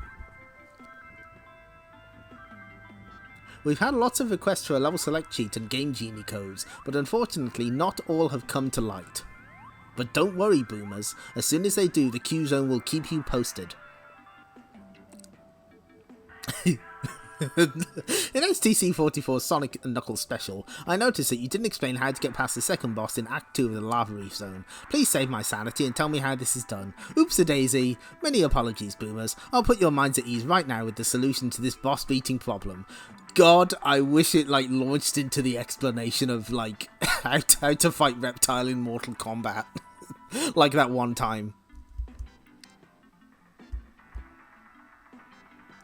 We've had lots of requests for a level select cheat and Game Genie codes, but unfortunately not all have come to light. But don't worry, boomers. As soon as they do, the Q-Zone will keep you posted. In STC44 Sonic & Knuckles special, I noticed that you didn't explain how to get past the second boss in Act 2 of the Lava Reef Zone. Please save my sanity and tell me how this is done. Oops-a-daisy. Many apologies, boomers. I'll put your minds at ease right now with the solution to this boss-beating problem. God, I wish it, launched into the explanation of, how to fight Reptile in Mortal Kombat. Like that one time.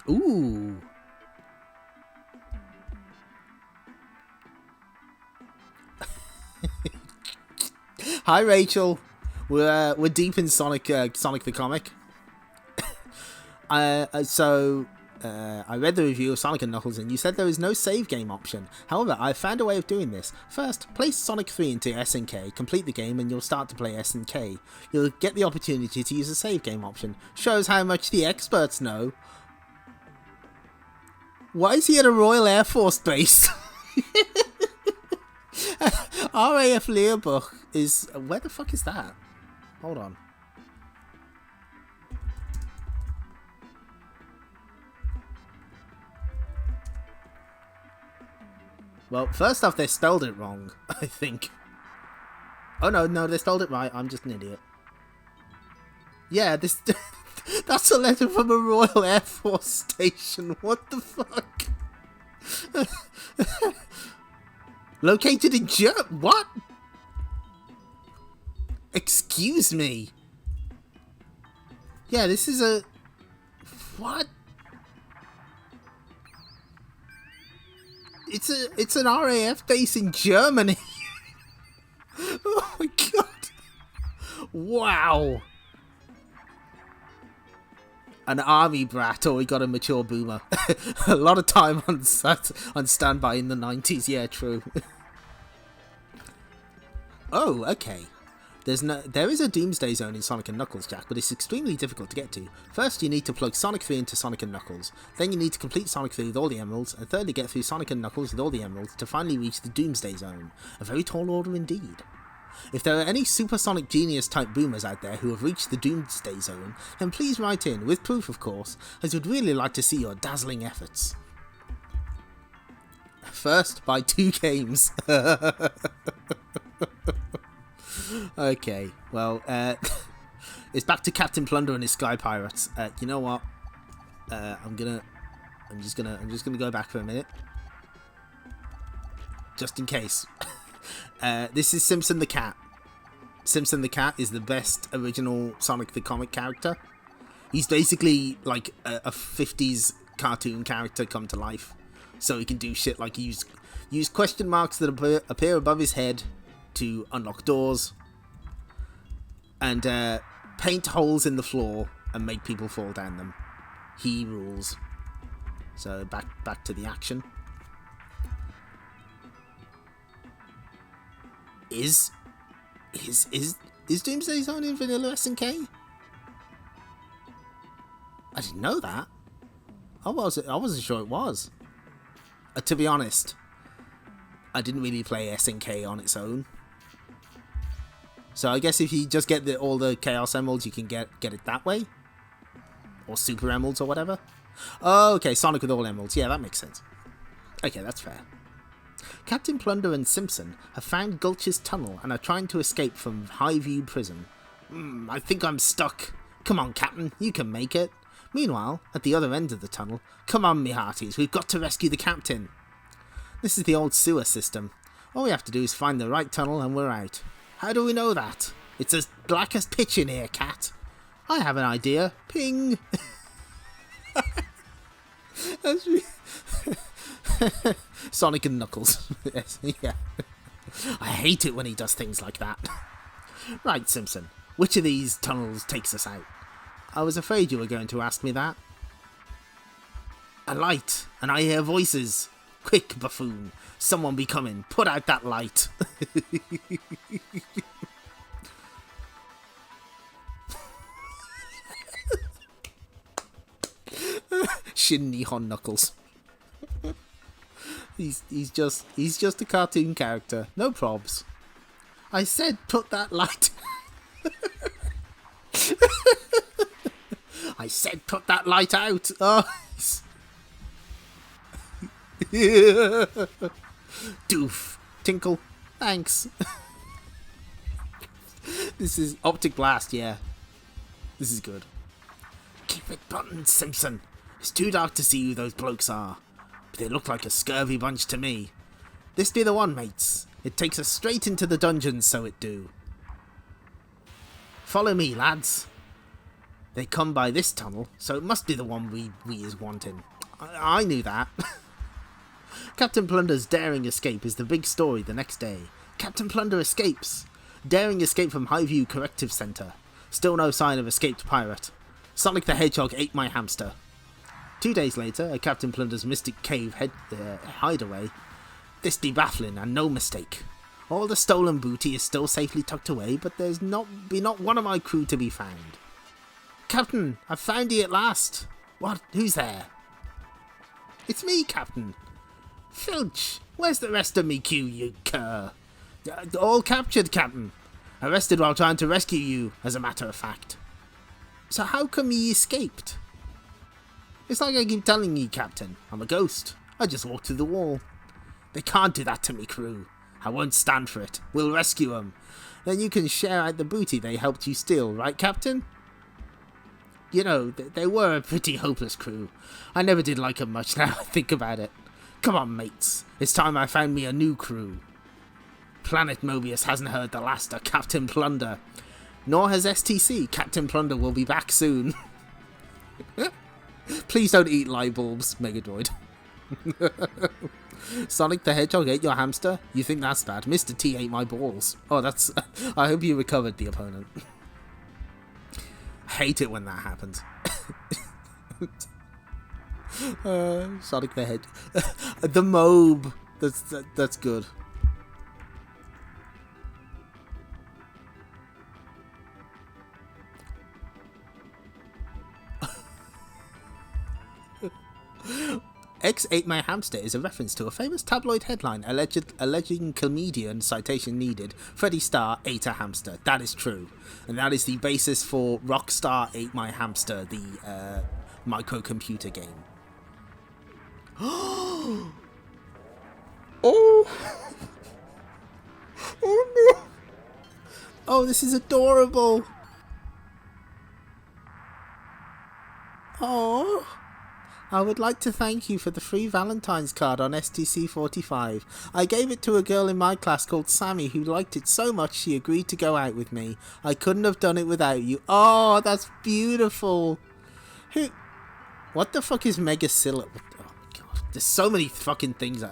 Ooh. Hi Rachel, we're deep in Sonic the comic. I read the review of Sonic & Knuckles and you said there is no save game option. However, I've found a way of doing this. First, place Sonic 3 into SNK, complete the game and you'll start to play SNK. You'll get the opportunity to use a save game option. Shows how much the experts know. Why is he at a Royal Air Force base? RAF Leerbuch is... Where the fuck is that? Hold on. Well, first off, they spelled it wrong, I think. Oh, no, they spelled it right. I'm just an idiot. Yeah, this... That's a letter from a Royal Air Force station. What the fuck? Located in What? Excuse me. Yeah, this is a... What? It's an RAF base in Germany. Oh my god. Wow. An army brat, or he got a mature boomer. A lot of time on standby in the 90s, yeah, true. Oh, okay. There is a Doomsday Zone in Sonic & Knuckles, Jack, but it's extremely difficult to get to. First, you need to plug Sonic 3 into Sonic & Knuckles. Then you need to complete Sonic 3 with all the emeralds, and thirdly get through Sonic & Knuckles with all the emeralds to finally reach the Doomsday Zone. A very tall order indeed. If there are any supersonic genius type boomers out there who have reached the Doomsday Zone, then please write in, with proof of course, as we'd really like to see your dazzling efforts. First, buy 2 games. Okay, well, it's back to Captain Plunder and his Sky Pirates. You know what? I'm just gonna go back for a minute, just in case. This is Simpson the Cat. Simpson the Cat is the best original Sonic the Comic character. He's basically like a 50s cartoon character come to life. So he can do shit like use question marks that appear above his head to unlock doors, and paint holes in the floor and make people fall down them. He rules. So back to the action. Is Doomsday Zone in vanilla SNK? I didn't know that. I wasn't sure it was. To be honest, I didn't really play SNK on its own. So I guess if you just get all the Chaos Emeralds, you can get it that way, or Super Emeralds or whatever. Oh, okay, Sonic with all emeralds. Yeah, that makes sense. Okay, that's fair. Captain Plunder and Simpson have found Gulch's tunnel and are trying to escape from Highview Prison. I think I'm stuck. Come on, Captain, you can make it. Meanwhile, at the other end of the tunnel, come on, me hearties, we've got to rescue the Captain. This is the old sewer system. All we have to do is find the right tunnel and we're out. How do we know that? It's as black as pitch in here, Cat. I have an idea. Ping. Sonic and Knuckles. Yes, yeah. I hate it when he does things like that. Right, Simpson. Which of these tunnels takes us out? I was afraid you were going to ask me that. A light, and I hear voices. Quick, buffoon. Someone be coming. Put out that light. Shin Nihon Knuckles. He's just a cartoon character. No probs. I said put that light. I said put that light out. Oh. Doof. Tinkle. Thanks. This is Optic Blast, yeah. This is good. Keep it buttoned, Simpson. It's too dark to see who those blokes are, but they look like a scurvy bunch to me. This be the one, mates. It takes us straight into the dungeons, so it do. Follow me, lads. They come by this tunnel, so it must be the one we is wanting. I knew that. Captain Plunder's daring escape is the big story the next day. Captain Plunder escapes. Daring escape from Highview Corrective Center. Still no sign of escaped pirate. Sonic the Hedgehog ate my hamster. 2 days later, at Captain Plunder's Mystic Cave hideaway. This be baffling and no mistake. All the stolen booty is still safely tucked away, but there's not one of my crew to be found. Captain, I've found ye at last. What? Who's there? It's me, Captain. Filch, where's the rest of me crew, you cur? All captured, Captain. Arrested while trying to rescue you, as a matter of fact. So how come ye escaped? It's like I keep telling ye, Captain. I'm a ghost. I just walked through the wall. They can't do that to me, crew. I won't stand for it. We'll rescue them. Then you can share out the booty they helped you steal, right, Captain? You know, they were a pretty hopeless crew. I never did like them much now I think about it. Come on, mates. It's time I found me a new crew. Planet Mobius hasn't heard the last of Captain Plunder. Nor has STC. Captain Plunder will be back soon. Please don't eat light bulbs, Megadroid. Sonic the Hedgehog ate your hamster? You think that's bad? Mr. T ate my balls. Oh, that's... I hope you recovered the opponent. Hate it when that happens. Sonic the Hedgehog. The Mobe. That's good. X ate my hamster is a reference to a famous tabloid headline alleging comedian, citation needed, Freddie Starr ate a hamster. That is true. And that is the basis for Rockstar Ate My Hamster, the microcomputer game. Oh! Oh no! Oh, this is adorable! Oh! I would like to thank you for the free Valentine's card on STC 45. I gave it to a girl in my class called Sammy who liked it so much she agreed to go out with me. I couldn't have done it without you. Oh, that's beautiful. Who? What the fuck is Megacilla? Oh my god, there's so many fucking things.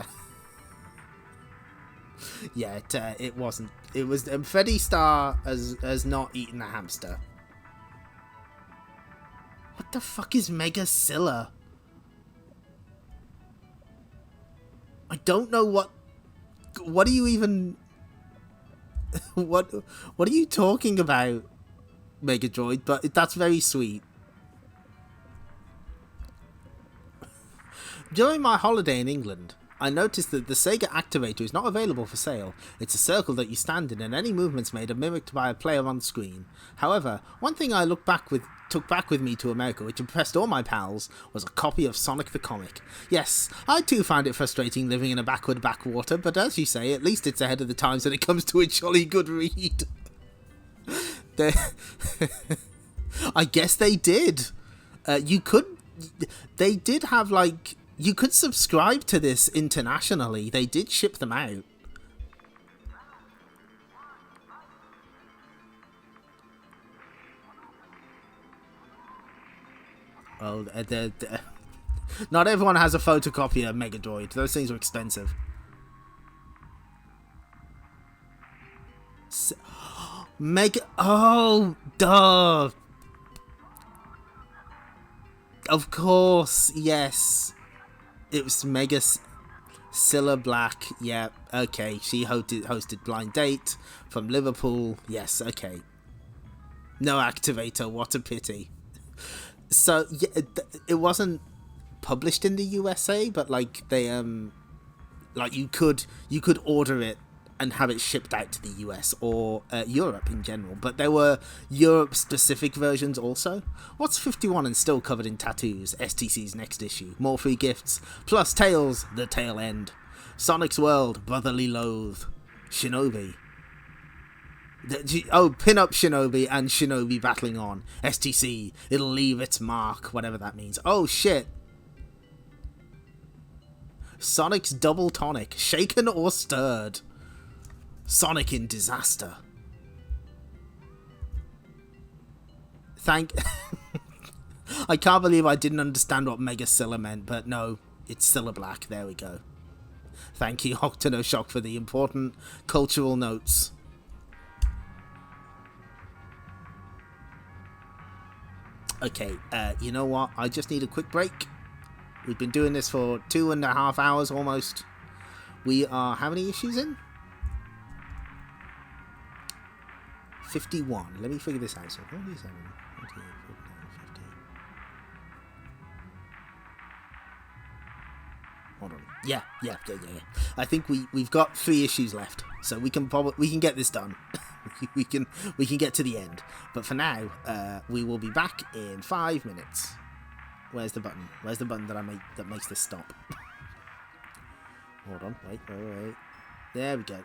Yeah, it wasn't. It was Freddie Starr has not eaten a hamster. What the fuck is Megacilla? I don't know what are you even... What are you talking about, Megadroid? But that's very sweet. During my holiday in England, I noticed that the Sega Activator is not available for sale. It's a circle that you stand in and any movements made are mimicked by a player on screen. However, one thing I took back with me to America, which impressed all my pals, was a copy of Sonic the Comic. Yes, I too found it frustrating living in a backward backwater, but as you say, at least it's ahead of the times when it comes to a jolly good read. I guess they did. They did have, like... You could subscribe to this internationally. They did ship them out. Oh, not everyone has a photocopier, Megadroid. Those things are expensive. Oh, duh. Of course, yes. It was Cilla Black. Yeah, okay. She hosted Blind Date from Liverpool. Yes, okay. No Activator. What a pity. So yeah, it wasn't published in the USA, but like they like you could order it and have it shipped out to the US or Europe in general. But there were Europe-specific versions also. What's 51 and still covered in tattoos? STC's next issue. More free gifts. Plus Tails, the tail end. Sonic's World, Brotherly Loathe. Shinobi. Pin-up Shinobi and Shinobi battling on. STC, it'll leave its mark, whatever that means. Oh, shit. Sonic's Double Tonic, shaken or stirred. Sonic in disaster. I can't believe I didn't understand what Megacilla meant, but no, it's Cilla Black. There we go. Thank you, Octonoshock, for the important cultural notes. Okay, you know what? I just need a quick break. We've been doing this for 2.5 hours almost. We are... How many issues in? 51. Let me figure this out. So 47, 48, 49, 50. Hold on. Yeah. I think we've got 3 issues left, so we can get this done. we can get to the end. But for now, we will be back in 5 minutes. Where's the button? Where's the button that makes this stop? Hold on, wait. There we go.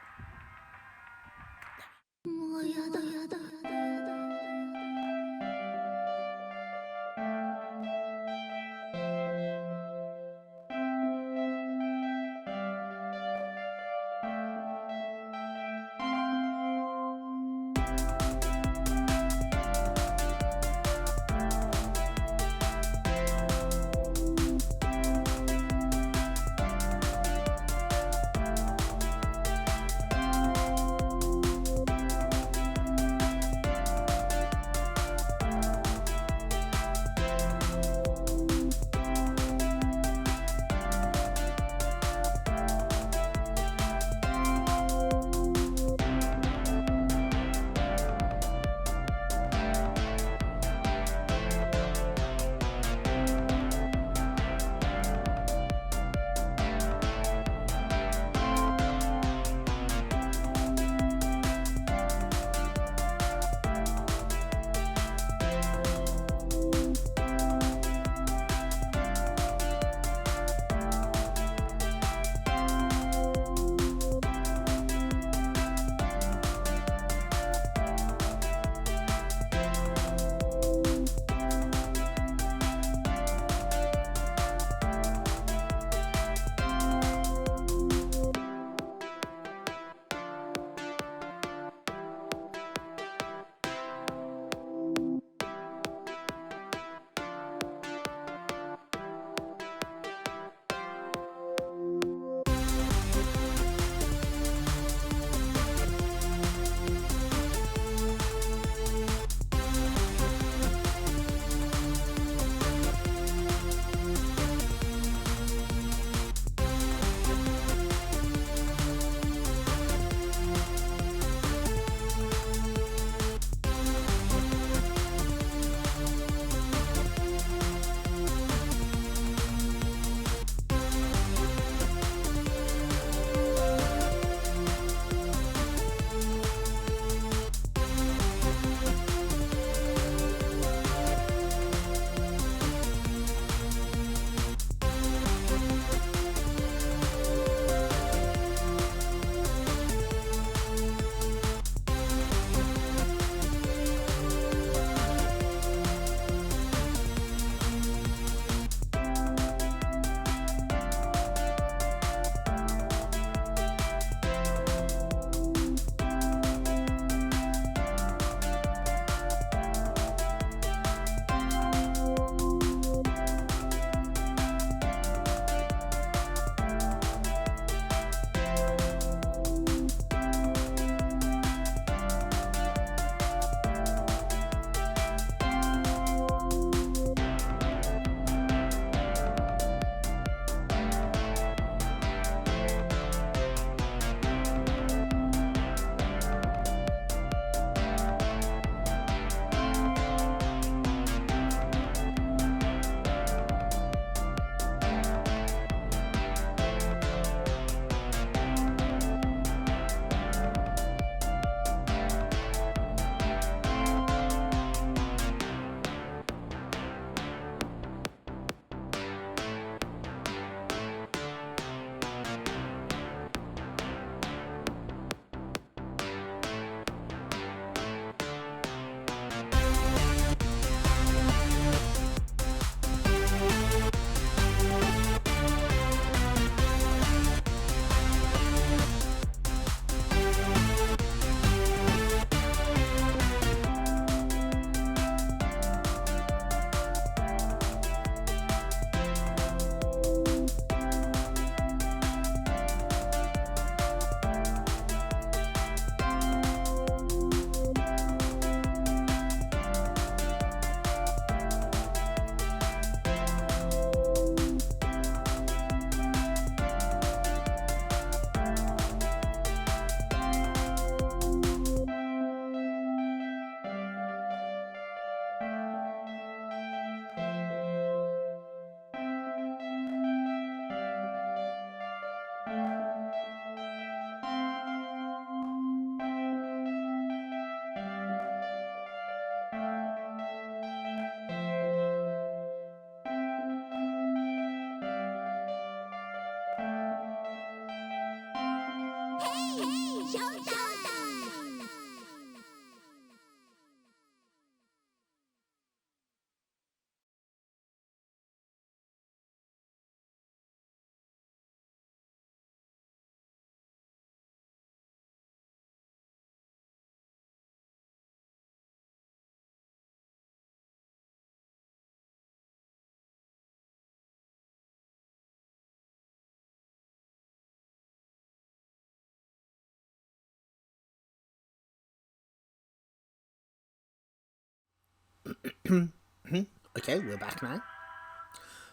Okay, we're back now.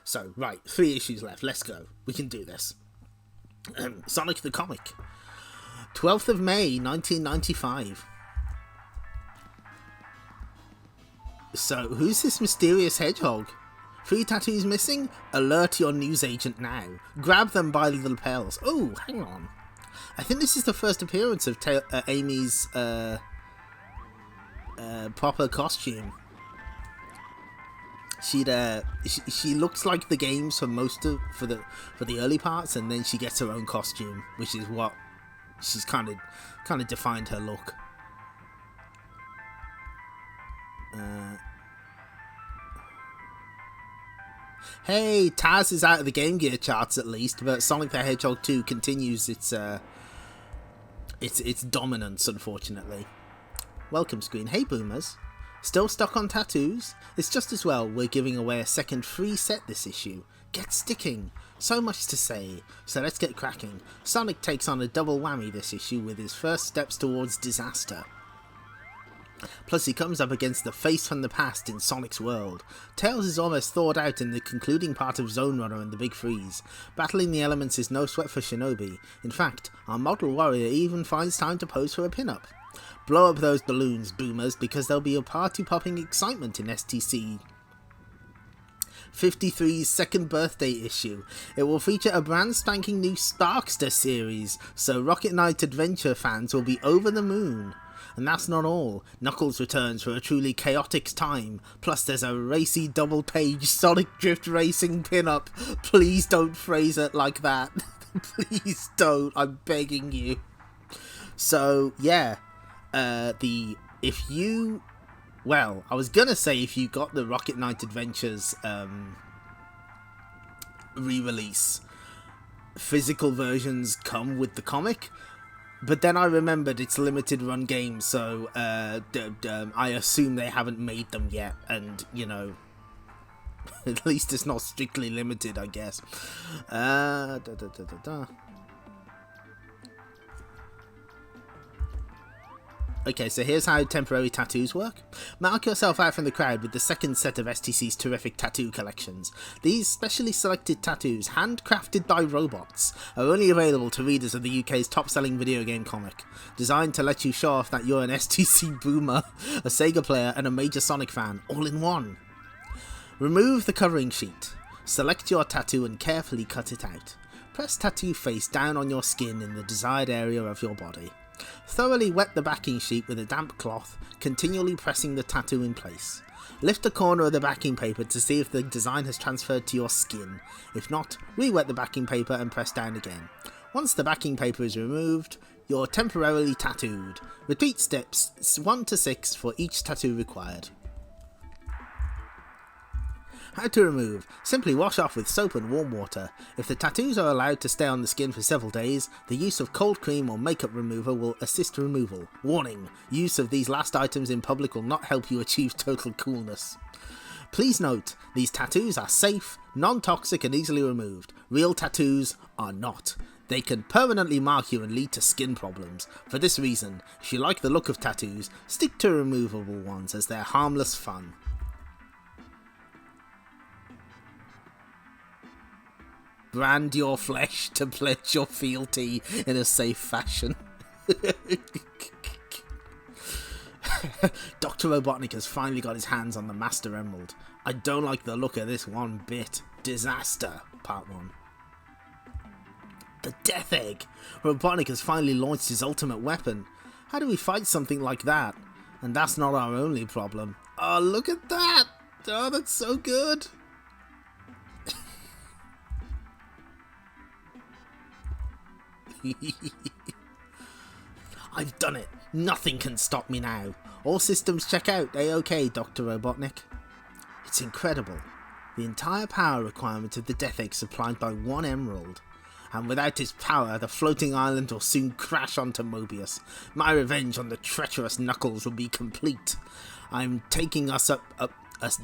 So, right, 3 issues left. Let's go. We can do this. Sonic the Comic. 12th of May, 1995. So, who's this mysterious hedgehog? 3 tattoos missing? Alert your newsagent now. Grab them by the lapels. Oh, hang on. I think this is the first appearance of Amy's proper costume. She looks like the games for the early parts, and then she gets her own costume, which is what she's kind of defined her look. Hey, Taz is out of the Game Gear charts at least, but Sonic the Hedgehog 2 continues its dominance, unfortunately. Welcome screen. Hey boomers. Still stuck on tattoos? It's just as well we're giving away a second free set this issue. Get sticking! So much to say, so let's get cracking. Sonic takes on a double whammy this issue with his first steps towards disaster. Plus he comes up against the face from the past in Sonic's world. Tails is almost thawed out in the concluding part of Zonerunner and The Big Freeze. Battling the elements is no sweat for Shinobi. In fact, our model warrior even finds time to pose for a pin-up. Blow up those balloons, boomers, because there'll be a party-popping excitement in STC 53's second birthday issue. It will feature a brand spanking new Sparkster series, so Rocket Knight Adventure fans will be over the moon. And that's not all. Knuckles returns for a truly chaotic time. Plus there's a racy double-page Sonic Drift Racing pin-up. Please don't phrase it like that. Please don't. I'm begging you. So, yeah. I was gonna say if you got the Rocket Knight Adventures re-release, physical versions come with the comic, but then I remembered it's limited run game, so I assume they haven't made them yet, and you know, at least it's not strictly limited, I guess. Okay, so here's how temporary tattoos work. Mark yourself out from the crowd with the second set of STC's terrific tattoo collections. These specially selected tattoos, handcrafted by robots, are only available to readers of the UK's top-selling video game comic. Designed to let you show off that you're an STC boomer, a Sega player, and a major Sonic fan, all in one. Remove the covering sheet. Select your tattoo and carefully cut it out. Press tattoo face down on your skin in the desired area of your body. Thoroughly wet the backing sheet with a damp cloth, continually pressing the tattoo in place. Lift a corner of the backing paper to see if the design has transferred to your skin. If not, re-wet the backing paper and press down again. Once the backing paper is removed, you're temporarily tattooed. Repeat steps 1 to 6 for each tattoo required. How to remove. Simply wash off with soap and warm water. If the tattoos are allowed to stay on the skin for several days, the use of cold cream or makeup remover will assist removal. Warning, use of these last items in public will not help you achieve total coolness. Please note, these tattoos are safe, non-toxic and easily removed. Real tattoos are not. They can permanently mark you and lead to skin problems. For this reason, if you like the look of tattoos, stick to removable ones as they're harmless fun. Brand your flesh to pledge your fealty in a safe fashion. Dr. Robotnik has finally got his hands on the Master Emerald. I don't like the look of this one bit. Disaster, Part 1. The Death Egg! Robotnik has finally launched his ultimate weapon. How do we fight something like that? And that's not our only problem. Oh, look at that! Oh, that's so good! I've done it. Nothing can stop me now. All systems check out. A-OK, Dr. Robotnik. It's incredible. The entire power requirement of the Death Egg supplied by 1 emerald. And without his power, the floating island will soon crash onto Mobius. My revenge on the treacherous Knuckles will be complete. I'm taking us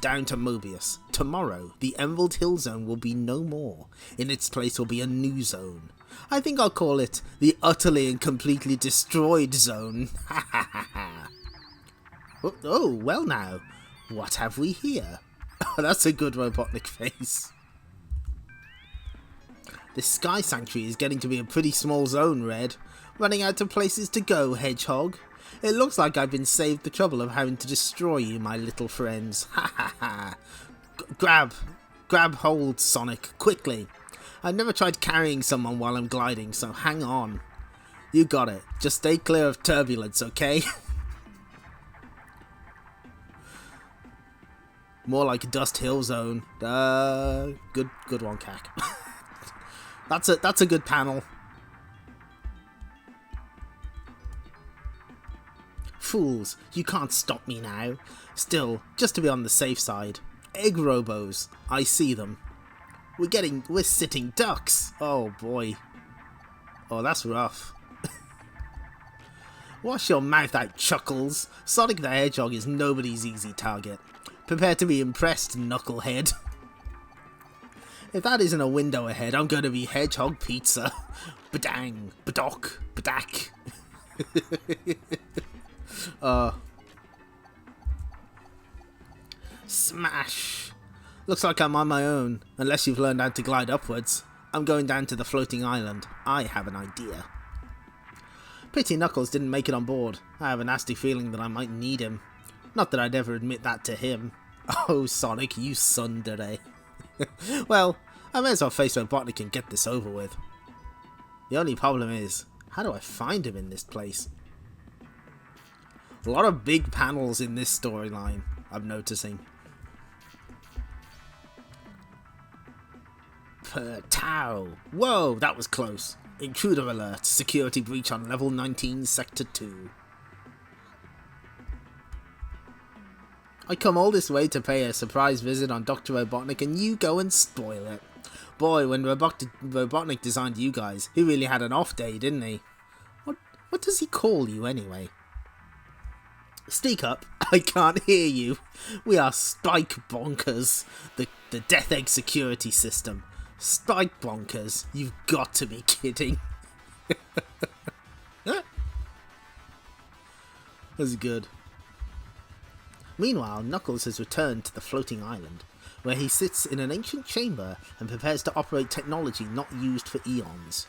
down to Mobius. Tomorrow, the Emerald Hill Zone will be no more. In its place will be a new zone. I think I'll call it the Utterly and Completely Destroyed Zone. Oh, well now. What have we here? Oh, that's a good Robotnik face. This sky sanctuary is getting to be a pretty small zone, Red. Running out of places to go, Hedgehog. It looks like I've been saved the trouble of having to destroy you, my little friends. Ha ha ha. Grab hold, Sonic, quickly. I've never tried carrying someone while I'm gliding, so hang on. You got it. Just stay clear of turbulence, okay? More like Dust Hill Zone. Good one, Cac. That's a good panel. Fools, you can't stop me now. Still, just to be on the safe side. Egg robos, I see them. We're sitting ducks. Oh boy. Oh, that's rough. Wash your mouth out, Chuckles. Sonic the Hedgehog is nobody's easy target. Prepare to be impressed, knucklehead. If that isn't a window ahead, I'm going to be Hedgehog Pizza. Badang, badock, badak. Smash. Looks like I'm on my own, unless you've learned how to glide upwards. I'm going down to the floating island. I have an idea. Pity Knuckles didn't make it on board. I have a nasty feeling that I might need him. Not that I'd ever admit that to him. Oh, Sonic, you tsundere. Well, I may as well face Robotnik and get this over with. The only problem is, how do I find him in this place? A lot of big panels in this storyline, I'm noticing. Tau! Whoa, that was close. Intruder alert. Security breach on level 19, sector 2. I come all this way to pay a surprise visit on Dr. Robotnik and you go and spoil it. Boy, when Robotnik designed you guys, he really had an off day, didn't he? What does he call you anyway? Speak up, I can't hear you. We are Spike Bonkers, the Death Egg security system. Spike Bonkers, you've got to be kidding. That's good. Meanwhile, Knuckles has returned to the floating island, where he sits in an ancient chamber and prepares to operate technology not used for eons.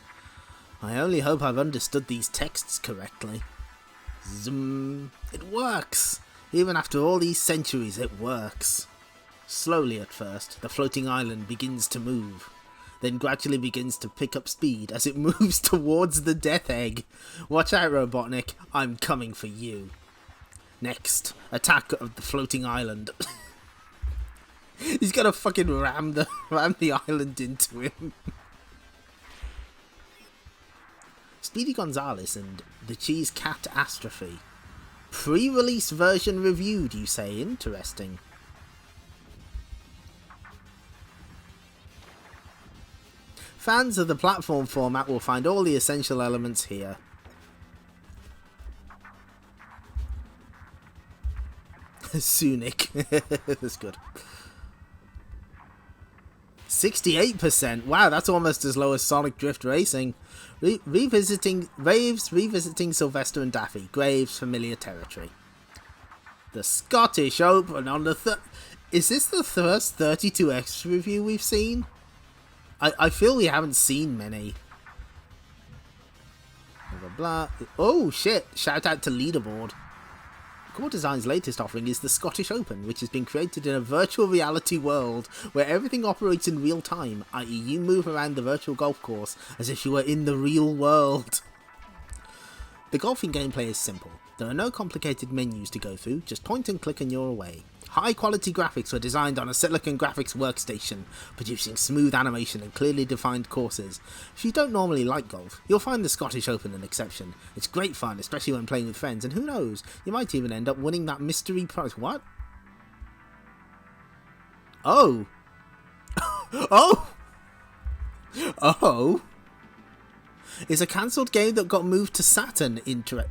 I only hope I've understood these texts correctly. Zoom. It works! Even after all these centuries, it works. Slowly at first, the floating island begins to move, then gradually begins to pick up speed as it moves towards the Death Egg. Watch out, Robotnik, I'm coming for you. Next, attack of the floating island. He's gonna fucking ram the island into him. Speedy Gonzales and the Cheese Cat Astrophy. Pre-release version reviewed, you say? Interesting. Fans of the platform format will find all the essential elements here. Sunic. That's good. 68%. Wow, that's almost as low as Sonic Drift Racing. Revisiting Sylvester and Daffy. Graves, familiar territory. The Scottish Open on the Is this the first 32X review we've seen? I feel we haven't seen many. Blah, blah, blah. Oh shit! Shout out to Leaderboard. Core Design's latest offering is the Scottish Open, which has been created in a virtual reality world where everything operates in real time, i.e. you move around the virtual golf course as if you were in the real world. The golfing gameplay is simple. There are no complicated menus to go through, just point and click and you're away. High quality graphics were designed on a Silicon Graphics workstation, producing smooth animation and clearly defined courses. If you don't normally like golf, you'll find the Scottish Open an exception. It's great fun, especially when playing with friends, and who knows, you might even end up winning that mystery prize. What? Oh! Oh! Oh! Is a cancelled game that got moved to Saturn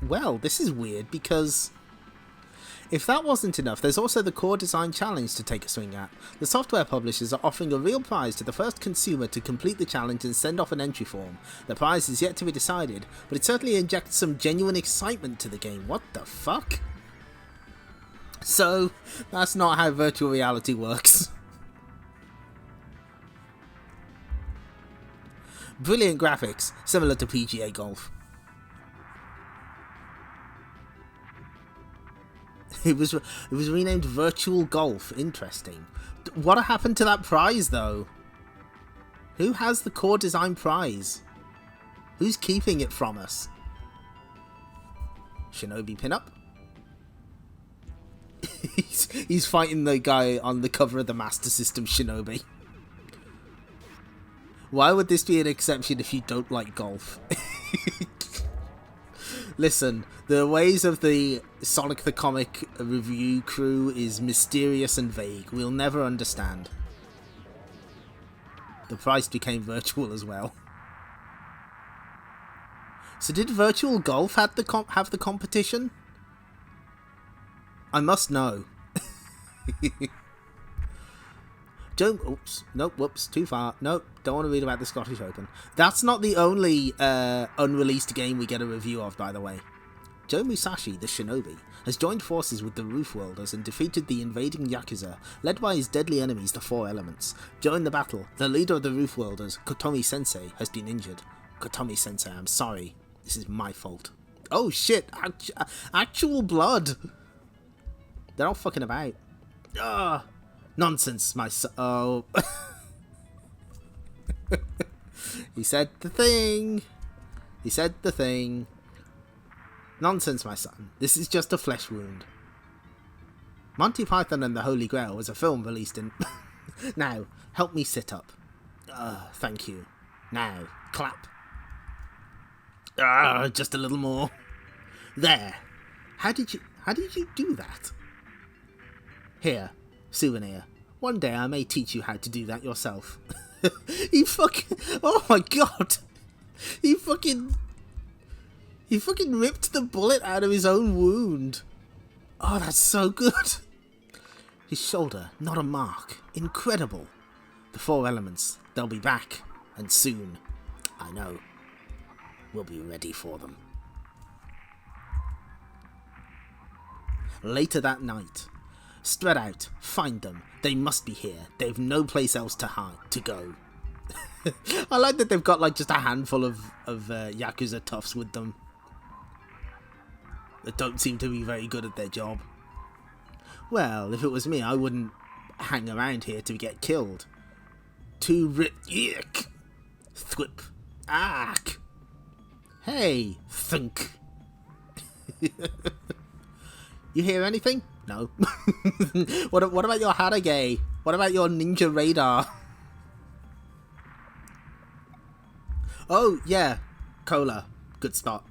Well, this is weird because if that wasn't enough, there's also the Core Design Challenge to take a swing at. The software publishers are offering a real prize to the first consumer to complete the challenge and send off an entry form. The prize is yet to be decided, but it certainly injects some genuine excitement to the game. What the fuck? So, that's not how virtual reality works. Brilliant graphics, similar to PGA Golf. It was renamed Virtual Golf. Interesting. What happened to that prize, though? Who has the core design prize? Who's keeping it from us? Shinobi pinup? he's fighting the guy on the cover of the Master System Shinobi. Why would this be an exception if you don't like golf? Listen, the ways of the Sonic the Comic review crew is mysterious and vague. We'll never understand. The price became virtual as well. So did Virtual Golf have the competition? I must know. Oops, nope, whoops, too far. Nope, don't want to read about the Scottish Open. That's not the only unreleased game we get a review of, by the way. Joe Musashi, the Shinobi, has joined forces with the Roof Worlders and defeated the invading Yakuza, led by his deadly enemies, the Four Elements. During the battle, the leader of the Roof Worlders, Kotomi-sensei, has been injured. Kotomi-sensei, I'm sorry. This is my fault. Oh shit, actual blood! They're all fucking about. Ugh. Nonsense, my son. Oh. He said the thing. He said the thing. Nonsense, my son. This is just a flesh wound. Monty Python and the Holy Grail was a film released in... Now, help me sit up. Thank you. Now, clap. Just a little more. There. How did you do that? Here. Souvenir. One day I may teach you how to do that yourself. He fucking... Oh my god! He fucking ripped the bullet out of his own wound. Oh, that's so good. His shoulder, not a mark. Incredible. The Four Elements. They'll be back. And soon. I know. We'll be ready for them. Later that night. Spread out. Find them. They must be here. They've no place else to go. I like that they've got like just a handful of Yakuza toughs with them. That don't seem to be very good at their job. Well, if it was me, I wouldn't hang around here to get killed. Yuck. Thwip. Ack. Hey, think. You hear anything? No. What about your Harage? What about your Ninja Radar? Oh, yeah. Cola. Good start.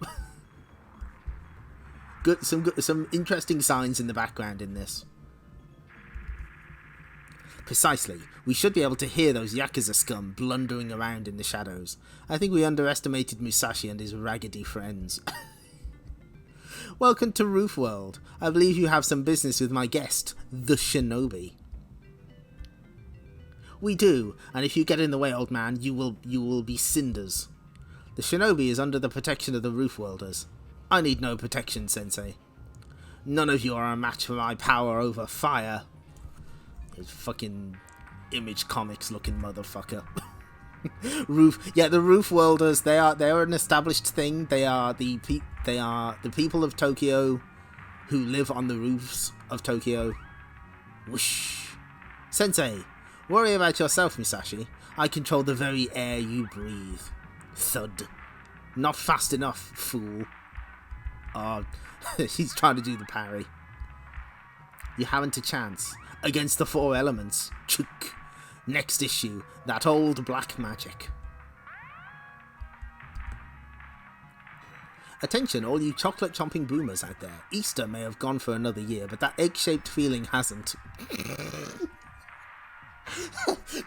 Some interesting signs in the background in this. Precisely. We should be able to hear those Yakuza scum blundering around in the shadows. I think we underestimated Musashi and his raggedy friends. Welcome to Roof World. I believe you have some business with my guest, the Shinobi. We do, and if you get in the way, old man, you will be cinders. The Shinobi is under the protection of the Roof Worlders. I need no protection, Sensei. None of you are a match for my power over fire. Those fucking Image Comics looking motherfucker. The Roof Worlders. They're an established thing. They are the people of Tokyo who live on the roofs of Tokyo. Whoosh. Sensei, worry about yourself, Musashi. I control the very air you breathe. Thud. Not fast enough, fool. Oh, he's trying to do the parry. You haven't a chance. Against the Four Elements. Chook. Next issue. That old black magic. Attention, all you chocolate-chomping boomers out there. Easter may have gone for another year, but that egg-shaped feeling hasn't.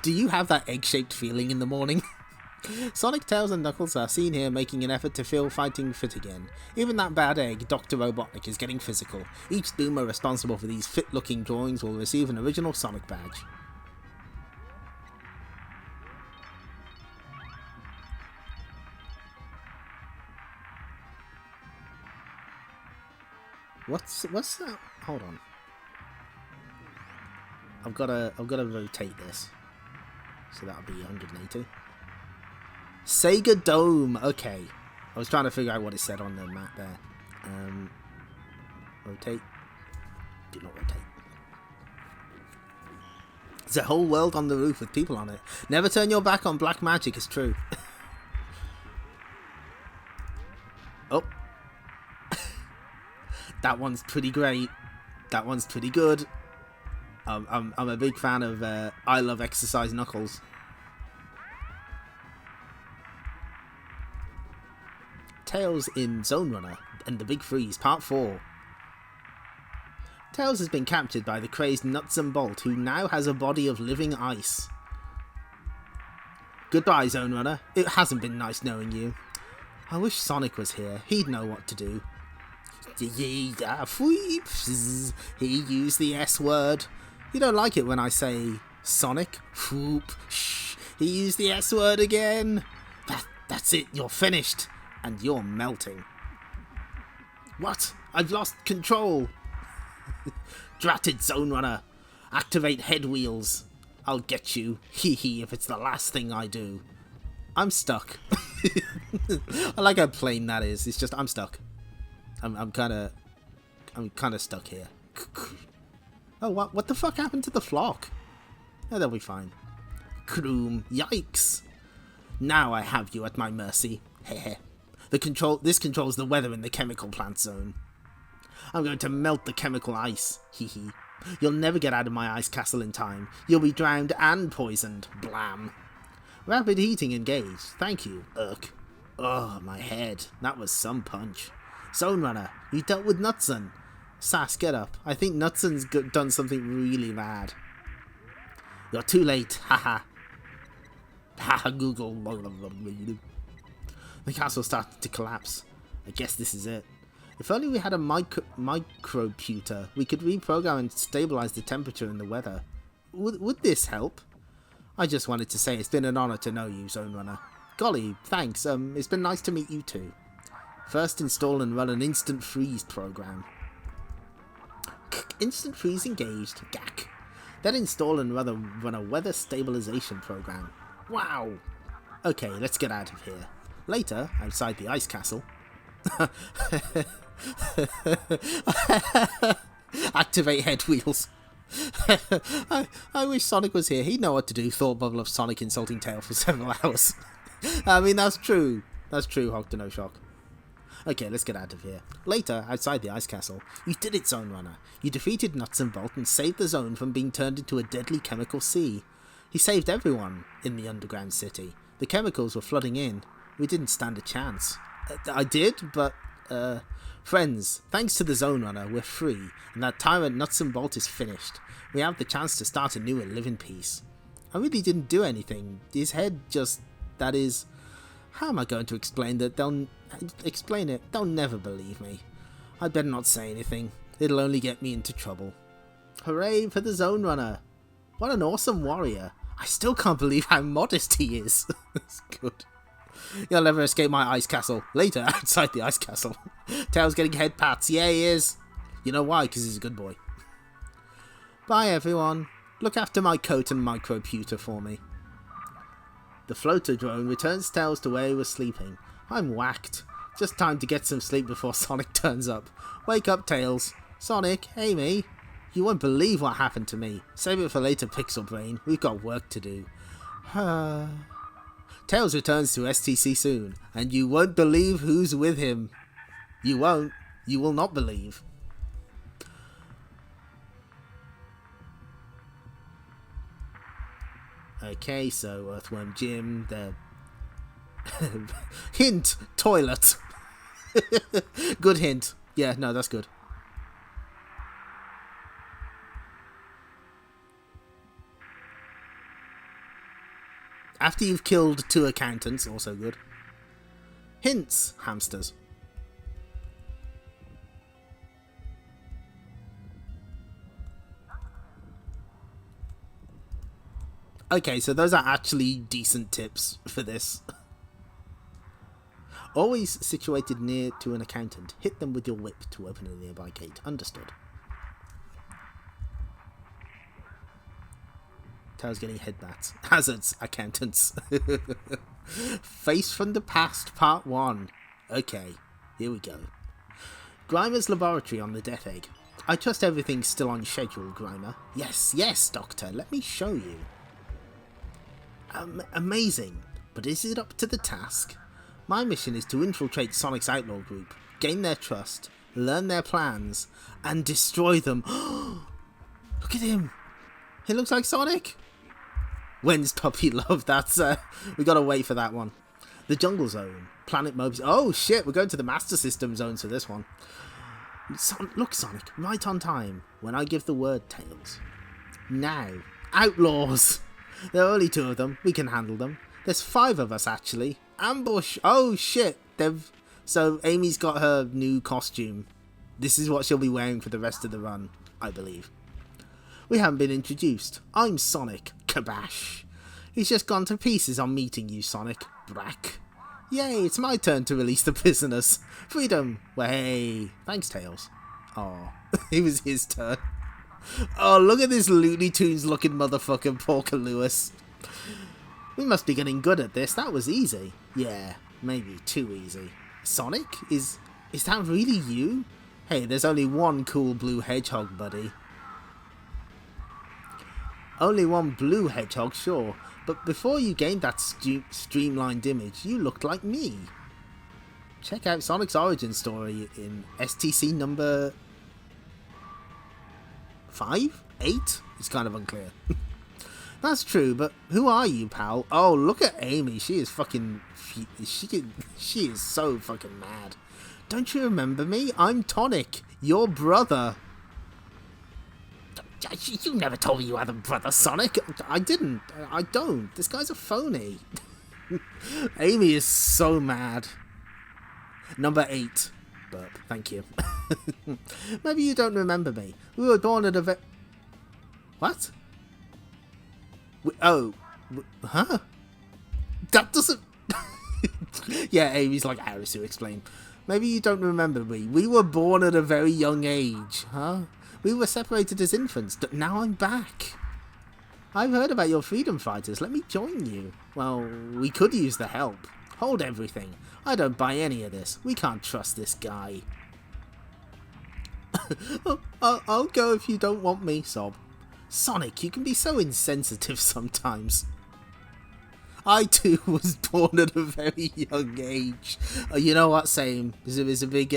Do you have that egg-shaped feeling in the morning? Sonic, Tails and Knuckles are seen here making an effort to feel fighting fit again. Even that bad egg, Dr. Robotnik, is getting physical. Each boomer responsible for these fit-looking drawings will receive an original Sonic badge. What's that? Hold on. I've gotta rotate this. So that'll be 180. Sega Dome. Okay. I was trying to figure out what it said on the map there. Rotate. Do not rotate. There's a whole world on the roof with people on it. Never turn your back on black magic, it's true. Oh. That one's pretty great. That one's pretty good. I'm a big fan of I Love Exercise Knuckles. Tails in Zonerunner and The Big Freeze, Part 4. Tails has been captured by the crazed Nuts and Bolt, who now has a body of living ice. Goodbye, Zonerunner. It hasn't been nice knowing you. I wish Sonic was here. He'd know what to do. He used the S word. You don't like it when I say Sonic? He used the S word again. That's it. You're finished. And you're melting. What? I've lost control. Dratted Zonerunner. Activate head wheels. I'll get you. Hee hee if it's the last thing I do. I'm stuck. I like how plain that is. It's just I'm stuck. I'm kind of stuck here. Oh, what the fuck happened to the flock? Oh, they'll be fine. Kroom, yikes! Now I have you at my mercy. Hehe. This controls the weather in the chemical plant zone. I'm going to melt the chemical ice. Hee hee. You'll never get out of my ice castle in time. You'll be drowned and poisoned. Blam. Rapid heating engaged. Thank you. Urk. Oh, my head. That was some punch. Zonerunner, you dealt with Nutson. Sass, get up. I think Nutson's done something really bad. You're too late. Haha. Haha, Google. The castle started to collapse. I guess this is it. If only we had a microputer, we could reprogram and stabilize the temperature and the weather. Would this help? I just wanted to say it's been an honor to know you, Zonerunner. Golly, thanks. It's been nice to meet you too. First install and run an instant freeze program. Instant freeze engaged. Gak. Then install and run a weather stabilization program. Wow. Okay, let's get out of here. Later, outside the ice castle. Activate head wheels. I wish Sonic was here. He'd know what to do. Thought bubble of Sonic insulting Tail for several hours. I mean, that's true. That's true, Hog to no shock. Okay, let's get out of here. Later, outside the ice castle. You did it, Zonerunner. You defeated Nuts and Bolt and saved the zone from being turned into a deadly chemical sea. He saved everyone in the underground city. The chemicals were flooding in. We didn't stand a chance. I did, but, friends, thanks to the Zonerunner, we're free, and that tyrant Nuts and Bolt is finished. We have the chance to start anew and live in peace. I really didn't do anything. His head just, that is... How am I going to explain that? Explain it. They'll never believe me. I'd better not say anything. It'll only get me into trouble. Hooray for the Zonerunner. What an awesome warrior. I still can't believe how modest he is. That's good. You'll never escape my ice castle. Later, outside the ice castle. Tails getting head pats. Yeah, he is. You know why? Because he's a good boy. Bye, everyone. Look after my coat and microputer for me. The floater drone returns Tails to where he was sleeping. I'm whacked. Just time to get some sleep before Sonic turns up. Wake up, Tails. Sonic, hey me. You won't believe what happened to me. Save it for later, Pixel Brain. We've got work to do. Tails returns to STC soon, and you won't believe who's with him. You won't. You will not believe. Okay, so Earthworm Jim, the hint, toilet. Good hint. Yeah, no, that's good. After you've killed 2 accountants, also good. Hints, hamsters. Okay, so those are actually decent tips for this. Always situated near to an accountant. Hit them with your whip to open a nearby gate. Understood. Tails getting headbats. Hazards, accountants. Face from the Past, Part 1. Okay, here we go. Grimer's laboratory on the Death Egg. I trust everything's still on schedule, Grimer. Yes, yes, Doctor, let me show you. Amazing, but is it up to the task? My mission is to infiltrate Sonic's outlaw group, gain their trust, learn their plans, and destroy them. Look at him! He looks like Sonic! When's Puppy Love? That's, we gotta wait for that one. The Jungle Zone. Planet Mobius. Oh shit, we're going to the Master System zones for this one. Look, Sonic, right on time. When I give the word, Tails. Now. Outlaws! There are only 2 of them. We can handle them. There's 5 of us, actually. Ambush! Oh shit! So Amy's got her new costume. This is what she'll be wearing for the rest of the run, I believe. We haven't been introduced. I'm Sonic. Kabash. He's just gone to pieces on meeting you, Sonic. Brack. Yay, it's my turn to release the prisoners. Freedom. Way. Thanks, Tails. Oh, it was his turn. Oh, look at this Looney Tunes looking motherfucker, Porker Lewis. We must be getting good at this. That was easy. Yeah, maybe too easy. Sonic? Is that really you? Hey, there's only one cool blue hedgehog, buddy. Only one blue hedgehog, sure. But before you gained that streamlined image, you looked like me. Check out Sonic's origin story in STC number 5? 8? It's kind of unclear. That's true, but who are you, pal? Oh, look at Amy. She is fucking... She is so fucking mad. Don't you remember me? I'm Tonic, your brother. You never told me you had a brother, Sonic. I didn't. I don't. This guy's a phony. Amy is so mad. Number 8. Burp. Thank you. Maybe you don't remember me. We were born at a What? Huh? That doesn't... Yeah, Amy's like, Iris, who explain. Maybe you don't remember me. We were born at a very young age, huh? We were separated as infants, but now I'm back. I've heard about your freedom fighters. Let me join you. Well, we could use the help. Hold everything. I don't buy any of this. We can't trust this guy. I'll go if you don't want me, Sob. Sonic, you can be so insensitive sometimes. I too was born at a very young age. You know what? Same. It's a big.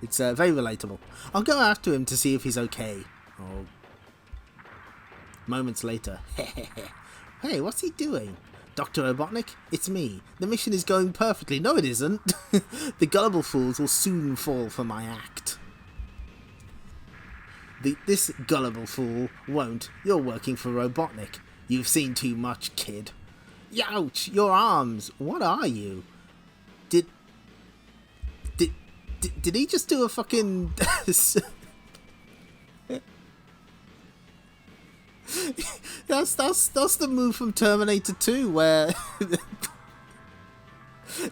It's very relatable. I'll go after him to see if he's okay. Oh. Moments later. Hey, what's he doing? Dr. Robotnik, it's me. The mission is going perfectly. No, it isn't. The gullible fools will soon fall for my act. This gullible fool won't. You're working for Robotnik. You've seen too much, kid. Youch! Your arms! What are you? Did he just do a fucking... That's the move from Terminator 2 where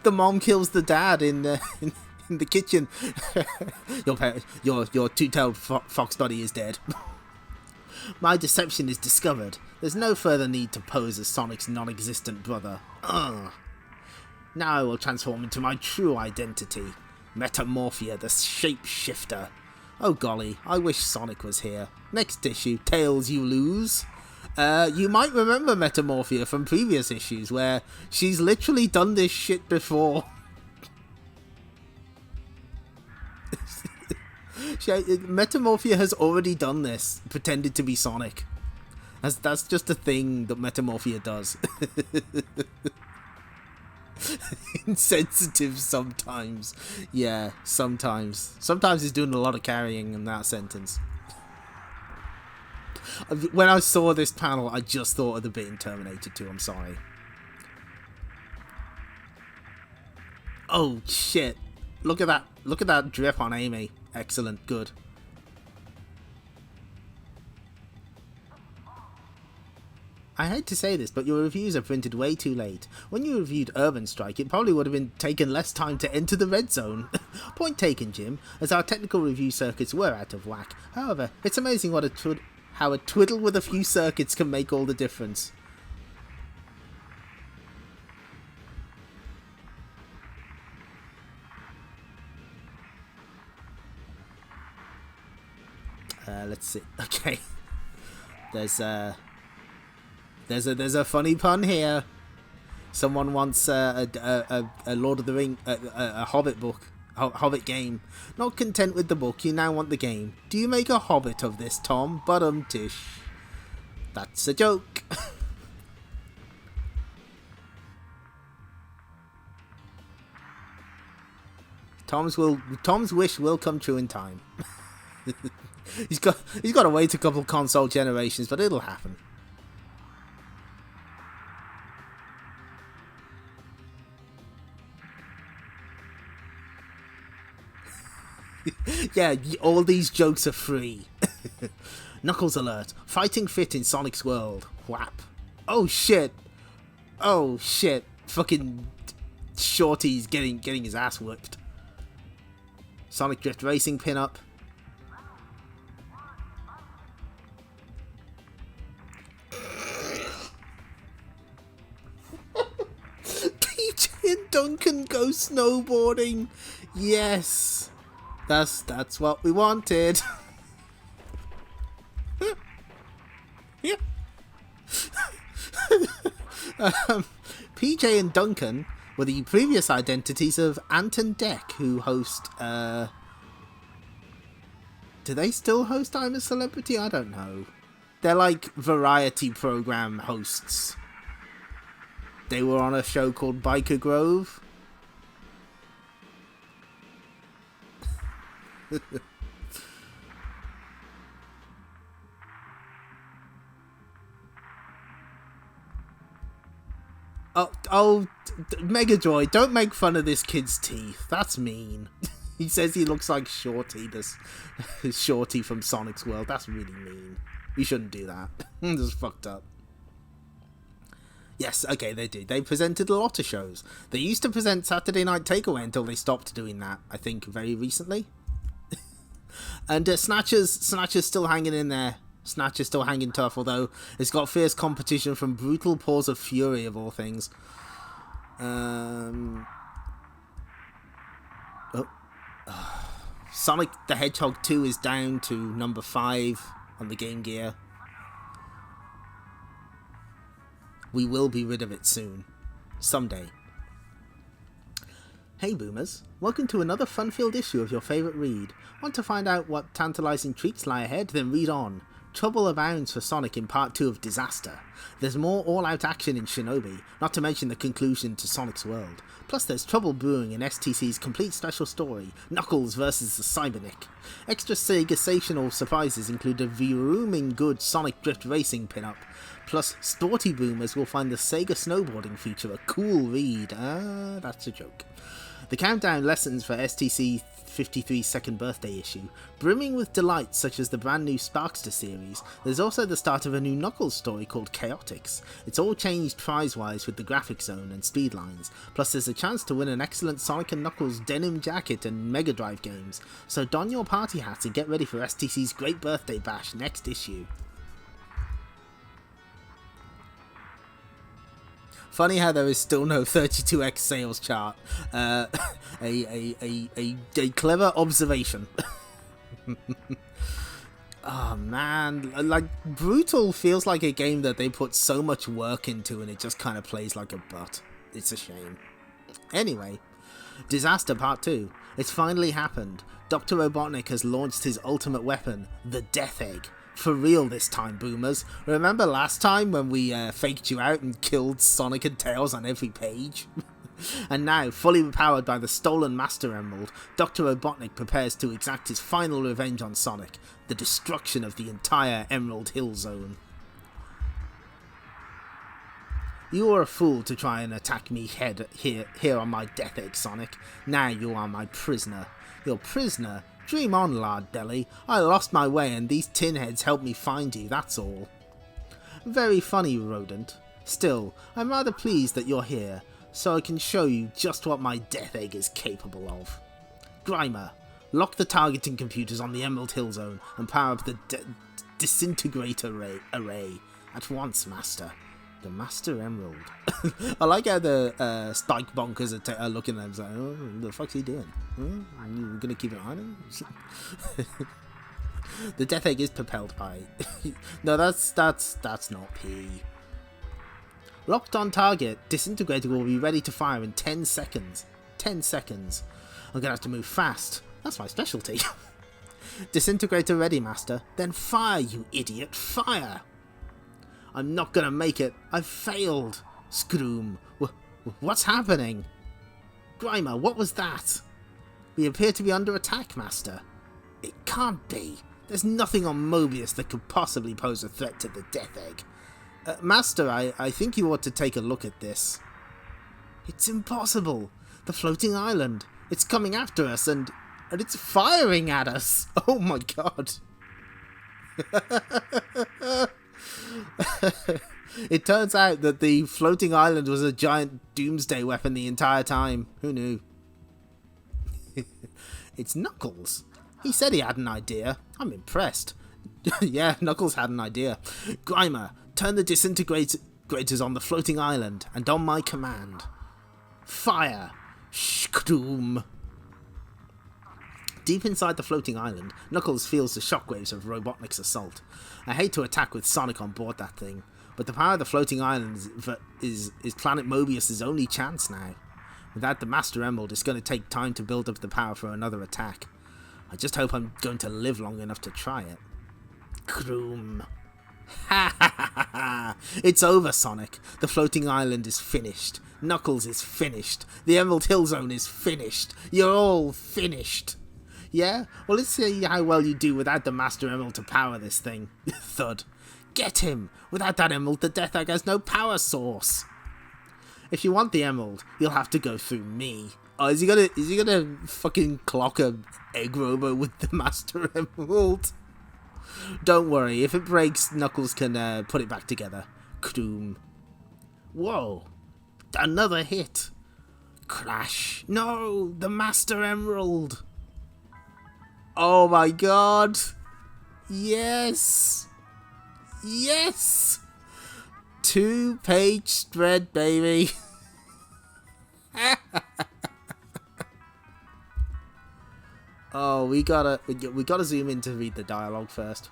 the mom kills the dad in the kitchen. Your two-tailed fox buddy is dead. My deception is discovered. There's no further need to pose as Sonic's non-existent brother. Ugh. Now I will transform into my true identity. Metamorphia, the shapeshifter. Oh golly, I wish Sonic was here. Next issue, Tails you lose. You might remember Metamorphia from previous issues where she's literally done this shit before. Metamorphia has already done this, pretended to be Sonic. That's just a thing that Metamorphia does. Insensitive sometimes. Yeah, sometimes. Sometimes he's doing a lot of carrying in that sentence. When I saw this panel, I just thought of the bit in Terminator 2, I'm sorry. Oh, shit. Look at that drip on Amy. Excellent, good. I hate to say this, but your reviews are printed way too late. When you reviewed Urban Strike, it probably would have been taken less time to enter the red zone. Point taken, Jim, as our technical review circuits were out of whack. However, it's amazing what a How a twiddle with a few circuits can make all the difference. Let's see. Okay. There's a funny pun here. Someone wants a Lord of the Ring, a Hobbit book, Hobbit game. Not content with the book, you now want the game. Do you make a Hobbit of this, Tom? Tish. That's a joke. Tom's wish will come true in time. He's got to wait a couple console generations, but it'll happen. Yeah, all these jokes are free. Knuckles alert. Fighting fit in Sonic's world. Whap. Oh shit. Oh shit. Fucking Shorty's getting his ass whipped. Sonic Drift Racing pinup. PJ and Duncan go snowboarding. Yes. That's what we wanted. Yeah. PJ and Duncan were the previous identities of Ant and Dec, who host... Do they still host I'm a Celebrity? I don't know. They're like variety program hosts. They were on a show called Biker Grove. Oh, Megadroid, don't make fun of this kid's teeth. That's mean. He says he looks like Shorty, Shorty from Sonic's World. That's really mean. You shouldn't do that. That's fucked up. Yes, okay, they do. They presented a lot of shows. They used to present Saturday Night Takeaway until they stopped doing that, I think, very recently. And Snatcher's still hanging in there. Snatcher's still hanging tough, although it's got fierce competition from Brutal Paws of Fury, of all things. Sonic the Hedgehog 2 is down to number 5 on the Game Gear. We will be rid of it soon. Someday. Hey boomers, welcome to another fun-filled issue of your favourite read. Want to find out what tantalising treats lie ahead? Then read on. Trouble abounds for Sonic in Part 2 of Disaster. There's more all-out action in Shinobi, not to mention the conclusion to Sonic's World. Plus there's trouble brewing in STC's complete special story, Knuckles vs. the Cybernick. Extra Sega-sational surprises include a vrooming good Sonic Drift Racing pinup. Plus, Sporty Boomers will find the Sega snowboarding feature a cool read. That's a joke. The countdown lessons for STC 53's second birthday issue, brimming with delights such as the brand new Sparkster series. There's also the start of a new Knuckles story called Chaotix. It's all changed prize-wise with the graphic zone and speed lines, plus there's a chance to win an excellent Sonic & Knuckles denim jacket and Mega Drive games. So don your party hats and get ready for STC's Great Birthday Bash next issue. Funny how there is still no 32x sales chart. A clever observation. Oh man, like Brutal feels like a game that they put so much work into and it just kind of plays like a butt. It's a shame. Anyway, Disaster Part 2. It's finally happened. Dr. Robotnik has launched his ultimate weapon, the Death Egg. For real this time, boomers. Remember last time when we faked you out and killed Sonic and Tails on every page? And now, fully powered by the stolen Master Emerald, Dr. Robotnik prepares to exact his final revenge on Sonic, the destruction of the entire Emerald Hill Zone. You were a fool to try and attack me here on my Death Egg, Sonic. Now you are my prisoner. Your prisoner? Dream on, Lard Deli. I lost my way and these tin heads helped me find you, that's all. Very funny, rodent. Still, I'm rather pleased that you're here, so I can show you just what my Death Egg is capable of. Grimer, lock the targeting computers on the Emerald Hill Zone and power up the disintegrate array. At once, Master. The Master Emerald. I like how the Spike Bonkers are looking at him like, oh, what the fuck's he doing? Are you going to keep an eye on him? The Death Egg is propelled by... No, that's not P. Locked on target, Disintegrator will be ready to fire in 10 seconds. 10 seconds. I'm gonna have to move fast. That's my specialty. Disintegrator ready, Master. Then fire, you idiot, fire! I'm not gonna make it. I've failed. Scroom. What's happening? Grimer, what was that? We appear to be under attack, Master. It can't be. There's nothing on Mobius that could possibly pose a threat to the Death Egg. Master, I think you ought to take a look at this. It's impossible. The floating island. It's coming after us and it's firing at us. Oh my god. It turns out that the floating island was a giant doomsday weapon the entire time. Who knew? It's Knuckles. He said he had an idea. I'm impressed. Yeah, Knuckles had an idea. Grimer, turn the disintegrators on the floating island, and on my command. Fire! Shkdoom! Deep inside the floating island, Knuckles feels the shockwaves of Robotnik's assault. I hate to attack with Sonic on board that thing, but the power of the floating island is Planet Mobius' only chance now. Without the Master Emerald, it's going to take time to build up the power for another attack. I just hope I'm going to live long enough to try it. Kroom. Ha ha ha ha! It's over, Sonic. The floating island is finished. Knuckles is finished. The Emerald Hill Zone is finished. You're all finished. Yeah? Well, let's see how well you do without the Master Emerald to power this thing. Thud. Get him! Without that emerald, the Death Egg has no power source. If you want the emerald, you'll have to go through me. Oh, is he gonna fucking clock a egg robo with the Master Emerald? Don't worry, if it breaks, Knuckles can put it back together. Kroom. Whoa. Another hit. Crash. No, the Master Emerald. Oh my god. Yes. Yes. 2-page spread, baby. Oh, we gotta zoom in to read the dialogue first.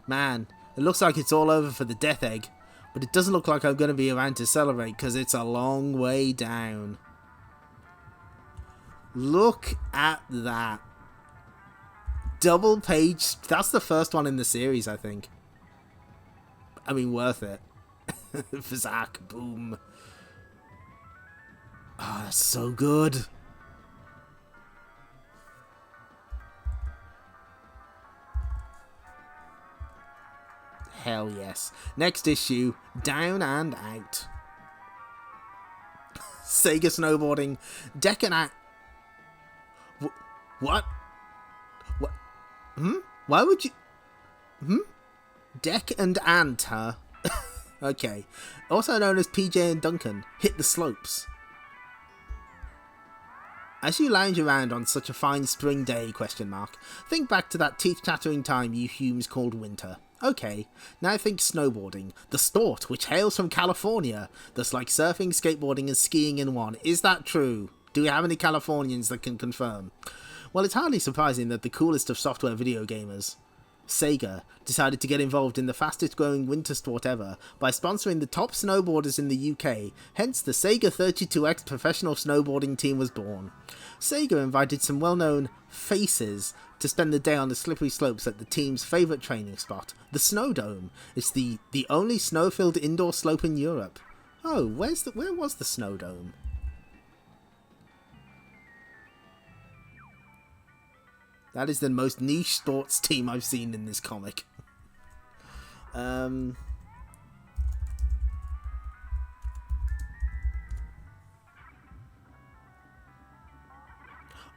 Man, it looks like it's all over for the Death Egg, but it doesn't look like I'm gonna be around to celebrate because it's a long way down. Look at that. Double page. That's the first one in the series, I think. I mean, worth it. Fizak, boom. Oh, that's so good. Hell yes. Next issue, Down and Out. Sega snowboarding, deck and out. What? What? Why would you? Deck and Ant, huh? Okay. Also known as PJ and Duncan, hit the slopes. As you lounge around on such a fine spring day, think back to that teeth-chattering time you Humes called winter. Okay, now think snowboarding. The sport, which hails from California, thus like surfing, skateboarding and skiing in one. Is that true? Do we have any Californians that can confirm? Well, it's hardly surprising that the coolest of software video gamers, Sega, decided to get involved in the fastest growing winter sport ever by sponsoring the top snowboarders in the UK, hence the Sega 32X professional snowboarding team was born. Sega invited some well-known faces to spend the day on the slippery slopes at the team's favourite training spot, the Snow Dome. It's the only snow-filled indoor slope in Europe. Oh, where was the Snow Dome? That is the most niche sports team I've seen in this comic.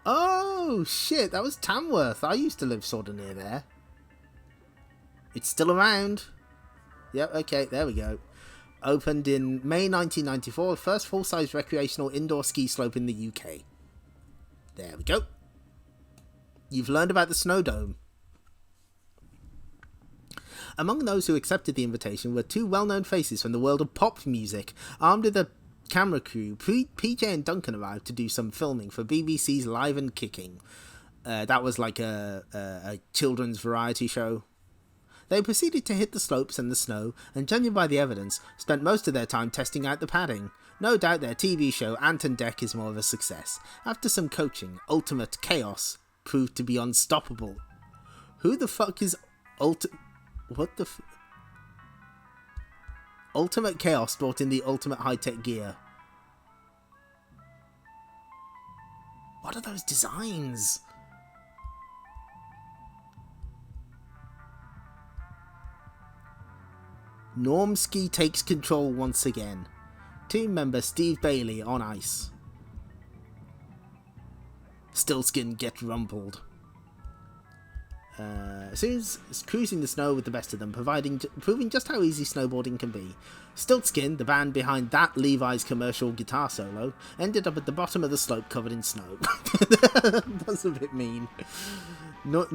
Oh, shit, that was Tamworth. I used to live sort of near there. It's still around. Yep, okay, there we go. Opened in May 1994, first full-size recreational indoor ski slope in the UK. There we go. You've learned about the Snow Dome. Among those who accepted the invitation were two well-known faces from the world of pop music. Armed with a camera crew, PJ and Duncan arrived to do some filming for BBC's Live and Kicking. That was like a children's variety show. They proceeded to hit the slopes and the snow, and judging by the evidence, spent most of their time testing out the padding. No doubt their TV show Ant and Dec is more of a success. After some coaching, Ultimate Chaos proved to be unstoppable. Who the fuck is Ultimate Chaos brought in the ultimate high-tech gear. What are those designs? Normski takes control once again. Team member Steve Bailey on ice. Stillskin get rumpled. Soon as cruising the snow with the best of them, proving just how easy snowboarding can be. Stiltskin, the band behind that Levi's commercial guitar solo, ended up at the bottom of the slope covered in snow. That's a bit mean. North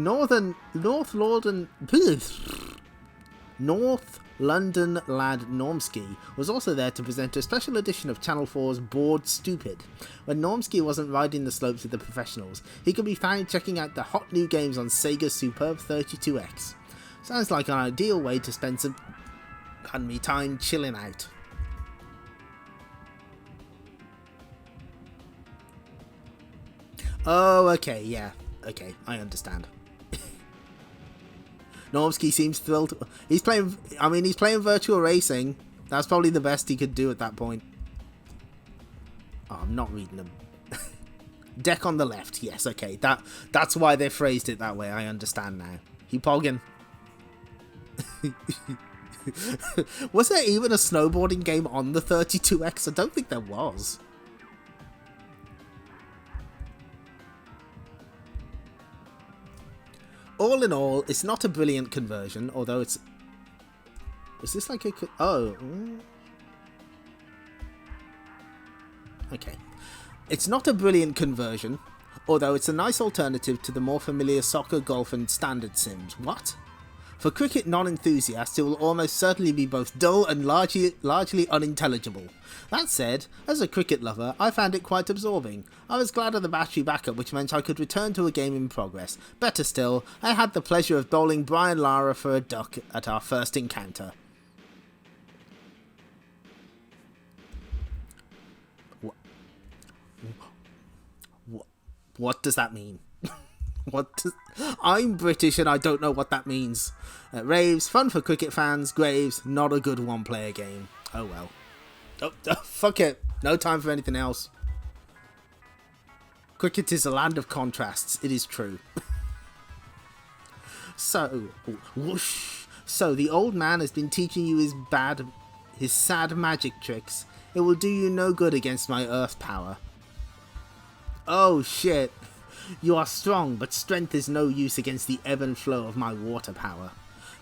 London lad Normski was also there to present a special edition of Channel 4's Bored Stupid. When Normski wasn't riding the slopes with the professionals, he could be found checking out the hot new games on Sega's superb 32X. Sounds like an ideal way to spend some time chilling out. Oh, okay, yeah. Okay, I understand. Normski seems thrilled. He's playing virtual racing. That's probably the best he could do at that point. Oh, I'm not reading them. Deck on the left. Yes, okay. That's why they phrased it that way. I understand now. He pogging. Was there even a snowboarding game on the 32X? I don't think there was. All in all, it's not a brilliant conversion, although it's... Is this like a... Oh. Okay. It's not a brilliant conversion, although it's a nice alternative to the more familiar soccer, golf and standard sims. What? For cricket non-enthusiasts, it will almost certainly be both dull and largely unintelligible. That said, as a cricket lover, I found it quite absorbing. I was glad of the battery backup, which meant I could return to a game in progress. Better still, I had the pleasure of bowling Brian Lara for a duck at our first encounter. What does that mean? I'm British and I don't know what that means. Raves, fun for cricket fans. Graves, not a good one-player game. Oh well. Oh, fuck it. No time for anything else. Cricket is a land of contrasts. It is true. So, whoosh. So the old man has been teaching you his sad magic tricks. It will do you no good against my earth power. Oh shit. You are strong, but strength is no use against the ebb and flow of my water power.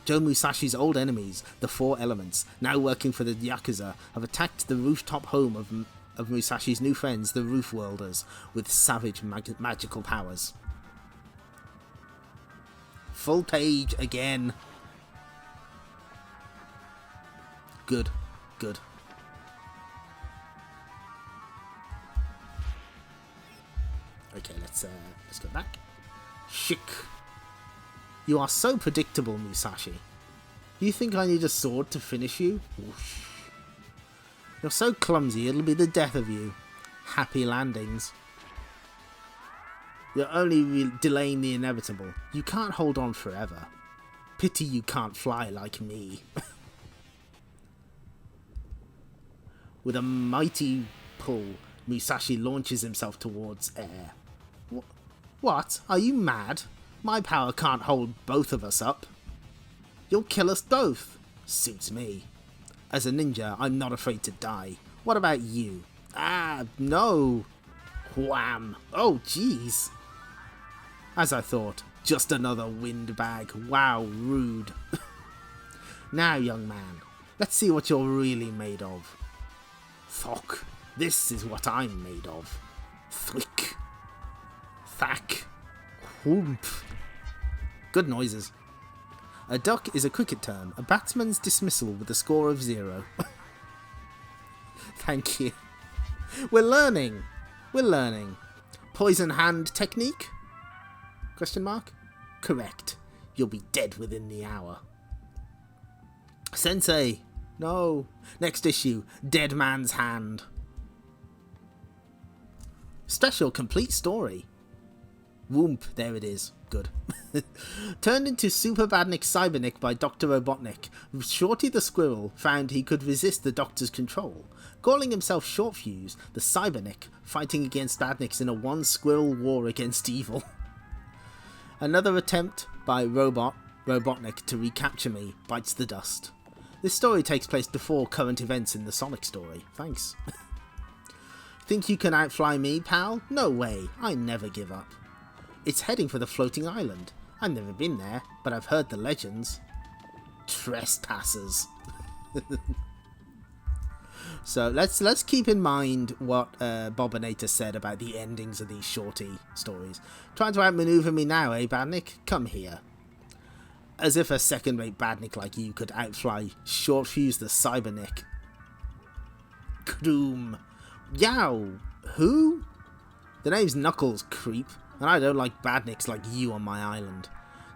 Joe Musashi's old enemies, the Four Elements, now working for the Yakuza, have attacked the rooftop home of Musashi's new friends, the Roof Worlders, with savage magical powers. Full page again. Good. Good. Okay, let's go back. Chic. You are so predictable, Musashi. You think I need a sword to finish you? Whoosh. You're so clumsy, it'll be the death of you. Happy landings. You're only delaying the inevitable. You can't hold on forever. Pity you can't fly like me. With a mighty pull, Musashi launches himself towards air. What? Are you mad? My power can't hold both of us up. You'll kill us both. Suits me. As a ninja, I'm not afraid to die. What about you? Ah, no. Wham. Oh, jeez. As I thought, just another windbag. Wow, rude. Now, young man, let's see what you're really made of. Thok. This is what I'm made of. Thwick. Thack. Whoomp. Good noises. A duck is a cricket term. A batsman's dismissal with a score of 0. Thank you. We're learning. We're learning. Poison hand technique? Question mark? Correct. You'll be dead within the hour. Sensei. No. Next issue. Dead man's hand. Special complete story. Whoomp. There it is. Good. Turned into Super Badnik Cybernik by Dr. Robotnik, Shorty the Squirrel found he could resist the Doctor's control. Calling himself Short Fuse, the Cybernik, fighting against Badniks in a one-squirrel war against evil. Another attempt by Robotnik to recapture me bites the dust. This story takes place before current events in the Sonic story. Thanks. Think you can outfly me, pal? No way. I never give up. It's heading for the floating island. I've never been there, but I've heard the legends. Trespassers. So let's keep in mind what Bobinator said about the endings of these shorty stories. Trying to outmaneuver me now, eh, Badnik? Come here. As if a second-rate Badnik like you could outfly Short Fuse the Cybernik. Kroom. Yow. Who? The name's Knuckles, creep. And I don't like badniks like you on my island.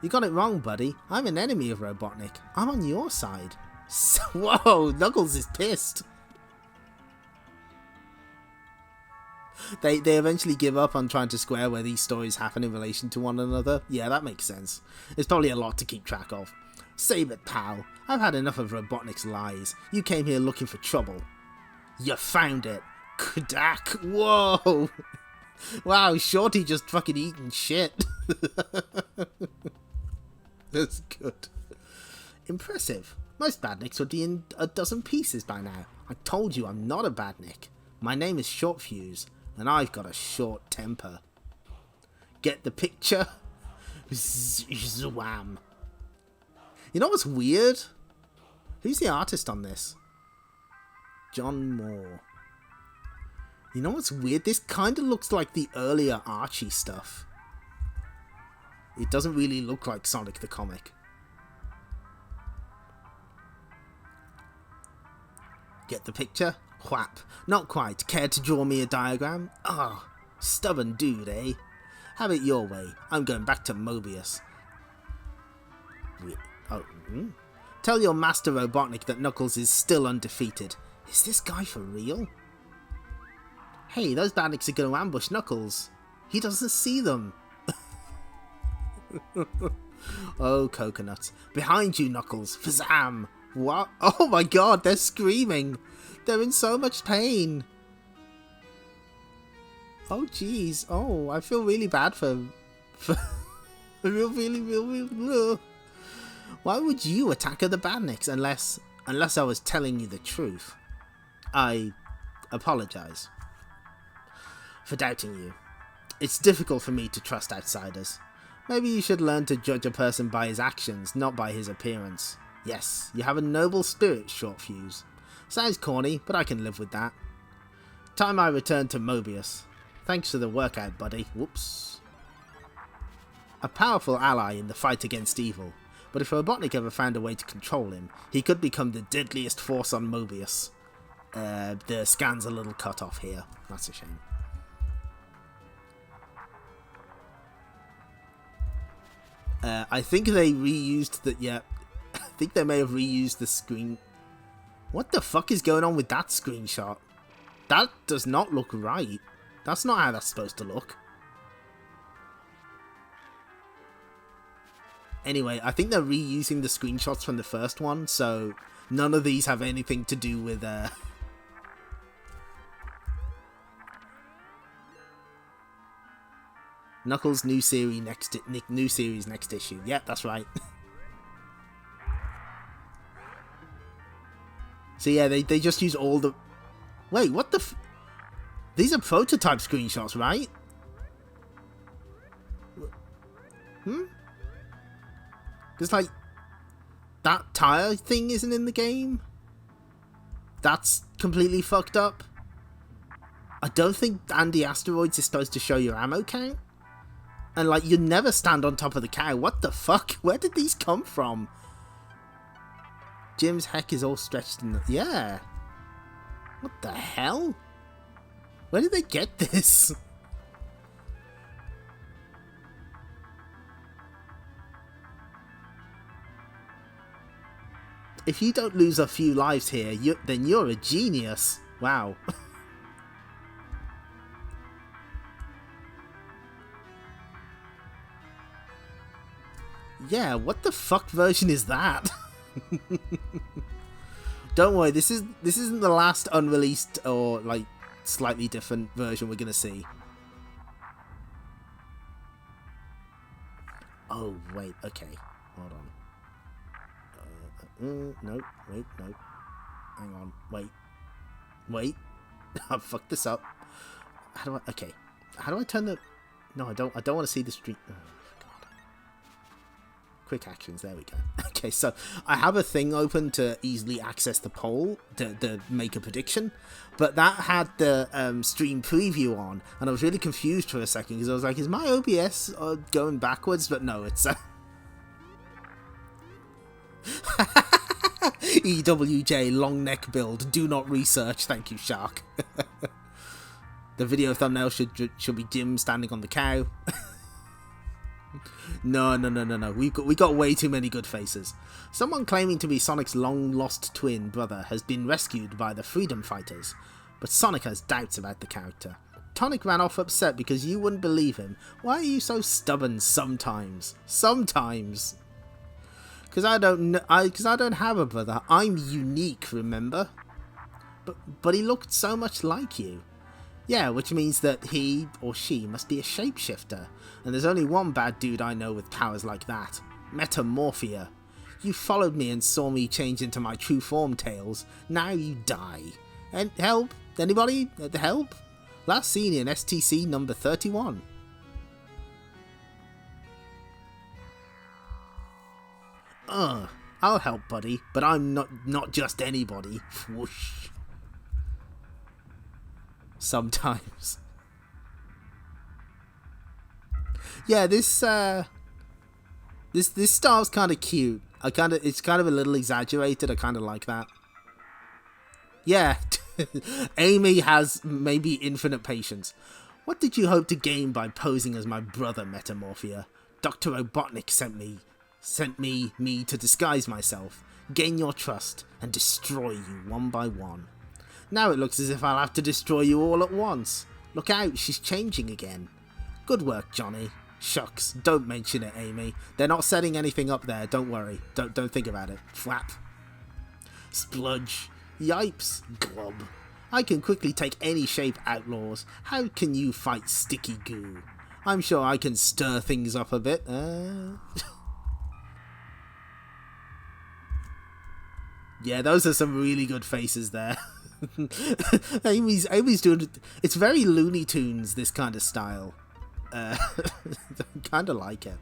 You got it wrong, buddy. I'm an enemy of Robotnik. I'm on your side. So, whoa, Knuckles is pissed. They eventually give up on trying to square where these stories happen in relation to one another. Yeah, that makes sense. It's probably a lot to keep track of. Save it, pal. I've had enough of Robotnik's lies. You came here looking for trouble. You found it. Kdak. Whoa. Wow, Shorty just fucking eating shit. That's good. Impressive. Most badniks would be in a dozen pieces by now. I told you I'm not a badnik. My name is Short Fuse, and I've got a short temper. Get the picture? Zwam. You know what's weird? Who's the artist on this? John Moore. You know what's weird? This kind of looks like the earlier Archie stuff. It doesn't really look like Sonic the comic. Get the picture? Whap. Not quite. Care to draw me a diagram? Ah, oh, stubborn dude, eh? Have it your way. I'm going back to Mobius. Tell your master Robotnik that Knuckles is still undefeated. Is this guy for real? Hey, those badniks are going to ambush Knuckles. He doesn't see them. Oh, coconuts. Behind you, Knuckles. Fazam. What? Oh my god, they're screaming. They're in so much pain. Oh, jeez. Oh, I feel really bad for really. Why would you attack other badniks unless I was telling you the truth? I apologize for doubting you. It's difficult for me to trust outsiders. Maybe you should learn to judge a person by his actions, not by his appearance. Yes, you have a noble spirit, Short Fuse. Sounds corny, but I can live with that. Time I return to Mobius. Thanks for the workout, buddy. Whoops. A powerful ally in the fight against evil, but if Robotnik ever found a way to control him, he could become the deadliest force on Mobius. The scan's a little cut off here. That's a shame. I think they reused the... Yeah, I think they may have reused the screen... What the fuck is going on with that screenshot? That does not look right. That's not how that's supposed to look. Anyway, I think they're reusing the screenshots from the first one, so none of these have anything to do with... Knuckles' new series next issue. Yep, that's right. So yeah, they just use all the... Wait, what the... These are prototype screenshots, right? Because, like, that tire thing isn't in the game? That's completely fucked up. I don't think Andy Asteroids is supposed to show your ammo count. And, like, you never stand on top of the cow. What the fuck? Where did these come from? Jim's heck is all stretched in the... Yeah. What the hell? Where did they get this? If you don't lose a few lives here, then you're a genius. Wow. Yeah, what the fuck version is that? Don't worry, this isn't the last unreleased or like slightly different version we're gonna see. Oh wait, okay, hold on. No, wait, no. Hang on, wait. I fucked this up. How do I? Okay, how do I turn the? No, I don't want to see the street. Oh, God. Quick actions. There we go. Okay, so I have a thing open to easily access the poll to make a prediction, but that had the stream preview on, and I was really confused for a second because I was like, "Is my OBS going backwards?" But no, it's. EWJ long neck build. Do not research. Thank you, Shark. The video thumbnail should be Jim standing on the cow. No. We got way too many good faces. Someone claiming to be Sonic's long lost twin brother has been rescued by the Freedom Fighters, but Sonic has doubts about the character. Tonic ran off upset because you wouldn't believe him. Why are you so stubborn sometimes? Sometimes. Because I don't have a brother. I'm unique, remember? But he looked so much like you. Yeah, which means that he or she must be a shapeshifter. And there's only one bad dude I know with powers like that. Metamorphia. You followed me and saw me change into my true form, Tails. Now you die. And help? Anybody? Help? Last seen in STC number 31. I'll help, buddy, but I'm not just anybody. Whoosh. Sometimes. Yeah, this style's kind of cute. It's kind of a little exaggerated. I kind of like that. Yeah, Amy has maybe infinite patience. What did you hope to gain by posing as my brother, Metamorphia? Dr. Robotnik sent me to disguise myself, gain your trust, and destroy you one by one. Now it looks as if I'll have to destroy you all at once. Look out, she's changing again. Good work, Johnny. Shucks, don't mention it, Amy. They're not setting anything up there, don't worry. Don't think about it. Flap. Spludge. Yipes. Glub. I can quickly take any shape, outlaws. How can you fight sticky goo? I'm sure I can stir things up a bit. Yeah, those are some really good faces there. Amy's doing... It's very Looney Tunes, this kind of style. Kind of like it.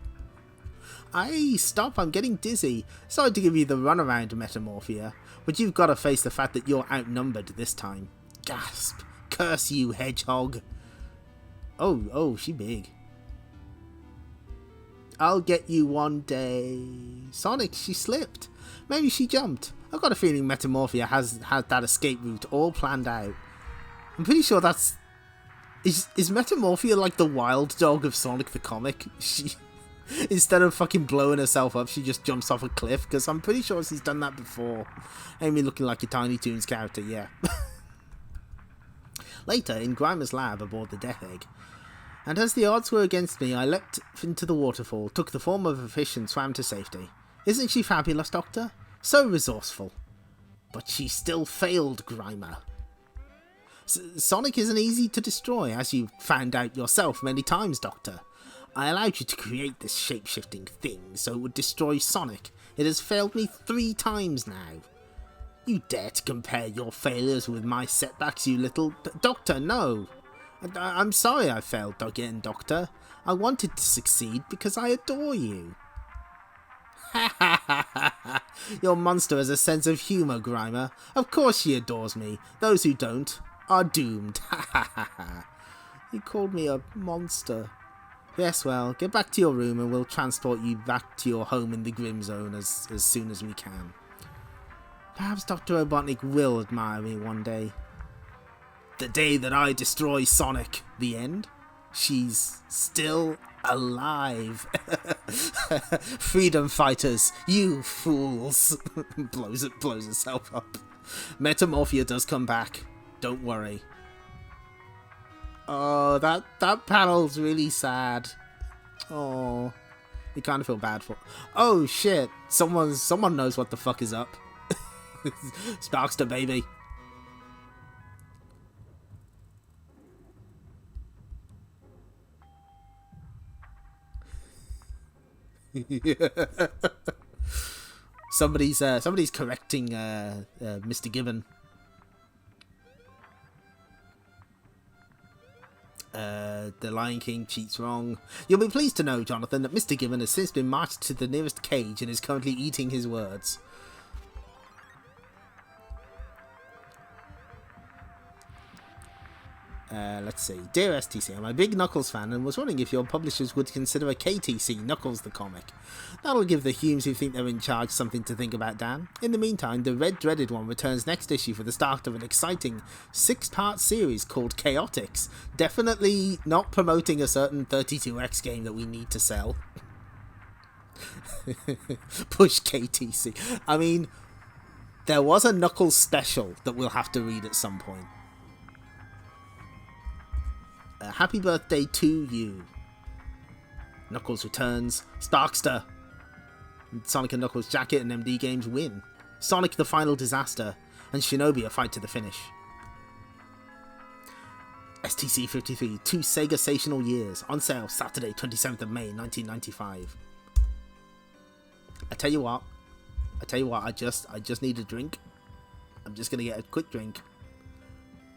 Stop, I'm getting dizzy. Sorry to give you the runaround, Metamorphia, but you've got to face the fact that you're outnumbered this time. Gasp. Curse you, hedgehog. Oh, she big. I'll get you one day. Sonic, she slipped. Maybe she jumped. I've got a feeling Metamorphia has that escape route all planned out. I'm pretty sure that's... Is Metamorphia like the wild dog of Sonic the comic? She... Instead of fucking blowing herself up, she just jumps off a cliff, because I'm pretty sure she's done that before. Amy looking like a Tiny Toons character, yeah. Later, in Grimer's lab aboard the Death Egg. And as the odds were against me, I leapt into the waterfall, took the form of a fish and swam to safety. Isn't she fabulous, Doctor? So resourceful. But she still failed, Grimer. Sonic isn't easy to destroy, as you found out yourself many times, Doctor. I allowed you to create this shape-shifting thing so it would destroy Sonic. It has failed me 3 times now. You dare to compare your failures with my setbacks, you little... Doctor, no! I'm sorry I failed again, Doctor. I wanted to succeed because I adore you. Ha ha ha ha ha! Your monster has a sense of humour, Grimer. Of course she adores me. Those who don't are doomed. Ha ha ha ha! You called me a monster. Yes, well, get back to your room and we'll transport you back to your home in the Grim Zone as soon as we can. Perhaps Dr. Robotnik will admire me one day. The day that I destroy Sonic. The end? She's still alive. Freedom fighters, you fools. blows herself up. Metamorphia does come back. Don't worry. Oh, that panel's really sad. Oh, you kind of feel bad for. Oh shit! Someone knows what the fuck is up. Sparkster, baby. Somebody's correcting Mr. Gibbon. The Lion King cheats wrong. You'll be pleased to know, Jonathan, that Mr. Gibbon has since been marched to the nearest cage and is currently eating his words. Let's see. Dear STC, I'm a big Knuckles fan and was wondering if your publishers would consider a KTC, Knuckles the Comic. That'll give the Humes who think they're in charge something to think about, Dan. In the meantime, the Red Dreaded One returns next issue for the start of an exciting 6-part series called Chaotix. Definitely not promoting a certain 32X game that we need to sell. Push KTC. I mean, there was a Knuckles special that we'll have to read at some point. Happy birthday to you. Knuckles returns. Sparkster. Sonic and Knuckles Jacket and MD Games win. Sonic the Final Disaster. And Shinobi a fight to the finish. STC 53. 2 Sega Sational Years. On sale Saturday 27th of May 1995. I tell you what. I just need a drink. I'm just going to get a quick drink.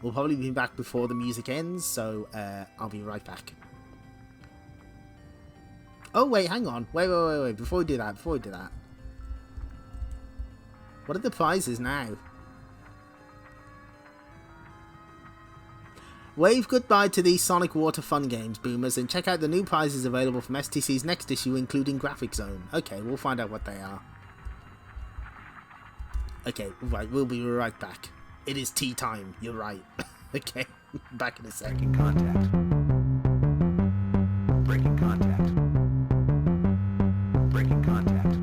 We'll probably be back before the music ends, so I'll be right back. Oh, wait, hang on. Wait. Before we do that. What are the prizes now? Wave goodbye to these Sonic Water Fun games, boomers, and check out the new prizes available from STC's next issue, including Graphic Zone. Okay, we'll find out what they are. Okay, right, we'll be right back. It is tea time, you're right. Okay, back in a second. Breaking contact. Breaking contact. Breaking contact.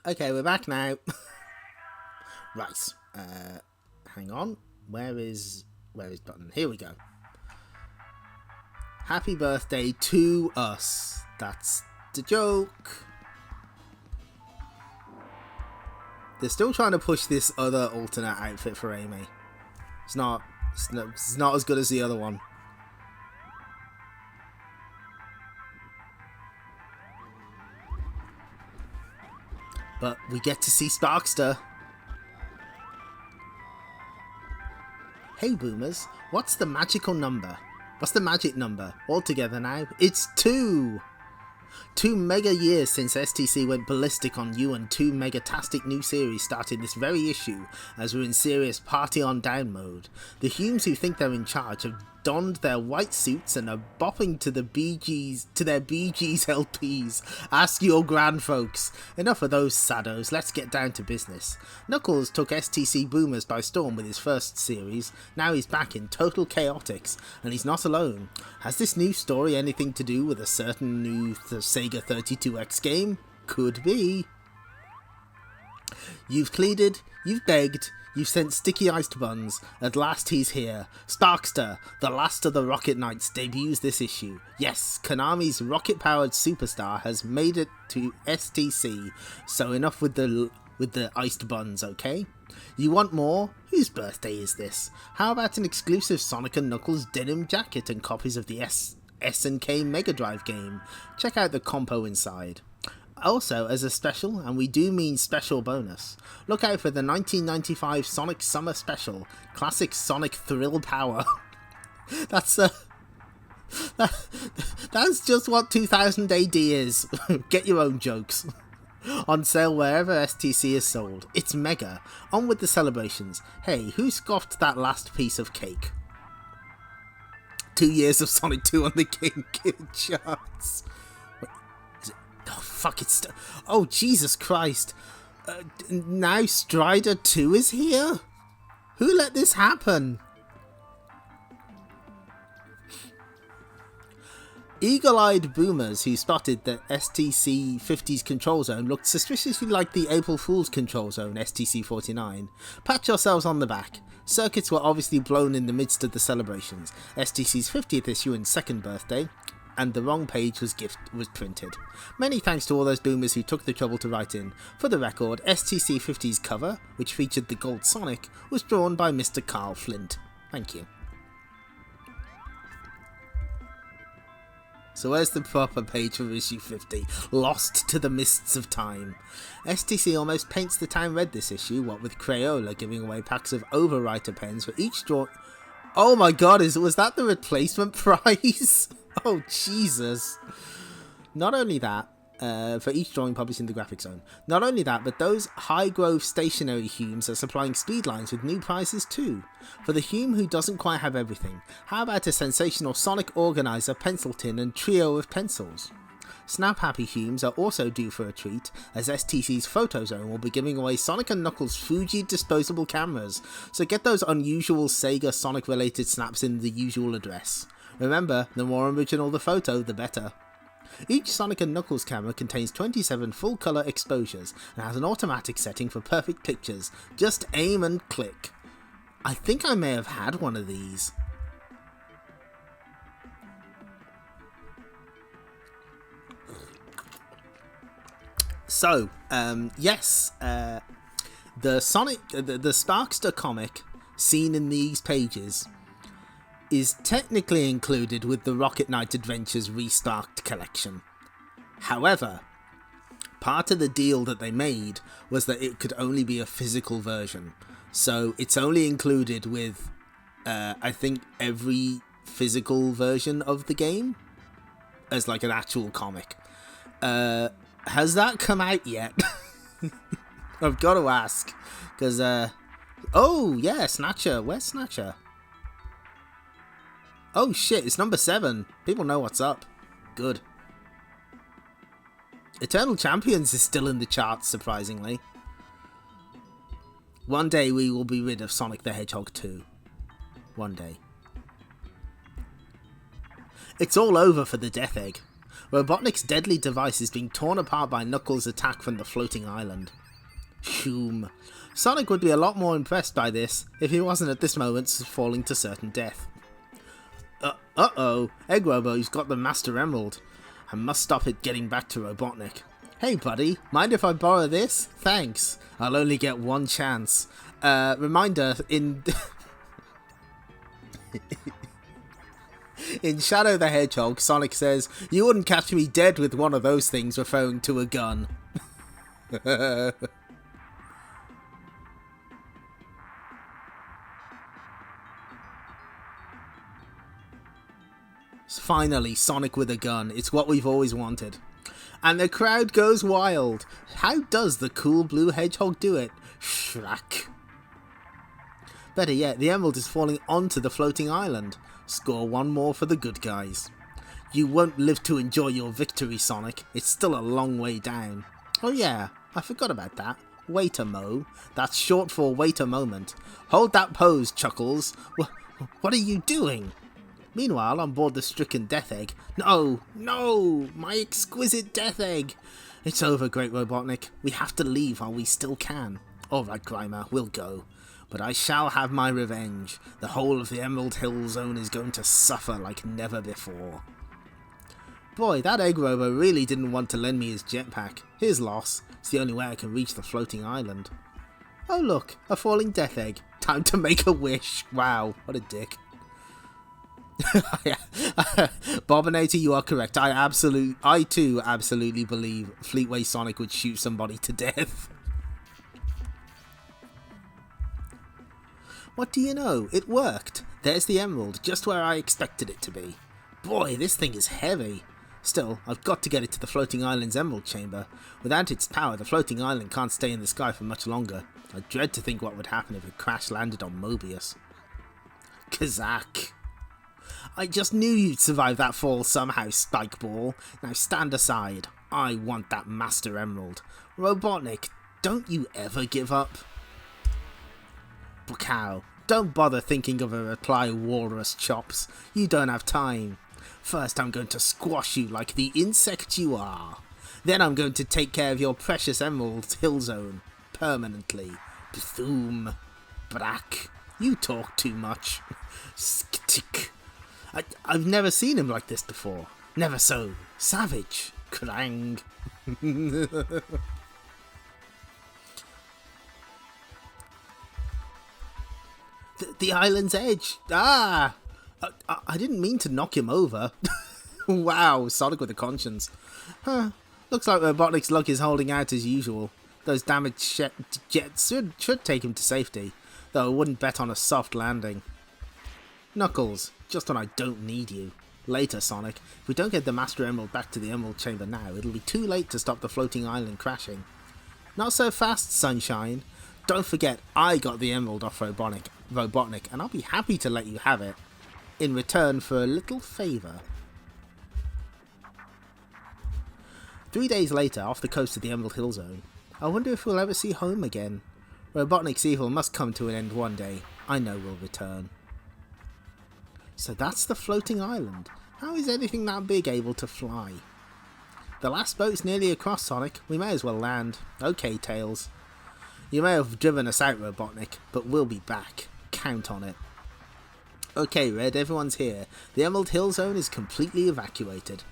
Okay, we're back now. Right. Hang on. Where is button? Here we go. Happy birthday to us. That's the joke. They're still trying to push this other alternate outfit for Amy. It's not as good as the other one. But we get to see Sparkster. Hey boomers, what's the magical number? What's the magic number? All together now, it's 2! 2 mega years since STC went ballistic on you, and 2 megatastic new series started this very issue as we're in serious party on down mode. The Humes who think they're in charge have donned their white suits and are bopping to their BG's LPs. Ask your grand folks. Enough of those saddos, let's get down to business. Knuckles took STC Boomers by storm with his first series. Now he's back in total chaotix, and he's not alone. Has this new story anything to do with a certain new Sega 32X game? Could be. You've pleaded, you've begged, you've sent sticky iced buns. At last he's here. Sparkster, the last of the Rocket Knights, debuts this issue. Yes, Konami's rocket-powered superstar has made it to STC. So enough with the iced buns, okay? You want more? Whose birthday is this? How about an exclusive Sonic & Knuckles denim jacket and copies of the S&K Mega Drive game? Check out the compo inside. Also, as a special, and we do mean special bonus, look out for the 1995 Sonic Summer Special, Classic Sonic Thrill Power. That's just what 2000 AD is. Get your own jokes. On sale wherever STC is sold. It's mega. On with the celebrations. Hey, who scoffed that last piece of cake? 2 years of Sonic 2 on the Game Gear charts. Oh, fuck, oh, Jesus Christ. Now Strider 2 is here? Who let this happen? Eagle-eyed boomers who spotted that STC 50's control zone looked suspiciously like the April Fool's control zone, STC 49. Pat yourselves on the back. Circuits were obviously blown in the midst of the celebrations. STC's 50th issue and second birthday, and the wrong page was printed. Many thanks to all those boomers who took the trouble to write in. For the record, STC 50's cover, which featured the Gold Sonic, was drawn by Mr. Carl Flint. Thank you. So where's the proper page for issue 50? Lost to the mists of time. STC almost paints the town red this issue, what with Crayola giving away packs of overwriter pens for each draw. Oh my god, was that the replacement prize? Oh, Jesus. Not only that, for each drawing published in the Graphic Zone. Not only that, but those High Grove stationary Humes are supplying speed lines with new prizes too. For the Hume who doesn't quite have everything, how about a sensational Sonic Organizer pencil tin and trio of pencils? Snap Happy Humes are also due for a treat, as STC's Photo Zone will be giving away Sonic & Knuckles Fuji disposable cameras, so get those unusual Sega Sonic related snaps in the usual address. Remember, the more original the photo, the better. Each Sonic & Knuckles camera contains 27 full-colour exposures and has an automatic setting for perfect pictures. Just aim and click. I think I may have had one of these. So, yes, the Sparkster comic seen in these pages is technically included with the Rocket Knight Adventures Resparked collection. However, part of the deal that they made was that it could only be a physical version. So it's only included with, I think, every physical version of the game as like an actual comic. Has that come out yet? I've got to ask. Because, oh, yeah, Snatcher. Where's Snatcher? Oh shit, it's number 7. People know what's up. Good. Eternal Champions is still in the charts, surprisingly. One day we will be rid of Sonic the Hedgehog 2. One day. It's all over for the Death Egg. Robotnik's deadly device is being torn apart by Knuckles' attack from the floating island. Shoom. Sonic would be a lot more impressed by this if he wasn't at this moment falling to certain death. Uh-oh, Egg Robo's got the Master Emerald. I must stop it getting back to Robotnik. Hey buddy, mind if I borrow this? Thanks. I'll only get one chance. Reminder, in in Shadow the Hedgehog, Sonic says, "You wouldn't catch me dead with one of those things," referring to a gun. Finally, Sonic with a gun. It's what we've always wanted. And the crowd goes wild. How does the cool blue hedgehog do it? Shrak. Better yet, the emerald is falling onto the floating island. Score one more for the good guys. You won't live to enjoy your victory, Sonic. It's still a long way down. Oh yeah, I forgot about that. Wait a mo. That's short for wait a moment. Hold that pose, Chuckles. What are you doing? Meanwhile, on board the stricken Death Egg... No! No! My exquisite Death Egg! It's over, Great Robotnik. We have to leave while we still can. Alright, Grimer, we'll go. But I shall have my revenge. The whole of the Emerald Hill Zone is going to suffer like never before. Boy, that Egg Robo really didn't want to lend me his jetpack. His loss. It's the only way I can reach the floating island. Oh look, a falling Death Egg. Time to make a wish. Wow, what a dick. Bobinator, you are correct. I too absolutely believe Fleetway Sonic would shoot somebody to death. What do you know? It worked. There's the emerald, just where I expected it to be. Boy, this thing is heavy. Still, I've got to get it to the floating island's emerald chamber. Without its power, the floating island can't stay in the sky for much longer. I dread to think what would happen if it crash landed on Mobius. Kazak. I just knew you'd survive that fall somehow, Spike Ball. Now stand aside. I want that Master Emerald. Robotnik, don't you ever give up? Bukow, don't bother thinking of a reply, Walrus Chops. You don't have time. First I'm going to squash you like the insect you are. Then I'm going to take care of your precious Emerald Hill Zone. Permanently. Bthoom. Brak. You talk too much. Sktik. I've never seen him like this before. Never so savage. Krang. the island's edge. Ah! I didn't mean to knock him over. Wow, Sonic with a conscience. Huh. Looks like Robotnik's luck is holding out as usual. Those damaged jets should take him to safety, though I wouldn't bet on a soft landing. Knuckles, just when I don't need you. Later, Sonic. If we don't get the Master Emerald back to the Emerald Chamber now, it'll be too late to stop the floating island crashing. Not so fast, Sunshine. Don't forget, I got the Emerald off Robotnik, and I'll be happy to let you have it, in return for a little favour. 3 days later, off the coast of the Emerald Hill Zone. I wonder if we'll ever see home again. Robotnik's evil must come to an end one day. I know we'll return. So that's the floating island. How is anything that big able to fly? The last boat's nearly across, Sonic. We may as well land. Okay, Tails. You may have driven us out, Robotnik, but we'll be back. Count on it. Okay, Red, everyone's here. The Emerald Hill Zone is completely evacuated.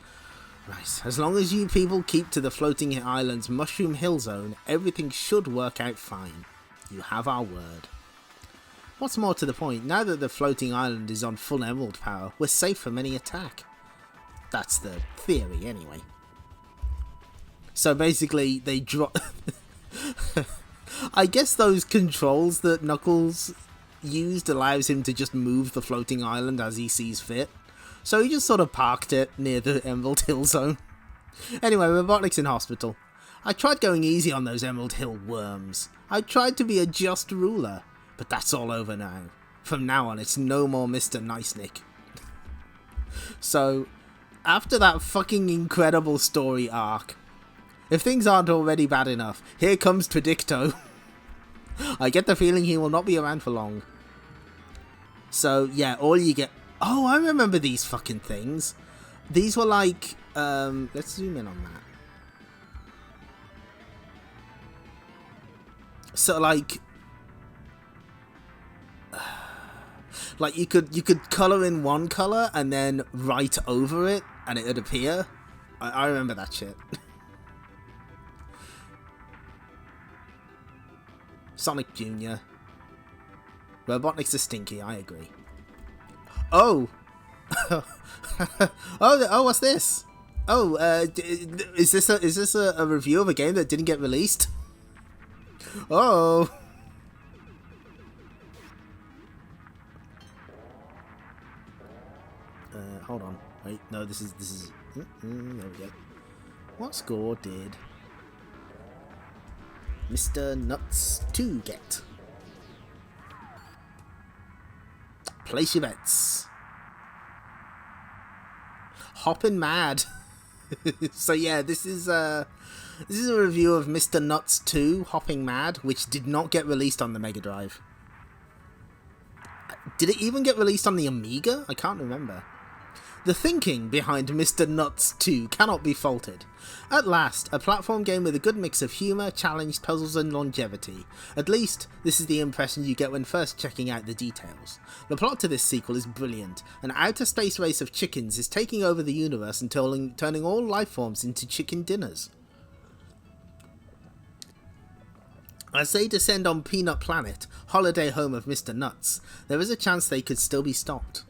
Right, as long as you people keep to the floating island's Mushroom Hill Zone, everything should work out fine. You have our word. What's more to the point, now that the floating island is on full emerald power, we're safe from any attack. That's the theory, anyway. So basically, they drop... I guess those controls that Knuckles used allows him to just move the floating island as he sees fit. So he just sort of parked it near the Emerald Hill Zone. Anyway, Robotnik's in hospital. I tried going easy on those Emerald Hill worms. I tried to be a just ruler. But that's all over now. From now on, it's no more Mr. Nice Nick. So, after that fucking incredible story arc, if things aren't already bad enough, here comes Predicto. I get the feeling he will not be around for long. So, yeah, all you get... Oh, I remember these fucking things. These were like, let's zoom in on that. So like you could color in one color and then write over it and it would appear. I remember that shit. Sonic Jr. Robotnik's are stinky, I agree. Oh! oh, what's this? Oh, is this a review of a game that didn't get released? Oh! Hold on. Wait, no, this is there we go. What score did Mr. Nuts 2 get? Place your bets. Hoppin' mad. So yeah, this is a review of Mr. Nuts 2 Hopping Mad, which did not get released on the Mega Drive. Did it even get released on the Amiga? I can't remember. The thinking behind Mr. Nuts 2 cannot be faulted. At last, a platform game with a good mix of humour, challenge, puzzles and longevity. At least, this is the impression you get when first checking out the details. The plot to this sequel is brilliant. An outer space race of chickens is taking over the universe and turning all life forms into chicken dinners. As they descend on Peanut Planet, holiday home of Mr. Nuts, there is a chance they could still be stopped.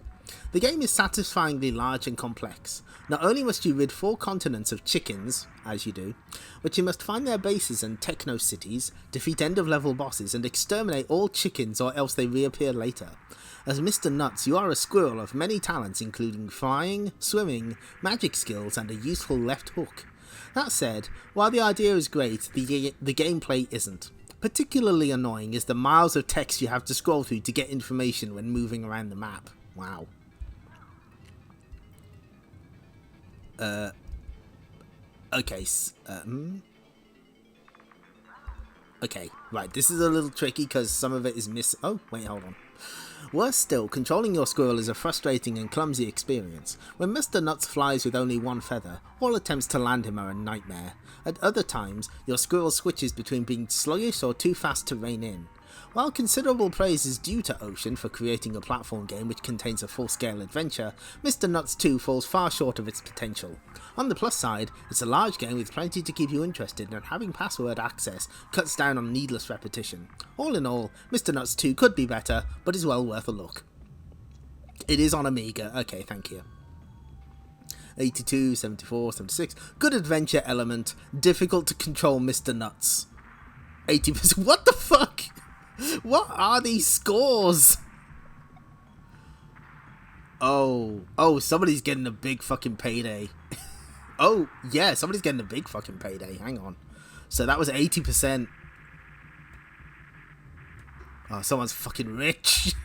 The game is satisfyingly large and complex. Not only must you rid 4 continents of chickens, as you do, but you must find their bases and techno-cities, defeat end-of-level bosses, and exterminate all chickens or else they reappear later. As Mr. Nuts, you are a squirrel of many talents including flying, swimming, magic skills, and a useful left hook. That said, while the idea is great, the gameplay isn't. Particularly annoying is the miles of text you have to scroll through to get information when moving around the map. Wow. Okay, okay, right, this is a little tricky because some of it is oh, wait, hold on. Worse still, controlling your squirrel is a frustrating and clumsy experience. When Mr. Nuts flies with only one feather, all attempts to land him are a nightmare. At other times, your squirrel switches between being sluggish or too fast to rein in. While considerable praise is due to Ocean for creating a platform game which contains a full-scale adventure, Mr. Nuts 2 falls far short of its potential. On the plus side, it's a large game with plenty to keep you interested, and having password access cuts down on needless repetition. All in all, Mr. Nuts 2 could be better, but is well worth a look. It is on Amiga. Okay, thank you. 82, 74, 76. Good adventure element. Difficult to control Mr. Nuts. 80%. What the fuck? What are these scores? Oh, somebody's getting a big fucking payday. Oh, yeah, somebody's getting a big fucking payday. Hang on. So that was 80%. Oh, someone's fucking rich.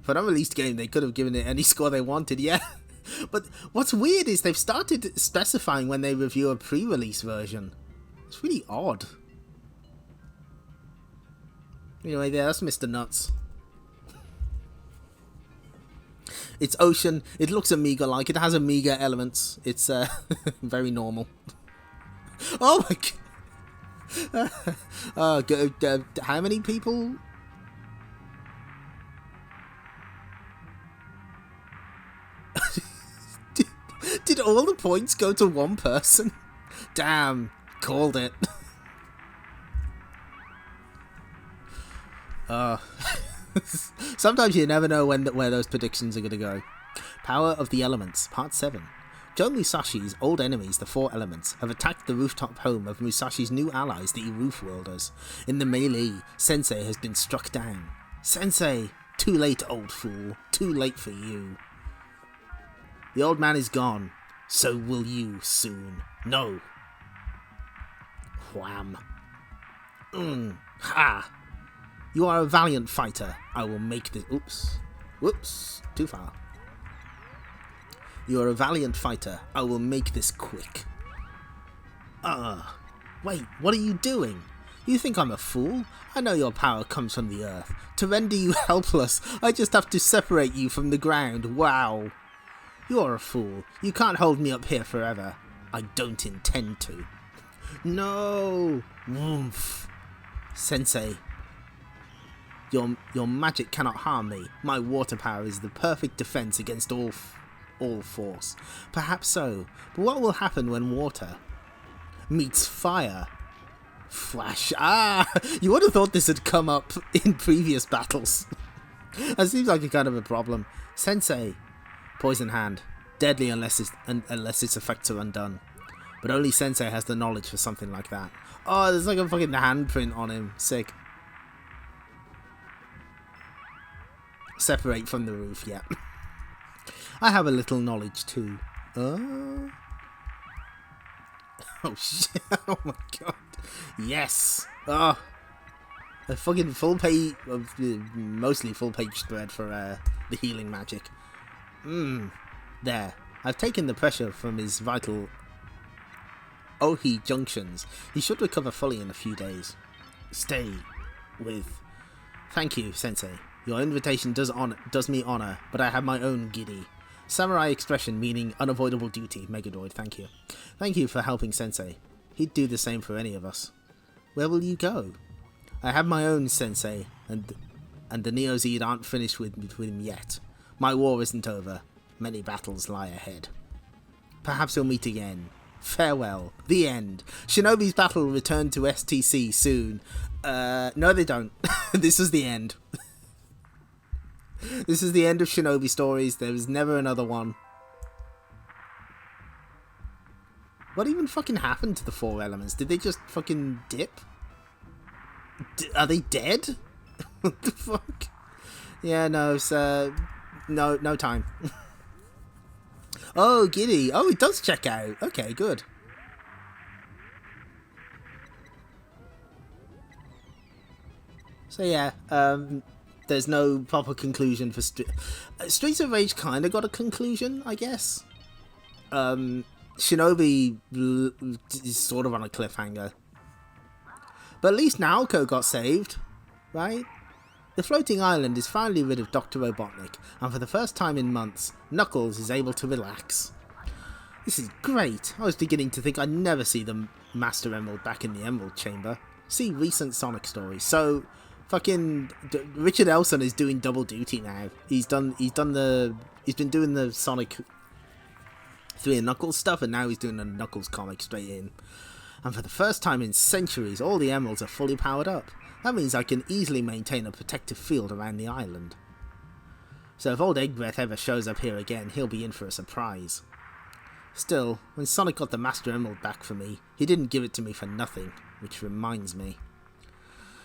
For an unreleased game, they could have given it any score they wanted, yeah. But what's weird is they've started specifying when they review a pre-release version. It's really odd. Anyway, yeah, that's Mr. Nuts. It's Ocean. It looks Amiga-like. It has Amiga elements. It's very normal. Oh my god. How many people? Did all the points go to one person? Damn, called it. Sometimes you never know where those predictions are going to go. Power of the Elements, Part 7. Joe Musashi's old enemies, the Four Elements, have attacked the rooftop home of Musashi's new allies, the Roof Worlders. In the melee, Sensei has been struck down. Sensei! Too late, old fool. Too late for you. The old man is gone. So will you soon. No. Wham. Ha! You are a valiant fighter. I will make this... Oops. Whoops. Too far. You are a valiant fighter. I will make this quick. Wait, what are you doing? You think I'm a fool? I know your power comes from the earth. To render you helpless, I just have to separate you from the ground. Wow. You're a fool. You can't hold me up here forever. I don't intend to. No! Woomph. Sensei. Your magic cannot harm me. My water power is the perfect defense against all force. Perhaps so, but what will happen when water meets fire? Flash. Ah! You would have thought this had come up in previous battles. That seems like a kind of a problem. Sensei. Poison hand. Deadly unless its effects are undone. But only Sensei has the knowledge for something like that. Oh, there's like a fucking handprint on him. Sick. Separate from the roof, yeah. I have a little knowledge too. Oh shit. Oh my god. Yes. Oh. A fucking full page, mostly full page spread for the healing magic. There. I've taken the pressure from his vital Ohi junctions. He should recover fully in a few days. Stay with. Thank you, Sensei. Your invitation does me honor, but I have my own giddy. Samurai expression meaning unavoidable duty. Megadoid, thank you. Thank you for helping Sensei. He'd do the same for any of us. Where will you go? I have my own Sensei, and the Neozed aren't finished with him yet. My war isn't over. Many battles lie ahead. Perhaps we'll meet again. Farewell. The end. Shinobi's battle will return to STC soon. No they don't. This is the end. This is the end of Shinobi stories. There was never another one. What even fucking happened to the four elements? Did they just fucking dip? Are they dead? What the fuck? Yeah, no, so no time. Oh, giddy. Oh, it does check out. Okay, good. So yeah, there's no proper conclusion for Streets of Rage. Kind of got a conclusion, I guess. Shinobi is sort of on a cliffhanger, but at least Naoko got saved, right? The floating island is finally rid of Dr. Robotnik, and for the first time in months, Knuckles is able to relax. This is great. I was beginning to think I'd never see the Master Emerald back in the Emerald Chamber. See recent Sonic stories. So, fucking Richard Elson is doing double duty now. He's been doing the Sonic 3 and Knuckles stuff, and now he's doing a Knuckles comic straight in. And for the first time in centuries, all the emeralds are fully powered up. That means I can easily maintain a protective field around the island. So if old Egg Breath ever shows up here again, he'll be in for a surprise. Still, when Sonic got the Master Emerald back for me, he didn't give it to me for nothing, which reminds me.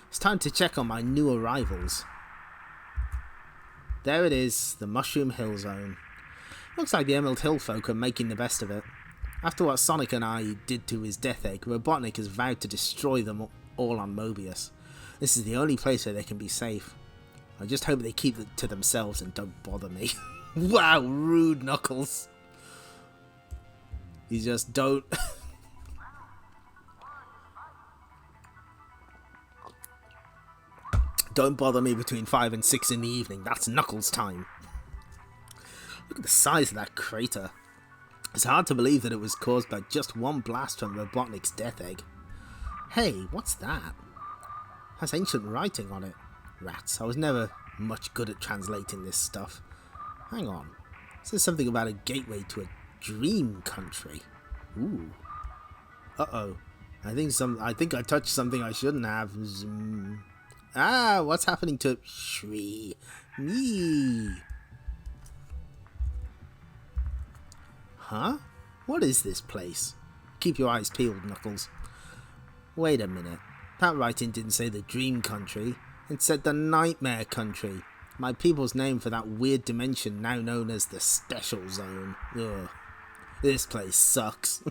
It's time to check on my new arrivals. There it is, the Mushroom Hill Zone. Looks like the Emerald Hill folk are making the best of it. After what Sonic and I did to his Death Egg, Robotnik has vowed to destroy them all on Mobius. This is the only place where they can be safe. I just hope they keep it to themselves and don't bother me. Wow, rude Knuckles. You just don't... Don't bother me between 5 and 6 in the evening. That's Knuckles time. Look at the size of that crater. It's hard to believe that it was caused by just one blast from Robotnik's Death Egg. Hey, what's that? Has ancient writing on it. Rats, I was never much good at translating this stuff. Hang on. It says something about a gateway to a dream country. Ooh. Uh-oh. I think I touched something I shouldn't have. Ah, what's happening to Shri? Me. Huh? What is this place? Keep your eyes peeled, Knuckles. Wait a minute. That writing didn't say the Dream Country. It said the Nightmare Country. My people's name for that weird dimension now known as the Special Zone. Ugh. This place sucks.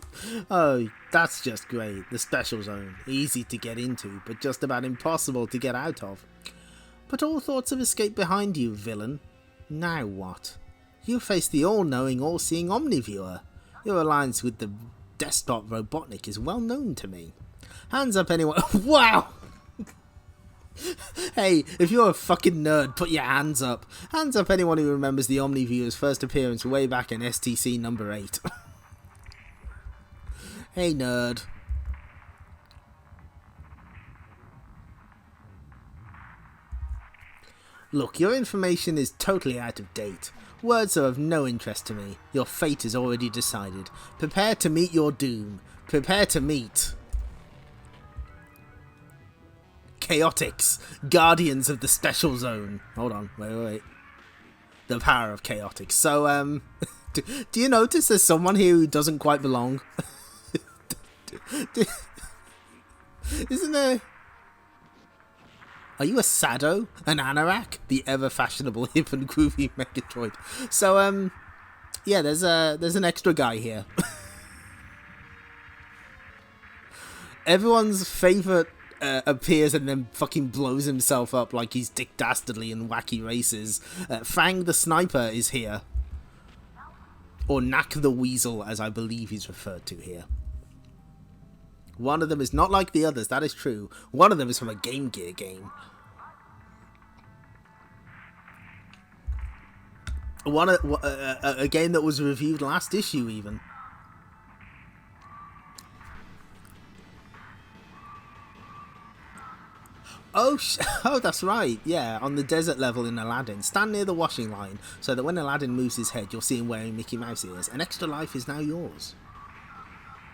Oh, that's just great. The Special Zone. Easy to get into, but just about impossible to get out of. Put all thoughts of escape behind you, villain. Now what? You face the all-knowing, all-seeing Omniviewer. Your alliance with the despot Robotnik is well known to me. Hands up anyone. Wow! Hey, if you're a fucking nerd, put your hands up. Hands up anyone who remembers the Omniviewer's first appearance way back in STC number 8. Hey, nerd. Look, your information is totally out of date. Words are of no interest to me. Your fate is already decided. Prepare to meet your doom. Prepare to meet... Chaotix, Guardians of the Special Zone. Hold on, wait. The power of Chaotix. So, do you notice there's someone here who doesn't quite belong? Isn't there... Are you a Sado? An Anorak? The ever-fashionable, hip and groovy Megatroid. So, yeah, there's an extra guy here. Everyone's favourite appears and then fucking blows himself up like he's Dick Dastardly in Wacky Races. Fang the Sniper is here. Or Knack the Weasel, as I believe he's referred to here. One of them is not like the others, that is true. One of them is from a Game Gear game. A game that was reviewed last issue, even. Oh, that's right. Yeah, on the desert level in Aladdin. Stand near the washing line so that when Aladdin moves his head, you'll see him wearing Mickey Mouse ears. An extra life is now yours.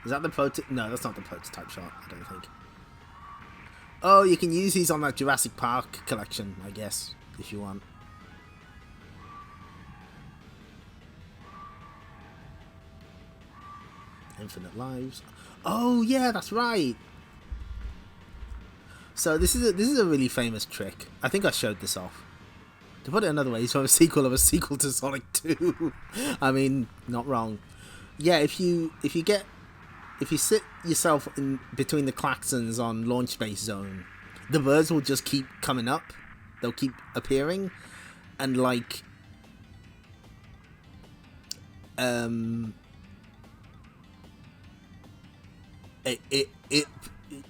Is that the prototype? No, that's not the prototype shot, I don't think. Oh, you can use these on that Jurassic Park collection, I guess, if you want. Infinite lives. Oh, yeah, that's right. So this is a really famous trick. I think I showed this off. To put it another way, it's from a sequel of a sequel to Sonic 2. I mean, not wrong. Yeah, if you sit yourself in between the klaxons on Launch Space Zone, the birds will just keep coming up. They'll keep appearing, and like,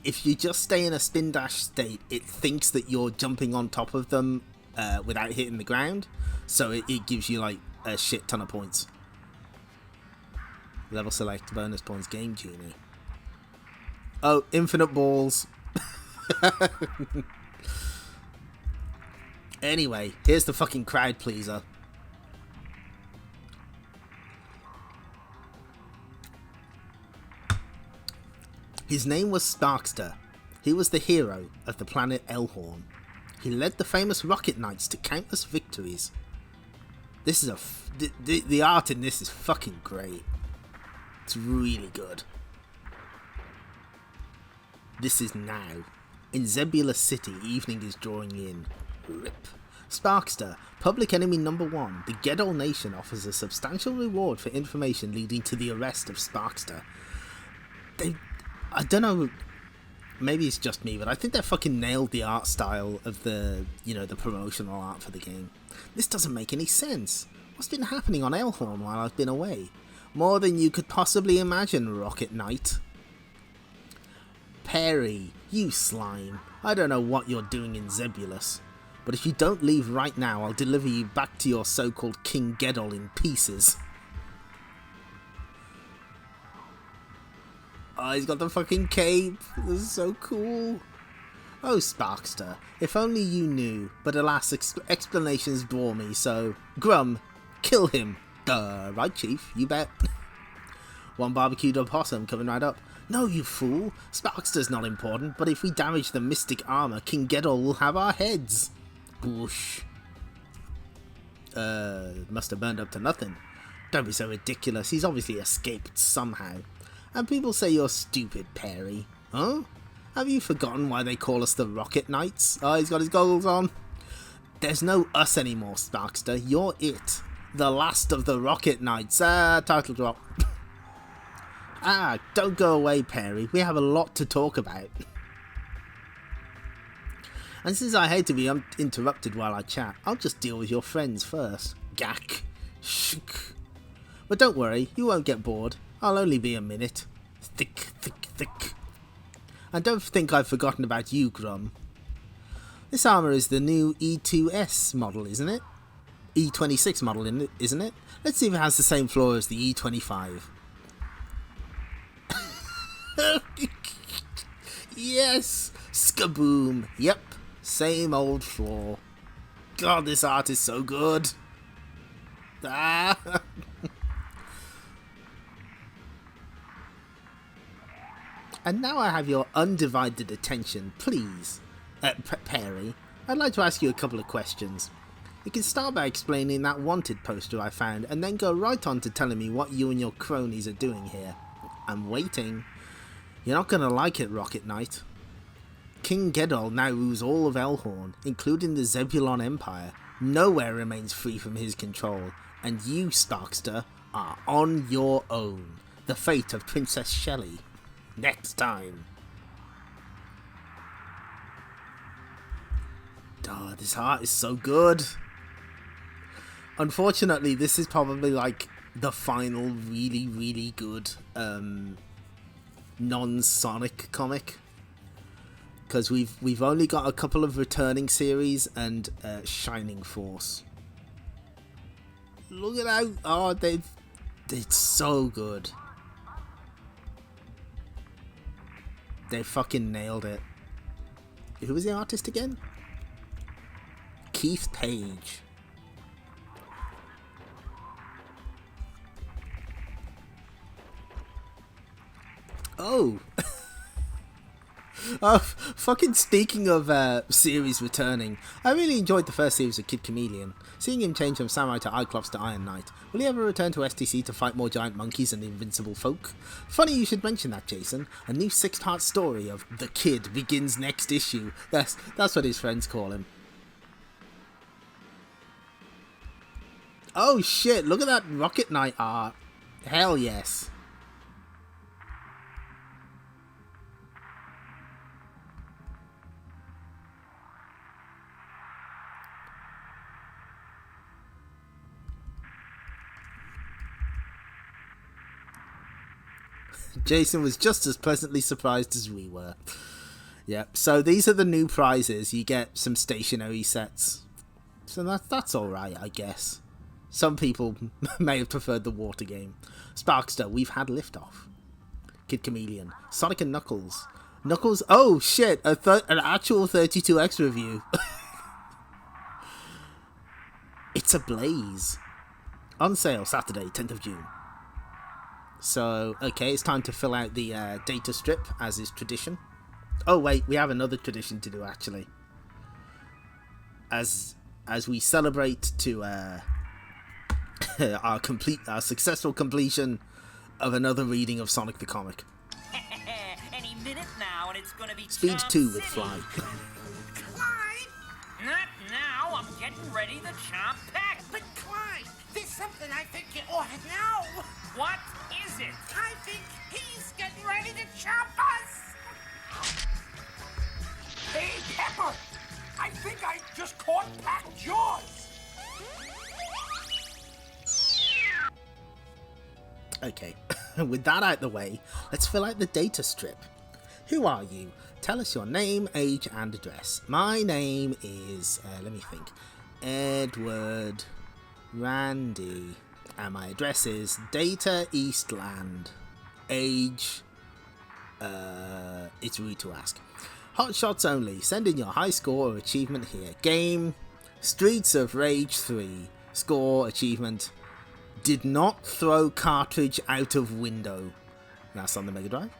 if you just stay in a spin dash state, it thinks that you're jumping on top of them without hitting the ground, so it gives you like a shit ton of points. Level select, bonus points, Game Genie. Oh, infinite balls. Anyway, here's the fucking crowd pleaser. His name was Sparkster. He was the hero of the planet Elhorn. He led the famous Rocket Knights to countless victories. This is the art in this is fucking great. It's really good. This is now. In Zebulus City, evening is drawing in. Rip. Sparkster, public enemy number 1. The Gedol Nation offers a substantial reward for information leading to the arrest of Sparkster. I don't know, maybe it's just me, but I think they fucking nailed the art style of the promotional art for the game. This doesn't make any sense. What's been happening on Elhorn while I've been away? More than you could possibly imagine, Rocket Knight. Perry, you slime. I don't know what you're doing in Zebulus, but if you don't leave right now, I'll deliver you back to your so-called King Gedol in pieces. Oh, he's got the fucking cape. This is so cool. Oh, Sparkster, if only you knew, but alas, explanations bore me, so... Grum, kill him. Right, Chief, you bet. One barbecued opossum coming right up. No, you fool. Sparkster's not important, but if we damage the mystic armor, King Gedol will have our heads. Boosh. Must have burned up to nothing. Don't be so ridiculous. He's obviously escaped somehow. And people say you're stupid, Perry. Huh? Have you forgotten why they call us the Rocket Knights? Oh, he's got his goggles on. There's no us anymore, Sparkster. You're it. The last of the Rocket Knights. Title drop. Don't go away, Perry. We have a lot to talk about. And since I hate to be interrupted while I chat, I'll just deal with your friends first. Gak. Shk. But don't worry, you won't get bored. I'll only be a minute. Thick. And don't think I've forgotten about you, Grum. This armour is the new E2S model, isn't it? E26 model, isn't it? Let's see if it has the same floor as the E25. Yes! Skaboom! Yep, same old floor. God, this art is so good. Ah. And now I have your undivided attention, please. Perry, I'd like to ask you a couple of questions. You can start by explaining that wanted poster I found, and then go right on to telling me what you and your cronies are doing here. I'm waiting. You're not gonna like it, Rocket Knight. King Gedol now rules all of Elhorn, including the Zebulon Empire. Nowhere remains free from his control, and you, Sparkster, are on your own. The fate of Princess Shelley. Next time. Oh, this art is so good. Unfortunately, this is probably like the final really, really good non-Sonic comic. Because we've only got a couple of returning series and Shining Force. Look at how it's so good. They fucking nailed it. Who was the artist again? Keith Page. Oh. Fucking speaking of series returning, I really enjoyed the first series of Kid Chameleon. Seeing him change from Samurai to Cyclops to Iron Knight. Will he ever return to STC to fight more giant monkeys and invincible folk? Funny you should mention that, Jason. A new 6-part story of The Kid begins next issue. That's what his friends call him. Oh shit, look at that Rocket Knight art. Hell yes. Jason was just as pleasantly surprised as we were. Yep, so these are the new prizes. You get some stationary sets. So that's alright, I guess. Some people may have preferred the water game. Sparkster, we've had liftoff. Kid Chameleon. Sonic and Knuckles. Knuckles, oh shit, an actual 32X review. It's ablaze. On sale Saturday, 10th of June. So, okay, it's time to fill out the data strip, as is tradition. Oh wait, we have another tradition to do, actually. As we celebrate to our successful completion of another reading of Sonic the Comic. Any minute now, and it's gonna be Speed Charm 2 with City. Fly. Clyde? Not now. I'm getting ready to chomp pack. But Clyde, there's something I think you ought to know. What is it? I think he's getting ready to chop us. Hey, Pepper, I think I just caught packed jaws. Okay, with that out the way, let's fill out the data strip. Who are you? Tell us your name, age, and address. My name is, let me think, Edward Randy. And my address is Data Eastland. Age, it's rude to ask. Hot shots only. Send in your high score or achievement here. Game, Streets of Rage 3. Score, achievement, did not throw cartridge out of window. That's on the Mega Drive.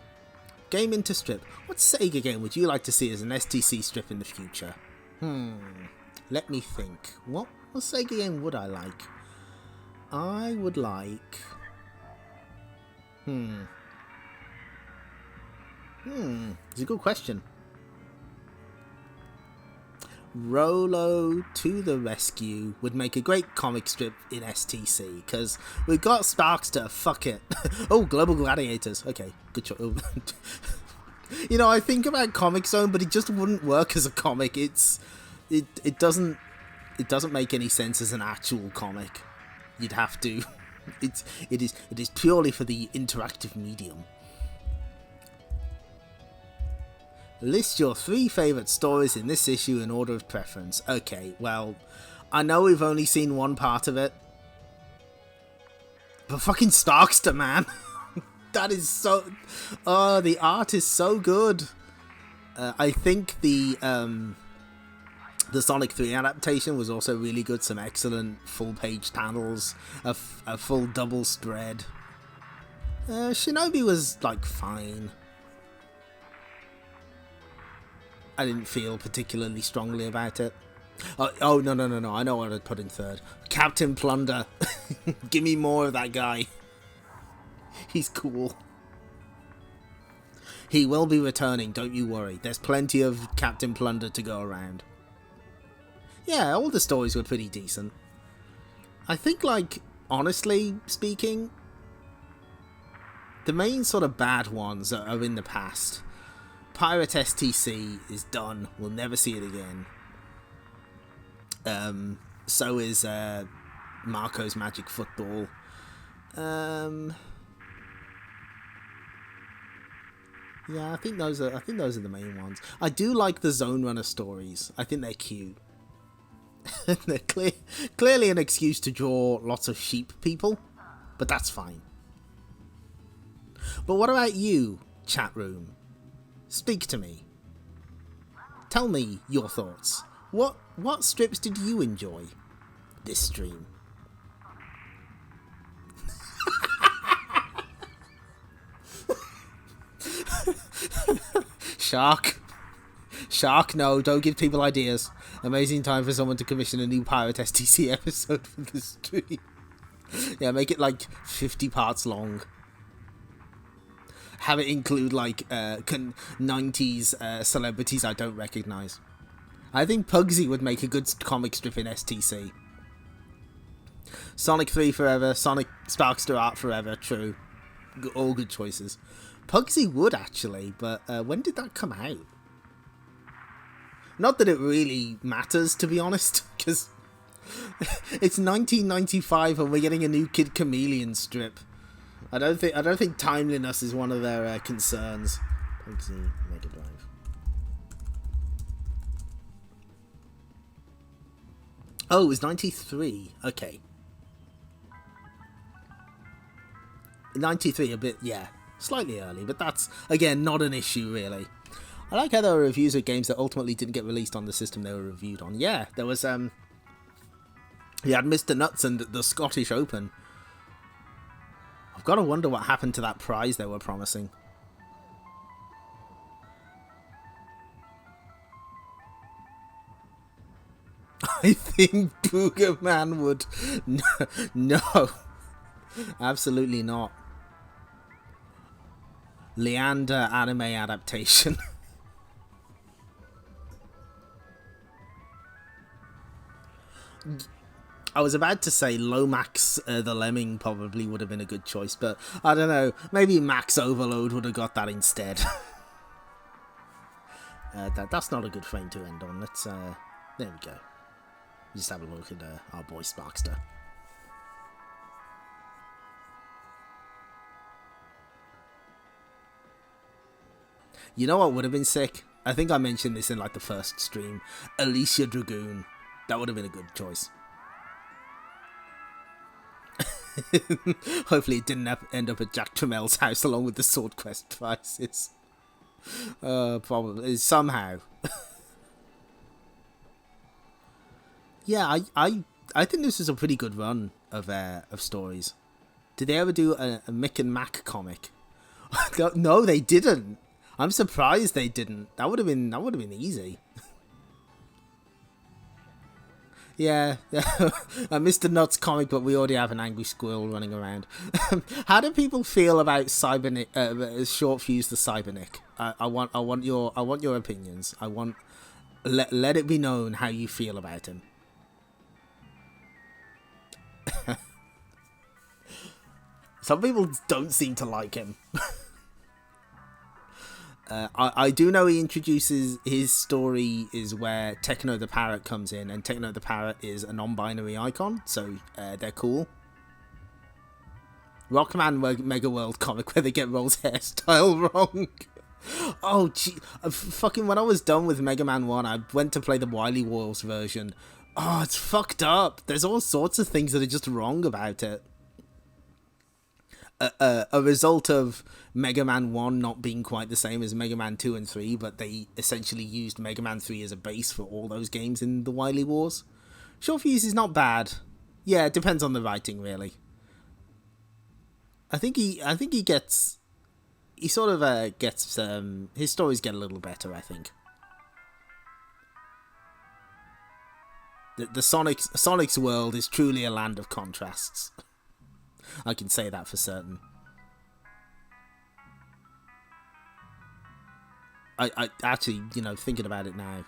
Game into strip. What Sega game would you like to see as an STC strip in the future? Let me think. What Sega game would I like? I would like... It's a good question. Rolo to the rescue would make a great comic strip in STC, because we've got Sparkster, fuck it. Oh, Global Gladiators. Okay, good choice. You know, I think about Comic Zone, but it just wouldn't work as a comic. It doesn't make any sense as an actual comic. You'd have to. It is purely for the interactive medium. List your 3 favourite stories in this issue in order of preference. Okay, well, I know we've only seen one part of it. But fucking Sparkster, man. That is so... Oh, the art is so good. I think the Sonic 3 adaptation was also really good. Some excellent full-page panels. A full double spread. Shinobi was, like, fine. I didn't feel particularly strongly about it. Oh, no. I know what I'd put in third. Captain Plunder. Give me more of that guy. He's cool. He will be returning, don't you worry. There's plenty of Captain Plunder to go around. Yeah, all the stories were pretty decent. I think, like, honestly speaking, the main sort of bad ones are in the past. Pirate STC is done. We'll never see it again. So is Marco's Magic Football. Yeah, I think those are the main ones. I do like the Zonerunner stories. I think they're cute. They're clearly an excuse to draw lots of sheep people, but that's fine. But what about you, chat room? Speak to me. Tell me your thoughts. What strips did you enjoy this stream? Shark, no, don't give people ideas. Amazing time for someone to commission a new Pirate STC episode for the stream. Yeah, make it like 50 parts long. Have it include like 90s celebrities I don't recognise. I think Pugsy would make a good comic strip in STC. Sonic 3 forever, Sonic Sparkster art forever, true. All good choices. Pugsy would actually, but when did that come out? Not that it really matters, to be honest, because it's 1995 and we're getting a new Kid Chameleon strip. I don't think timeliness is one of their concerns. Pugsy Mega Drive. Oh, it was 93. Okay. 93, a bit, yeah. Slightly early, but that's, again, not an issue, really. I like how there were reviews of games that ultimately didn't get released on the system they were reviewed on. Yeah, there was, you had Mr. Nuts and the Scottish Open. I've got to wonder what happened to that prize they were promising. I think Booger Man would... No. Absolutely not. Leander anime adaptation. I was about to say Lomax the Lemming probably would have been a good choice, but I don't know. Maybe Max Overload would have got that instead. That's not a good frame to end on. Let's there we go. Just have a look at our boy Sparkster. You know what would have been sick? I think I mentioned this in like the first stream. Alicia Dragoon. That would have been a good choice. Hopefully it didn't end up at Jack Tramel's house along with the Sword Quest prizes. Probably. Somehow. Yeah, I think this is a pretty good run of stories. Did they ever do a Mick and Mac comic? No, they didn't. I'm surprised they didn't. That would have been easy. Yeah, a Mr. Nuts comic, but we already have an angry squirrel running around. How do people feel about Cybernick? Short Fuse the Cybernick. I want your opinions. Let it be known how you feel about him. Some people don't seem to like him. I do know he introduces his story is where Techno the Parrot comes in, and Techno the Parrot is a non-binary icon, so they're cool. Rockman Mega World comic where they get Roll's hairstyle wrong. Oh, gee, fucking when I was done with Mega Man 1, I went to play the Wily Wars version. Oh, it's fucked up. There's all sorts of things that are just wrong about it. A result of Mega Man 1 not being quite the same as Mega Man 2 and 3, but they essentially used Mega Man 3 as a base for all those games in the Wily Wars. Short Fuse is not bad. Yeah, it depends on the writing, really. I think he gets... He sort of gets... his stories get a little better, I think. The Sonic's world is truly a land of contrasts. I can say that for certain. I actually, thinking about it now.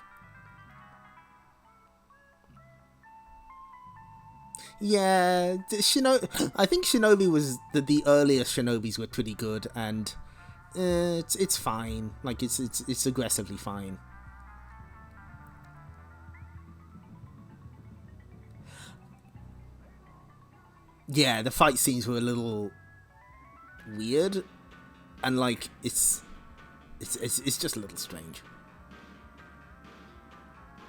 Yeah, I think Shinobi was the earliest Shinobis were pretty good, and it's fine. Like it's aggressively fine. Yeah, the fight scenes were a little weird, and like it's just a little strange.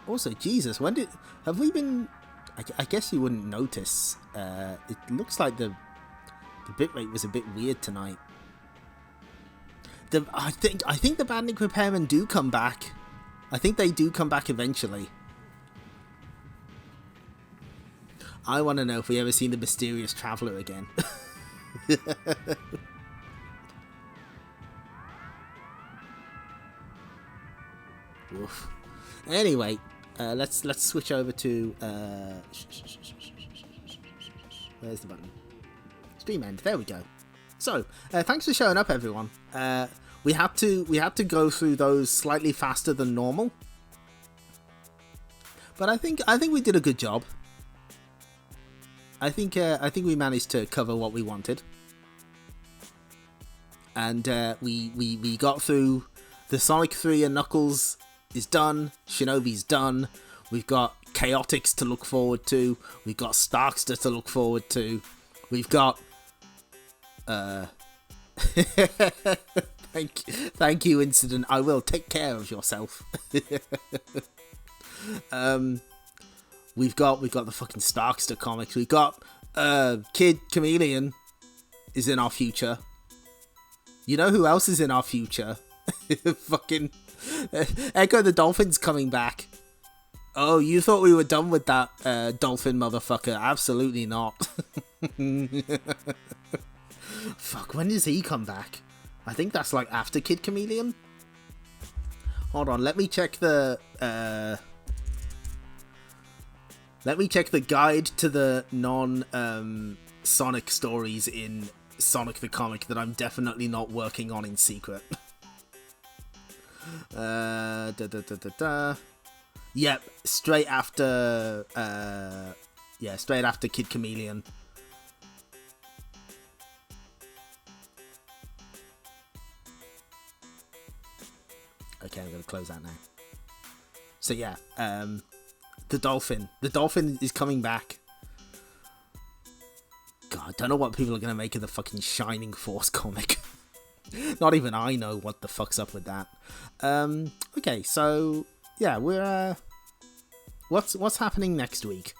Also, Jesus, have we been? I guess you wouldn't notice. It looks like the bitrate was a bit weird tonight. I think the Bandit Repairmen do come back. I think they do come back eventually. I want to know if we ever seen the Mysterious Traveler again. Oof. Anyway, let's switch over to where's the button? Stream end. There we go. So, thanks for showing up, everyone. We had to go through those slightly faster than normal, but I think we did a good job. I think we managed to cover what we wanted, and we got through the Sonic 3 and Knuckles is done. Shinobi's done. We've got Chaotix to look forward to. We've got Sparkster to look forward to. We've got thank you, Incident. I will take care of yourself. We've got the fucking Sparkster comics. We've got Kid Chameleon is in our future. You know who else is in our future? Fucking Echo the Dolphin's coming back. Oh, you thought we were done with that dolphin motherfucker? Absolutely not. Fuck, when does he come back? I think that's like after Kid Chameleon. Hold on, let me check the guide to the non-Sonic stories in Sonic the Comic that I'm definitely not working on in secret. Yep, straight after Kid Chameleon. Okay, I'm gonna close that now. So yeah, the dolphin is coming back. God, I don't know what people are gonna make of the fucking Shining Force comic. Not even I know what the fuck's up with that. Okay, so yeah, we're what's happening next week?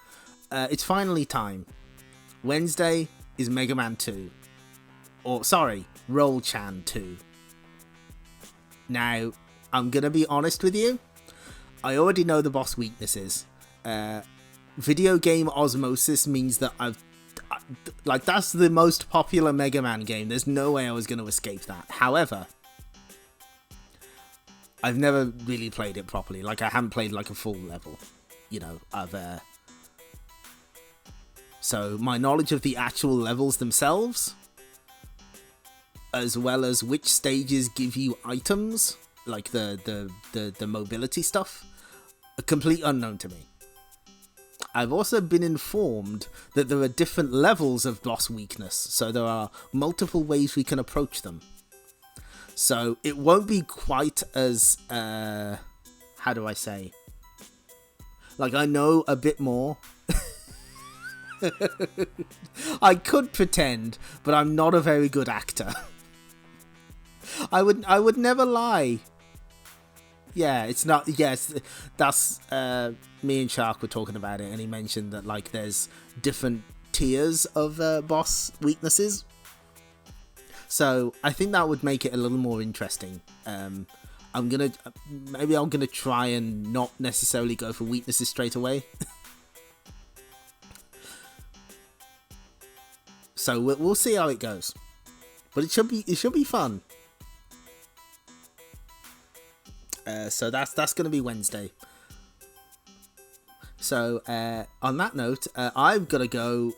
It's finally time. Wednesday is Mega Man 2. Or sorry, Roll Chan 2. Now, I'm gonna be honest with you. I already know the boss weaknesses. Video game osmosis means that that's the most popular Mega Man game. There's no way I was going to escape that. However, I've never really played it properly. Like, I haven't played like a full level, so my knowledge of the actual levels themselves, as well as which stages give you items, like the mobility stuff, a complete unknown to me. I've also been informed that there are different levels of boss weakness, so there are multiple ways we can approach them. So it won't be quite as, how do I say? Like, I know a bit more. I could pretend, but I'm not a very good actor. I would never lie. Yeah, it's not. Yes, that's me and Shark were talking about it, and he mentioned that like there's different tiers of boss weaknesses. So I think that would make it a little more interesting. I'm gonna try and not necessarily go for weaknesses straight away. So we'll see how it goes, but it should be fun. So that's going to be Wednesday. So on that note, I've got to go.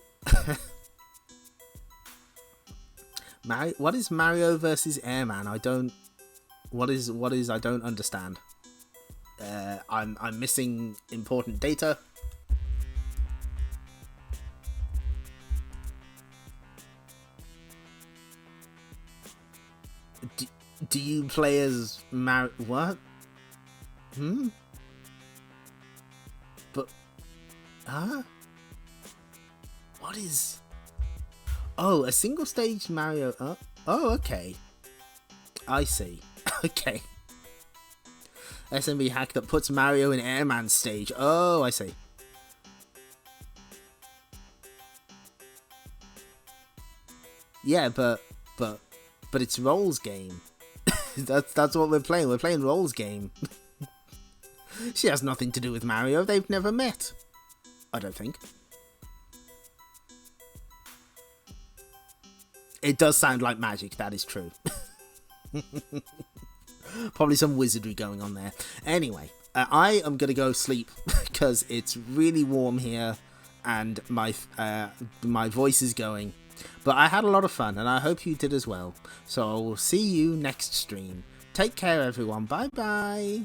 What is Mario versus Airman? I don't. What is? I don't understand. I'm missing important data. Do you play as Mario? What? But, what is? Oh, a single stage Mario. Oh, okay. I see. Okay. SMB hack that puts Mario in Airman stage. Oh, I see. Yeah, but it's Roll's game. That's what we're playing. We're playing Roll's game. She has nothing to do with Mario. They've never met. I don't think. It does sound like magic. That is true. Probably some wizardry going on there. Anyway, I am going to go sleep because it's really warm here and my voice is going. But I had a lot of fun and I hope you did as well. So I will see you next stream. Take care, everyone. Bye bye.